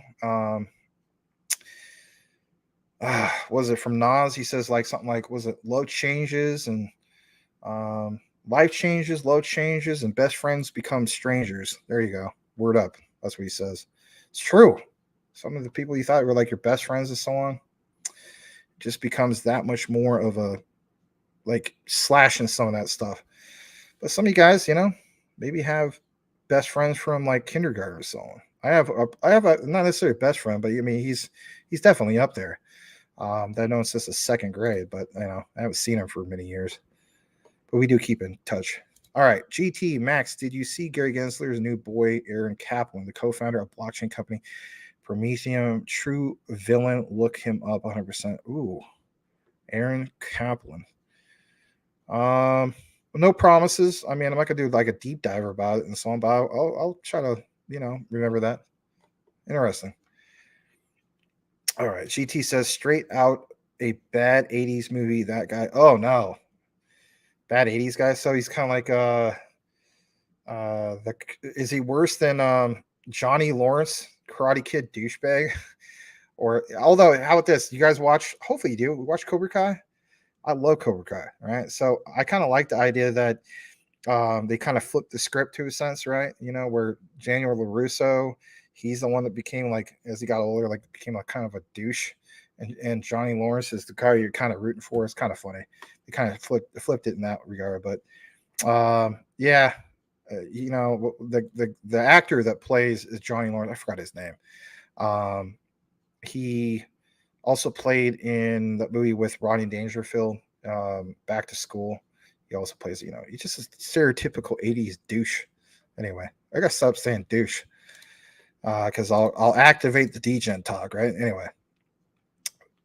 Was it from Nas? He says like something like, was it low changes and life changes, low changes, and best friends become strangers. There you go. Word up. That's what he says. It's true. Some of the people you thought were like your best friends and so on just becomes that much more of a like slashing some of that stuff. But some of you guys, maybe have best friends from like kindergarten or so on. I have a not necessarily a best friend, but I mean he's definitely up there. That I know since the second grade, but I haven't seen him for many years. But we do keep in touch. All right, GT Max, did you see Gary Gensler's new boy, Aaron Kaplan, the co-founder of blockchain company Prometheum? True villain. Look him up 100%. Ooh, Aaron Kaplan. No promises. I mean, I'm not gonna do like a deep dive about it and so on, but I'll try to, remember that. Interesting. All right. GT says straight out a bad 80s movie. That guy. Oh no. Bad 80s guy. So he's kind of like is he worse than Johnny Lawrence, Karate Kid douchebag? Or although how about this? You guys watch, hopefully you do, watch Cobra Kai. I love Cobra Kai, right? So I kind of like the idea that they kind of flipped the script to a sense, right? Where Daniel LaRusso, he's the one that became like, as he got older, like became like kind of a douche. And Johnny Lawrence is the guy you're kind of rooting for. It's kind of funny. They kind of flipped it in that regard. But yeah, the actor that plays is Johnny Lawrence. I forgot his name. He also played in the movie with Rodney Dangerfield, Back to School. He also plays, he's just a stereotypical 80s douche. Anyway, I gotta stop saying douche. Because I'll activate the degen talk, right? Anyway.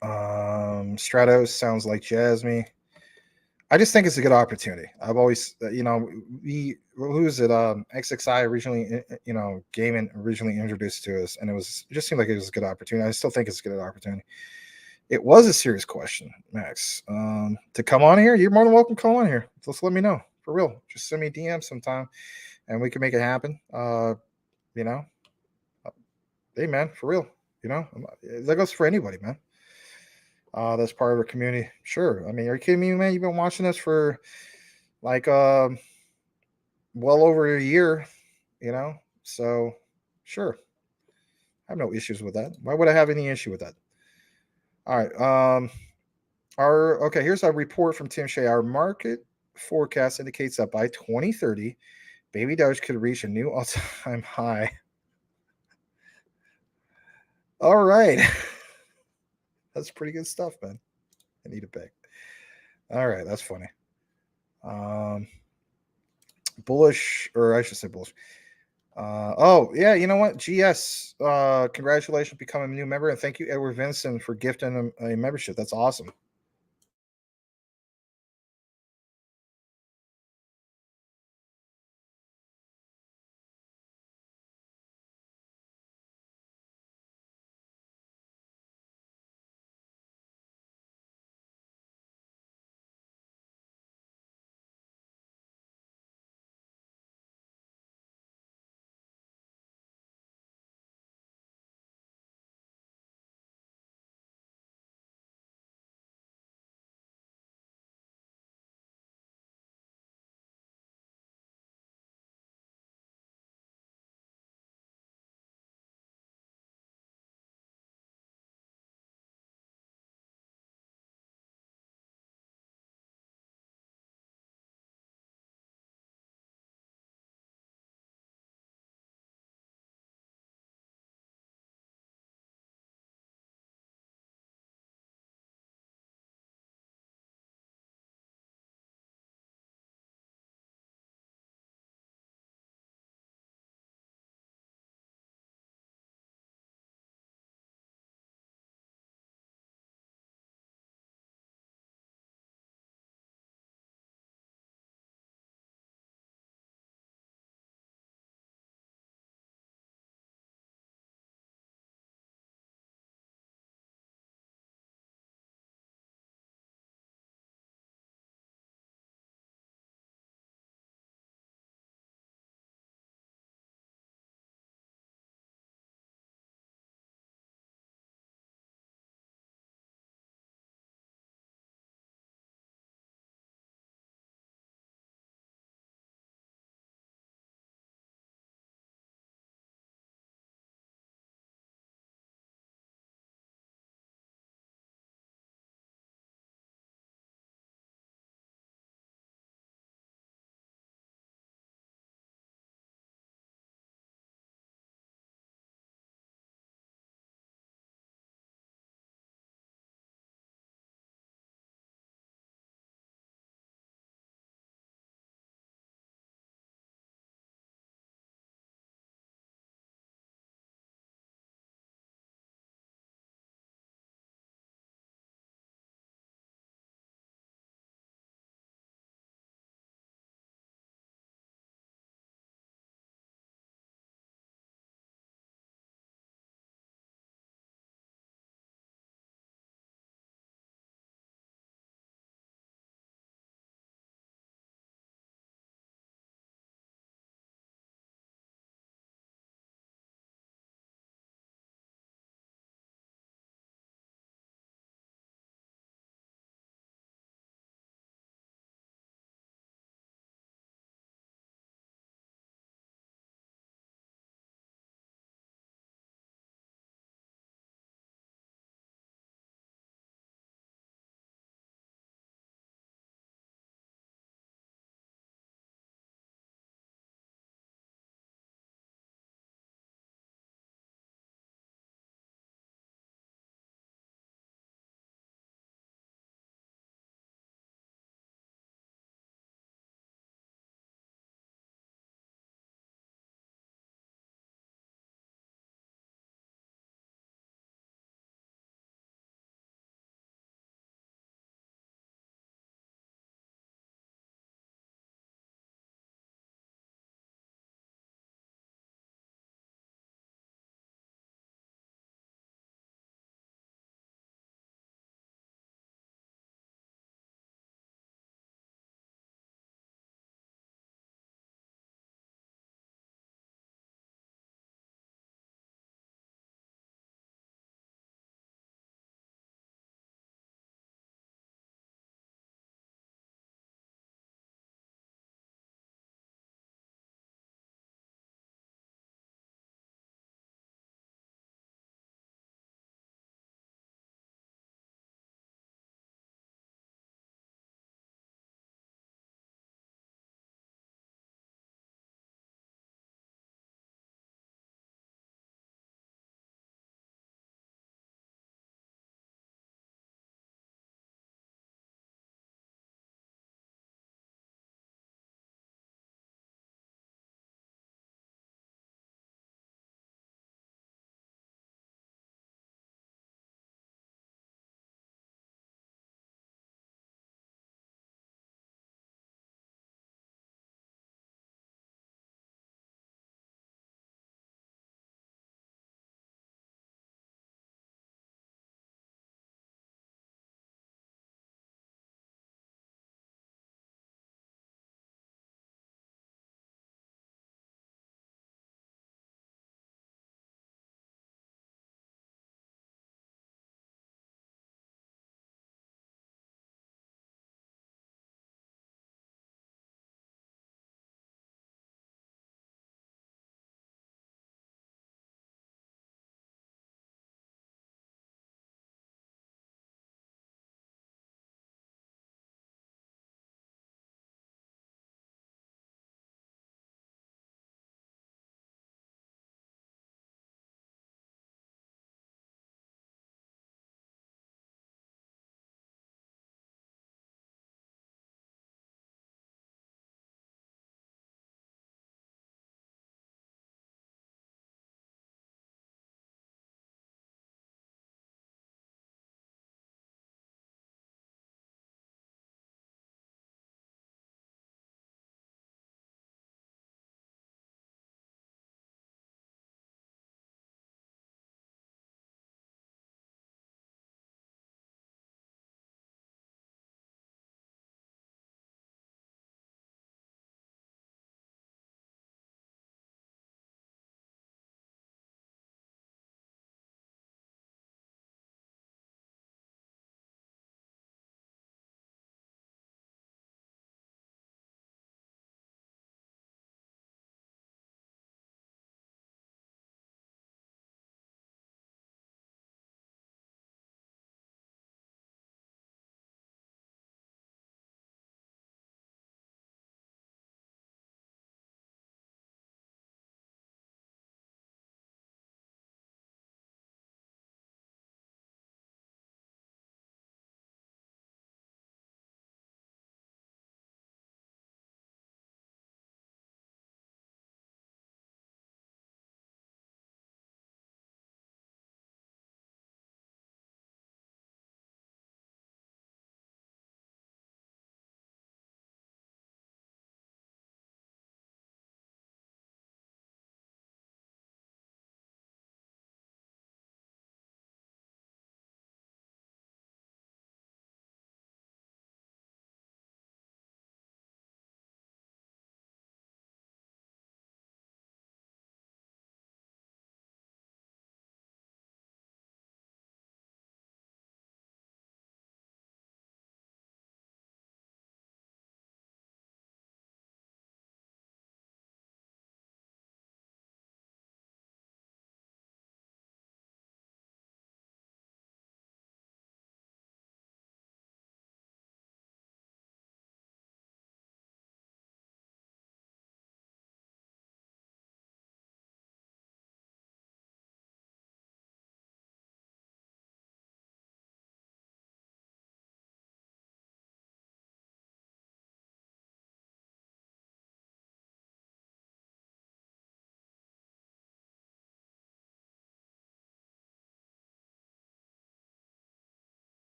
Stratos sounds like Jasmine. I just think it's a good opportunity. I've always, who's it? XXI originally, gaming originally introduced to us, and it just seemed like it was a good opportunity. I still think it's a good opportunity. It was a serious question, Max. To come on here, you're more than welcome to come on here. Just let me know, for real. Just send me a DM sometime, and we can make it happen. Hey man, for real. That goes for anybody, man. That's part of our community. Sure. I mean, are you kidding me, man? You've been watching us for like well over a year, so sure. I have no issues with that. Why would I have any issue with that? All right. Okay, here's a report from Tim Shea. Our market forecast indicates that by 2030, baby Doge could reach a new all-time high. All right. That's pretty good stuff, man. I need a pick. All right, that's funny. Bullish, or I should say bullish. Oh yeah, you know what? GS, congratulations becoming a new member, and thank you, Edward Vincent, for gifting a membership. That's awesome.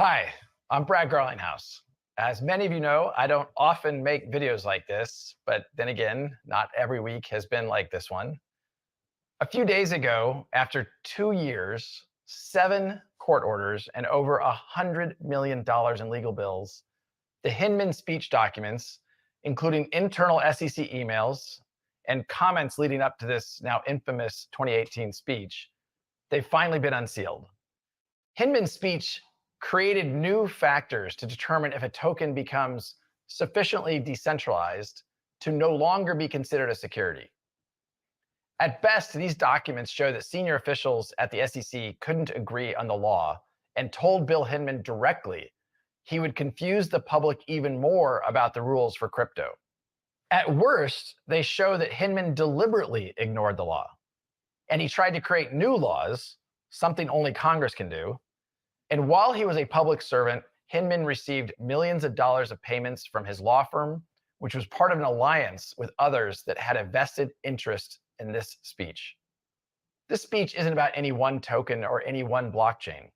Hi, I'm Brad Garlinghouse. As many of you know, I don't often make videos like this, but then again, not every week has been like this one. A few days ago, after 2 years, 7 court orders, and over $100 million in legal bills, the Hinman speech documents, including internal SEC emails and comments leading up to this now infamous 2018 speech, they've finally been unsealed. Hinman's speech created new factors to determine if a token becomes sufficiently decentralized to no longer be considered a security. At best, these documents show that senior officials at the SEC couldn't agree on the law and told Bill Hinman directly he would confuse the public even more about the rules for crypto. At worst, they show that Hinman deliberately ignored the law, and he tried to create new laws, something only Congress can do. And while he was a public servant, Hinman received millions of dollars of payments from his law firm, which was part of an alliance with others that had a vested interest in this speech. This speech isn't about any one token or any one blockchain.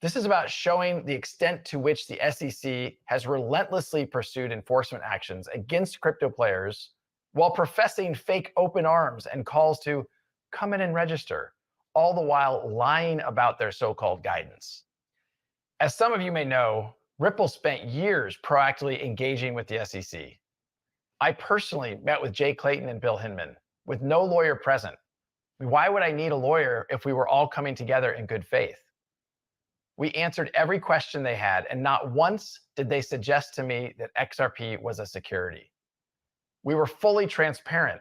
This is about showing the extent to which the SEC has relentlessly pursued enforcement actions against crypto players while professing fake open arms and calls to come in and register, all the while lying about their so-called guidance. As some of you may know, Ripple spent years proactively engaging with the SEC. I personally met with Jay Clayton and Bill Hinman with no lawyer present. Why would I need a lawyer if we were all coming together in good faith? We answered every question they had, and not once did they suggest to me that XRP was a security. We were fully transparent,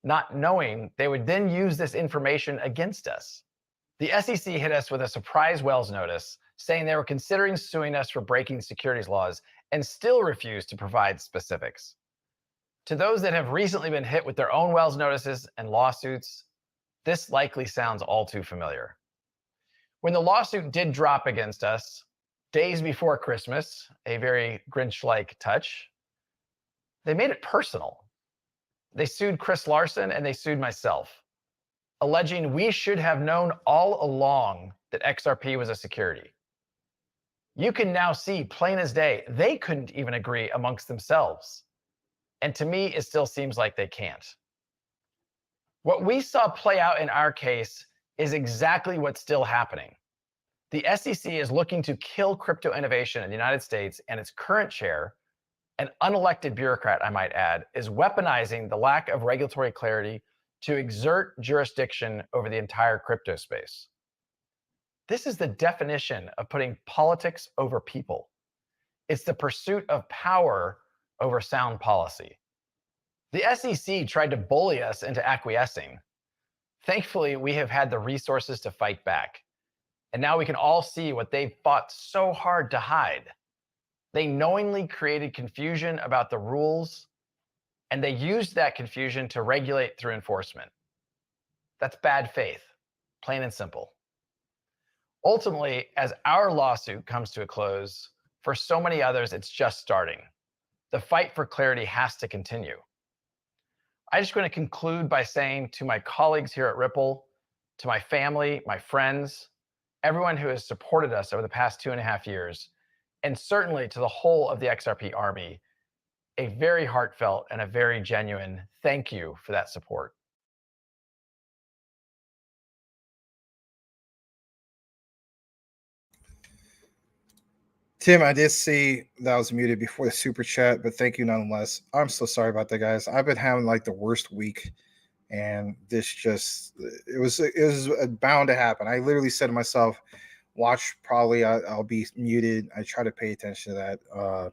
not knowing they would then use this information against us. The SEC hit us with a surprise Wells notice saying they were considering suing us for breaking securities laws and still refused to provide specifics. To those that have recently been hit with their own Wells notices and lawsuits, this likely sounds all too familiar. When the lawsuit did drop against us, days before Christmas, a very Grinch-like touch, they made it personal. They sued Chris Larson and they sued myself, alleging we should have known all along that XRP was a security. You can now see plain as day, they couldn't even agree amongst themselves. And to me, it still seems like they can't. What we saw play out in our case is exactly what's still happening. The SEC is looking to kill crypto innovation in the United States, and its current chair, an unelected bureaucrat, I might add, is weaponizing the lack of regulatory clarity to exert jurisdiction over the entire crypto space. This is the definition of putting politics over people. It's the pursuit of power over sound policy. The SEC tried to bully us into acquiescing. Thankfully, we have had the resources to fight back. And now we can all see what they've fought so hard to hide. They knowingly created confusion about the rules, and they used that confusion to regulate through enforcement. That's bad faith, plain and simple. Ultimately, as our lawsuit comes to a close, for so many others, it's just starting. The fight for clarity has to continue. I just want to conclude by saying to my colleagues here at Ripple, to my family, my friends, everyone who has supported us over the past 2.5 years, and certainly to the whole of the XRP Army, a very heartfelt and a very genuine thank you for that support. Tim, I did see that I was muted before the super chat, but thank you nonetheless. I'm so sorry about that, guys. I've been having like the worst week, and this just it was bound to happen. I literally said to myself, "Watch, probably I'll be muted." I try to pay attention to that,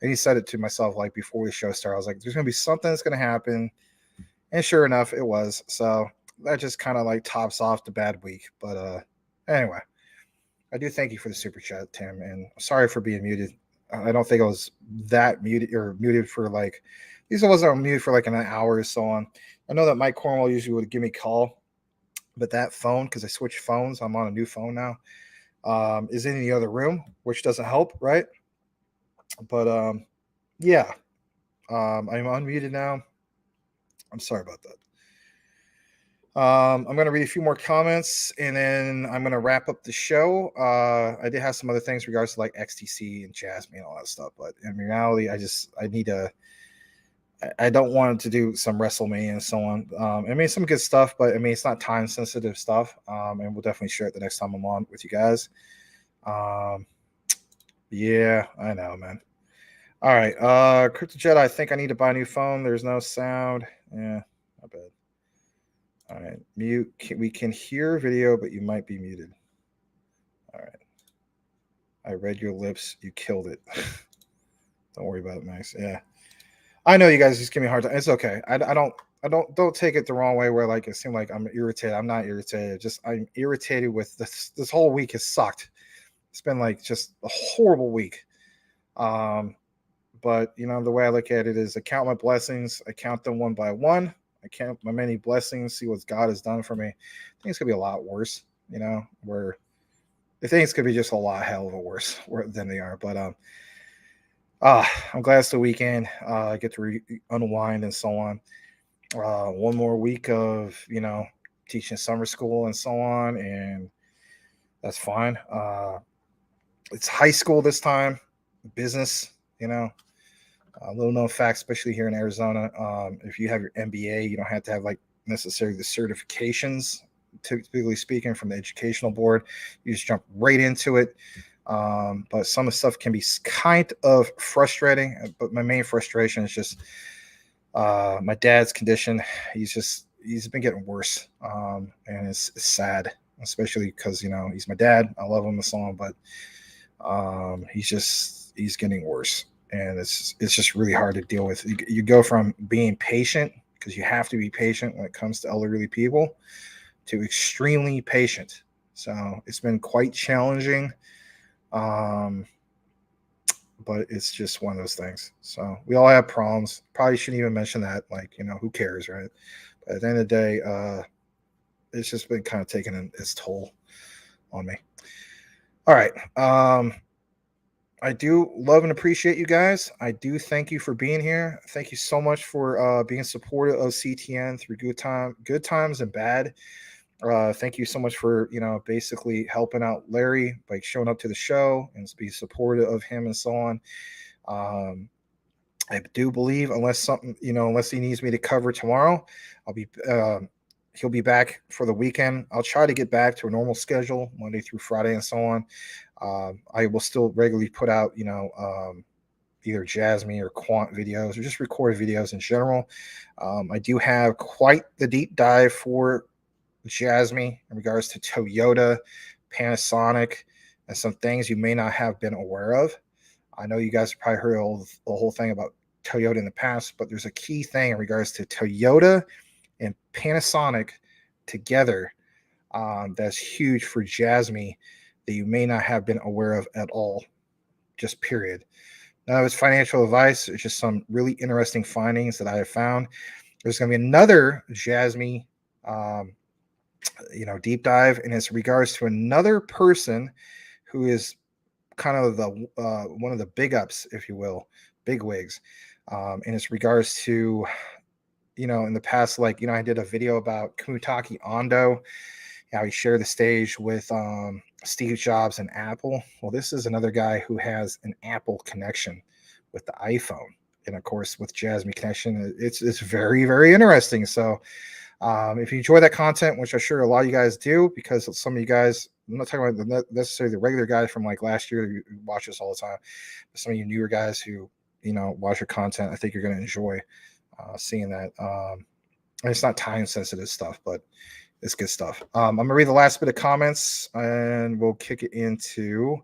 and he said it to myself like before the show started. I was like, "There's gonna be something that's gonna happen," and sure enough, it was. So that just kind of like tops off the bad week. But anyway. I do thank you for the super chat, Tim, and sorry for being muted. I don't think I was that muted or muted for like, these ones are muted for like an hour or so on. I know that Mike Cornwall usually would give me a call, but that phone, because I switched phones, I'm on a new phone now, is in the other room, which doesn't help, right? But yeah, I'm unmuted now. I'm sorry about that. I'm going to read a few more comments and then I'm going to wrap up the show. I did have some other things in regards to like XTC and Jasmine and all that stuff, but in reality, I don't want to do some WrestleMania and so on. I mean, some good stuff, but I mean, it's not time sensitive stuff. And we'll definitely share it the next time I'm on with you guys. Yeah, I know, man. All right. Crypto Jet, I think I need to buy a new phone. There's no sound. Yeah, not bad. All right. Mute. We can hear video, but you might be muted. All right. I read your lips. You killed it. Don't worry about it, Max. Yeah. I know you guys just give me a hard time. It's okay. I don't take it the wrong way where like it seemed like I'm irritated. I'm not irritated. Just I'm irritated with this whole week has sucked. It's been like just a horrible week. But you know, the way I look at it is I count my blessings, I count them one by one. I count my many blessings, see what God has done for me. I think it's gonna be a lot worse, you know, where I think it's gonna be just a lot hell of a worse than they are. But I'm glad it's the weekend. I get to unwind and so on. One more week of, you know, teaching summer school and so on, and that's fine. It's high school this time, business, you know. A little known fact, especially here in Arizona, if you have your MBA, you don't have to have like necessarily the certifications, typically speaking, from the educational board. You just jump right into it. But some of the stuff can be kind of frustrating. But my main frustration is just my dad's condition. He's been getting worse, and it's sad, especially because, you know, he's my dad. I love him and so on, but he's getting worse. And it's just really hard to deal with. You go from being patient, because you have to be patient when it comes to elderly people, to extremely patient. So it's been quite challenging. But it's just one of those things. So we all have problems. Probably shouldn't even mention that. Like, you know, who cares, right? But at the end of the day, it's just been kind of taking its toll on me. All right. I do love and appreciate you guys. I do thank you for being here. Thank you so much for being supportive of CTN through good times and bad. Thank you so much for, you know, basically helping out Larry by showing up to the show and be supportive of him and so on. I do believe unless he needs me to cover tomorrow, he'll be back for the weekend. I'll try to get back to a normal schedule Monday through Friday and so on. I will still regularly put out, you know, either Jasmine or Quant videos or just recorded videos in general. I do have quite the deep dive for Jasmine in regards to Toyota, Panasonic, and some things you may not have been aware of. I know you guys have probably heard the whole thing about Toyota in the past, but there's a key thing in regards to Toyota and Panasonic together that's huge for Jasmine that you may not have been aware of at all, just period. None of it's financial advice. It's just some really interesting findings that I have found. There's going to be another Jasmine deep dive, and it's regards to another person who is kind of the one of the big ups, if you will, big wigs, and it's regards to, you know, in the past, like, you know, I did a video about Kumutaki Ando, how he shared the stage with Steve Jobs and Apple. Well, this is another guy who has an Apple connection with the iPhone, and of course with Jasmine connection. It's very, very interesting. So if you enjoy that content, which I'm sure a lot of you guys do, because some of you guys, I'm not talking about necessarily the regular guys from like last year who watch us all the time, but some of you newer guys who, you know, watch your content, I think you're going to enjoy seeing that. And it's not time sensitive stuff, but it's good stuff. I'm going to read the last bit of comments and we'll kick it into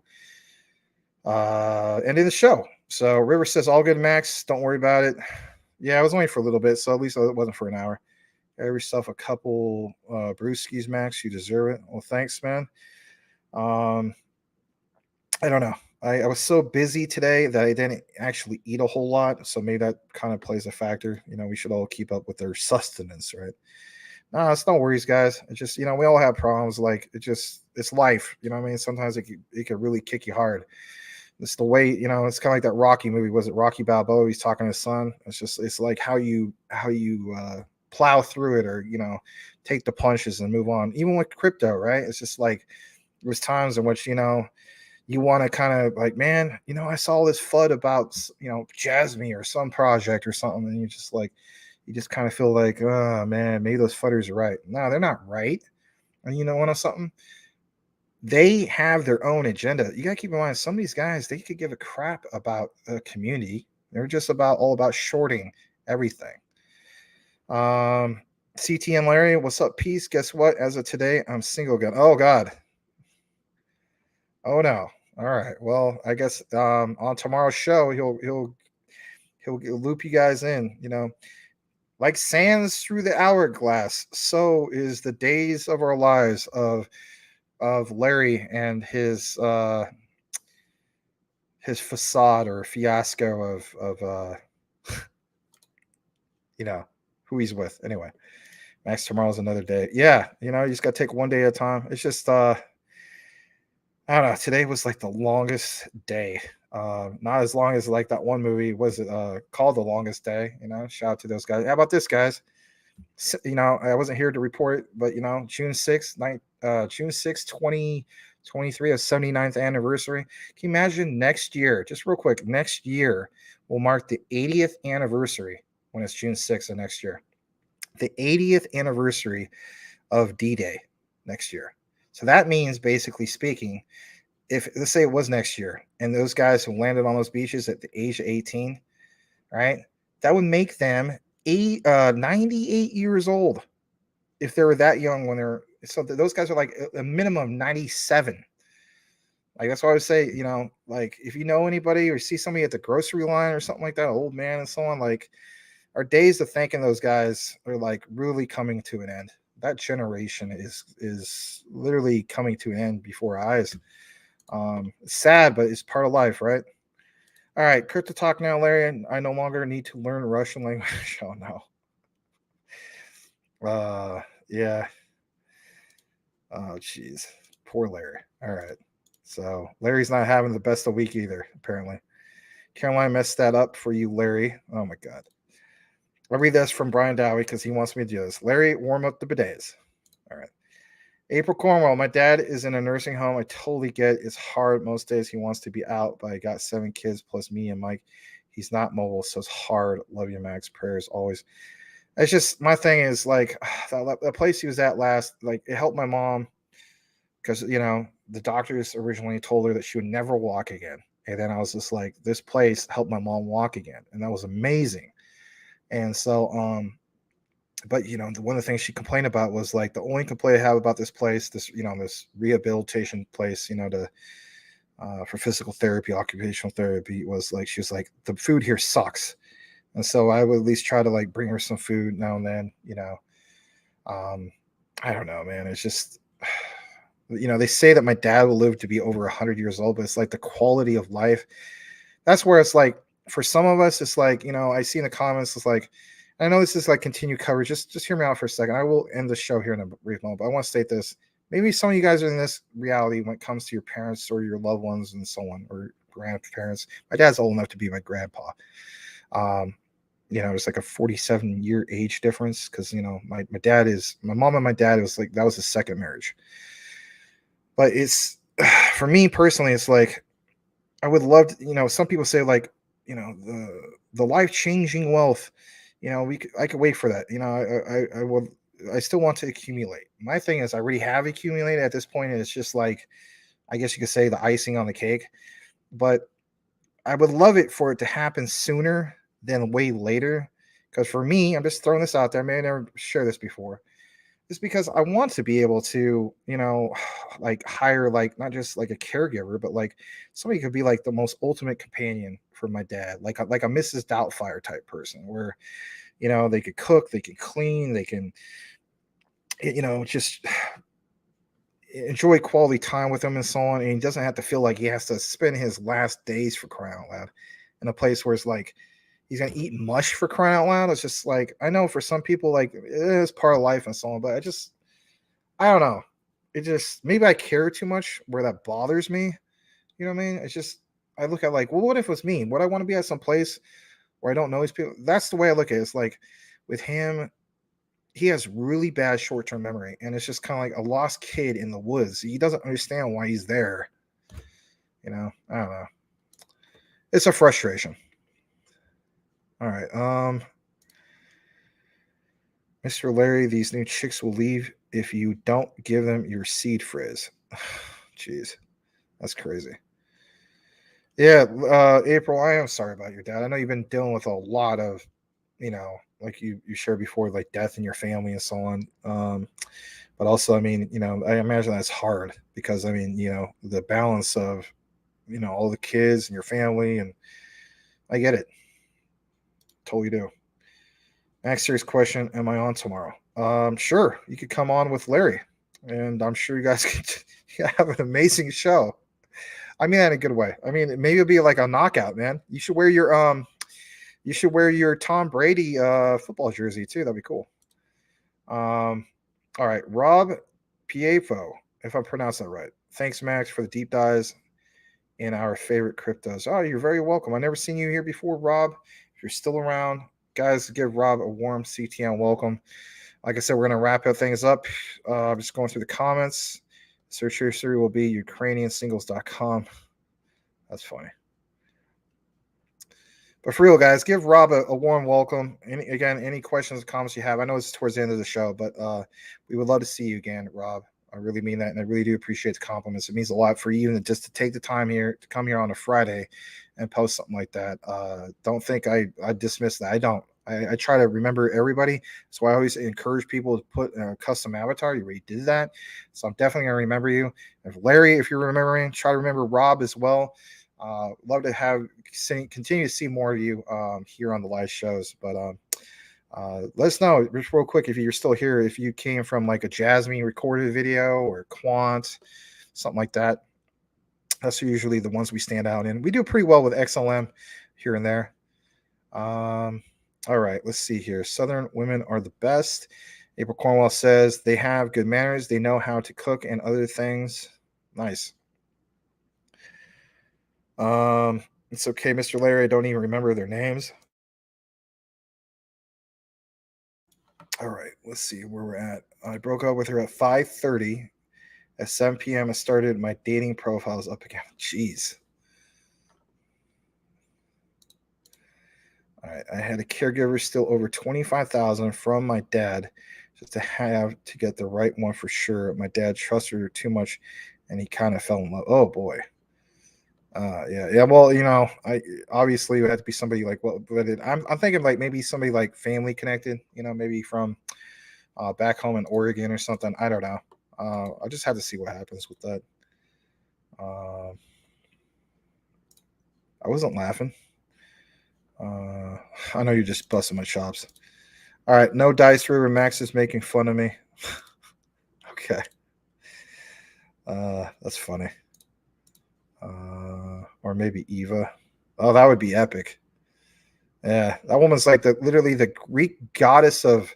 ending the show. So River says, all good, Max. Don't worry about it. Yeah, I was only for a little bit, so at least it wasn't for an hour. Have yourself a couple brewskis, Max. You deserve it. Well, thanks, man. I don't know. I was so busy today that I didn't actually eat a whole lot. So maybe that kind of plays a factor. You know, we should all keep up with their sustenance, right? No, it's no worries, guys. It's just, you know, we all have problems. Like, it's life. You know what I mean? Sometimes it could really kick you hard. It's the way, you know, it's kind of like that Rocky movie. Was it Rocky Balboa? He's talking to his son. It's like how you plow through it or, take the punches and move on. Even with crypto, right? It's just like there's times in which, you want to kind of like, man, I saw this FUD about, Jasmine or some project or something. And you just kind of feel like, oh man, maybe those FUDders are right. No, they're not right. And you know something? They have their own agenda. You got to keep in mind, some of these guys, they could give a crap about a community. They're just all about shorting everything. CTN Larry, what's up, peace? Guess what? As of today, I'm single again. Oh God. Oh no. All right. Well, I guess on tomorrow's show, he'll loop you guys in. Like sands through the hourglass, so is the days of our lives of Larry and his facade or fiasco of who he's with. Anyway, Max, tomorrow's another day. Yeah, you just got to take one day at a time. It's just I don't know. Today was like the longest day. Not as long as like that one movie was it called The Longest Day. Shout out to those guys. How about this, guys? I wasn't here to report, but June 6th, 2023, a 79th anniversary. Can you imagine next year, just real quick, next year will mark the 80th anniversary when it's June 6th of next year. The 80th anniversary of D-Day next year. So that means, basically speaking, if let's say it was next year and those guys who landed on those beaches at the age of 18, right, that would make them 98 years old if they were that young when they're, so those guys are like a minimum of 97. Like that's why I would say, like if you know anybody or see somebody at the grocery line or something like that, an old man and so on, like our days of thanking those guys are like really coming to an end. That generation is literally coming to an end before our eyes. It's sad, but it's part of life, right? All right, crypto talk now, Larry. I no longer need to learn Russian language. Oh no. Yeah. Oh jeez, poor Larry. All right, so Larry's not having the best of week either, apparently. Caroline messed that up for you, Larry. Oh my God. I'll read this from Brian Dowie because he wants me to do this. Larry, warm up the bidets. All right. April Cornwell, my dad is in a nursing home. I totally get it's hard most days. He wants to be out, but I got 7 kids plus me and Mike. He's not mobile, so it's hard. Love you, Max. Prayers always. It's just, my thing is like the place he was at last, like it helped my mom because, the doctors originally told her that she would never walk again. And then I was just like, this place helped my mom walk again. And that was amazing. And so, but one of the things she complained about was like the only complaint I have about this place, this rehabilitation place, for physical therapy, occupational therapy, was like she was like the food here sucks, and so I would at least try to like bring her some food now and then. I don't know, man. It's just they say that my dad will live to be over 100 years old, but it's like the quality of life. That's where it's like for some of us, it's like I see in the comments, it's like. I know this is like continued coverage. Just hear me out for a second. I will end the show here in a brief moment, but I want to state this. Maybe some of you guys are in this reality when it comes to your parents or your loved ones and so on, or grandparents. My dad's old enough to be my grandpa. It's like a 47-year age difference because, my mom and my dad, it was like, that was his second marriage. But it's, for me personally, it's like, I would love to, some people say like, the life-changing wealth, I could wait for that. I still want to accumulate. My thing is I already have accumulated at this point. And it's just like, I guess you could say the icing on the cake, but I would love it for it to happen sooner than way later. Because for me, I'm just throwing this out there. I may have never shared this before. Just because I want to be able to, like hire like not just like a caregiver, but like somebody could be like the most ultimate companion for my dad, like a Mrs. Doubtfire type person, where they could cook, they can clean, they can just enjoy quality time with him and so on, and he doesn't have to feel like he has to spend his last days, for crying out loud, in a place where it's like he's gonna eat mush, for crying out loud. It's just like, I know for some people like it is part of life and so on, but I don't know. It just, maybe I care too much where that bothers me. You know what I mean? It's just, I look at like, well, what if it was me? Would I want to be at some place where I don't know these people? That's the way I look at it. It's like with him, he has really bad short-term memory, and it's just kind of like a lost kid in the woods. He doesn't understand why he's there. I don't know. It's a frustration. All right. Mr. Larry, these new chicks will leave if you don't give them your seed frizz. Jeez, that's crazy. Yeah, April, I am sorry about your dad. I know you've been dealing with a lot of, like you shared before, like death in your family and so on. But also, I mean, I imagine that's hard because, I mean, the balance of, all the kids and your family, and I get it. Totally do. Next serious question: am I on tomorrow? Sure. You could come on with Larry, and I'm sure you guys could have an amazing show. I mean that in a good way. I mean, maybe it'll be like a knockout, man. You should wear your Tom Brady football jersey too. That'd be cool. All right, Rob Piefo, if I pronounce that right. Thanks, Max, for the deep dives in our favorite cryptos. Oh, you're very welcome. I've never seen you here before, Rob. If you're still around, guys, give Rob a warm CTN welcome. Like I said, we're going to wrap things up. I'm just going through the comments. Search history will be ukrainiansingles.com. That's funny. But for real, guys, give Rob a warm welcome. Any questions or comments you have? I know it's towards the end of the show, but we would love to see you again, Rob. I really mean that, and I really do appreciate the compliments. It means a lot for you, and just to take the time here to come here on a Friday and post something like that. Don't think I dismiss that. I don't. I try to remember everybody. That's why I always encourage people to put a custom avatar. You already did that, so I'm definitely going to remember you. If Larry, if you're remembering, try to remember Rob as well. Love to continue to see more of you here on the live shows. But let us know just real quick if you're still here, if you came from like a Jasmine recorded video or Quant, something like that. That's usually the ones we stand out in. We do pretty well with XLM here and there. All right, let's see here. Southern women are the best. April Cornwell says they have good manners. They know how to cook and other things. Nice. It's okay, Mr. Larry. I don't even remember their names. All right, let's see where we're at. I broke up with her at 5:30. At 7 p.m., I started my dating profiles up again. Jeez. All right, I had a caregiver still over $25,000 from my dad just to have to get the right one for sure. My dad trusted her too much, and he kind of fell in love. Oh boy. Yeah. Well, I obviously it would have to be somebody like I'm thinking like maybe somebody like family connected. Maybe from back home in Oregon or something. I don't know. I just have to see what happens with that. I wasn't laughing. I know you're just busting my chops. All right, no dice river. Max is making fun of me. Okay. That's funny. Or maybe Eva. Oh, that would be epic. Yeah, that woman's like literally the Greek goddess of.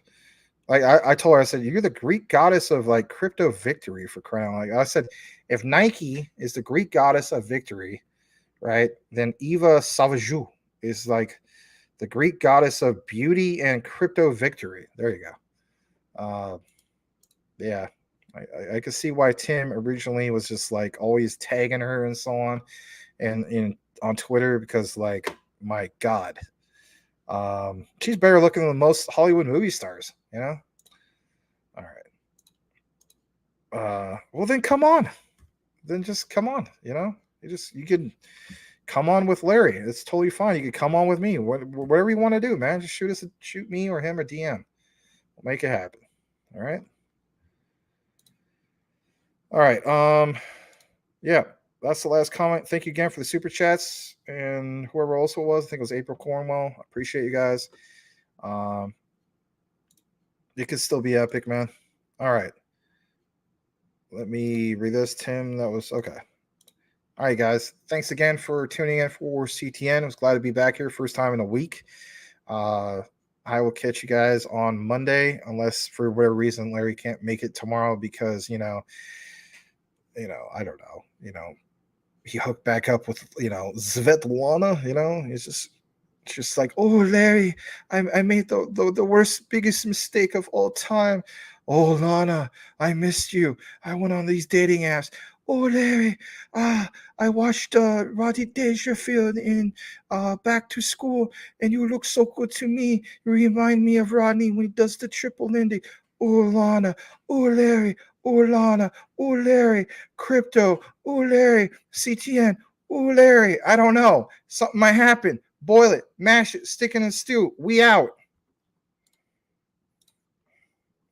Like I told her, I said, you're the Greek goddess of like crypto victory, for crying out loud. I said, if Nike is the Greek goddess of victory, right, then Eva Savajou is like the Greek goddess of beauty and crypto victory. There you go. Yeah, I could see why Tim originally was just like always tagging her and so on, and on Twitter, because like, my God. She's better looking than most Hollywood movie stars, All right. Well then come on. Then just come on, You can come on with Larry. It's totally fine. You can come on with me. Whatever you want to do, man. Just shoot me or him or DM. We'll make it happen. All right. All right. Yeah. That's the last comment. Thank you again for the super chats and whoever else it was. I think it was April Cornwell. I appreciate you guys. It could still be epic, man. All right. Let me read this, Tim. That was okay. All right, guys. Thanks again for tuning in for CTN. I was glad to be back here. First time in a week. I will catch you guys on Monday, unless for whatever reason Larry can't make it tomorrow because, I don't know, he hooked back up with, Svetlana, he's just just like, oh, Larry, I made the worst, biggest mistake of all time. Oh, Lana, I missed you. I went on these dating apps. Oh, Larry, I watched Roddy Dangerfield in Back to School, and you look so good to me. You remind me of Rodney when he does the triple Lindy. Oh, Lana. Oh, Larry. Oh, Lana. Oh, Larry. Crypto. Oh, Larry. CTN. Oh, Larry. I don't know. Something might happen. Boil it, mash it, stick it in stew. We out.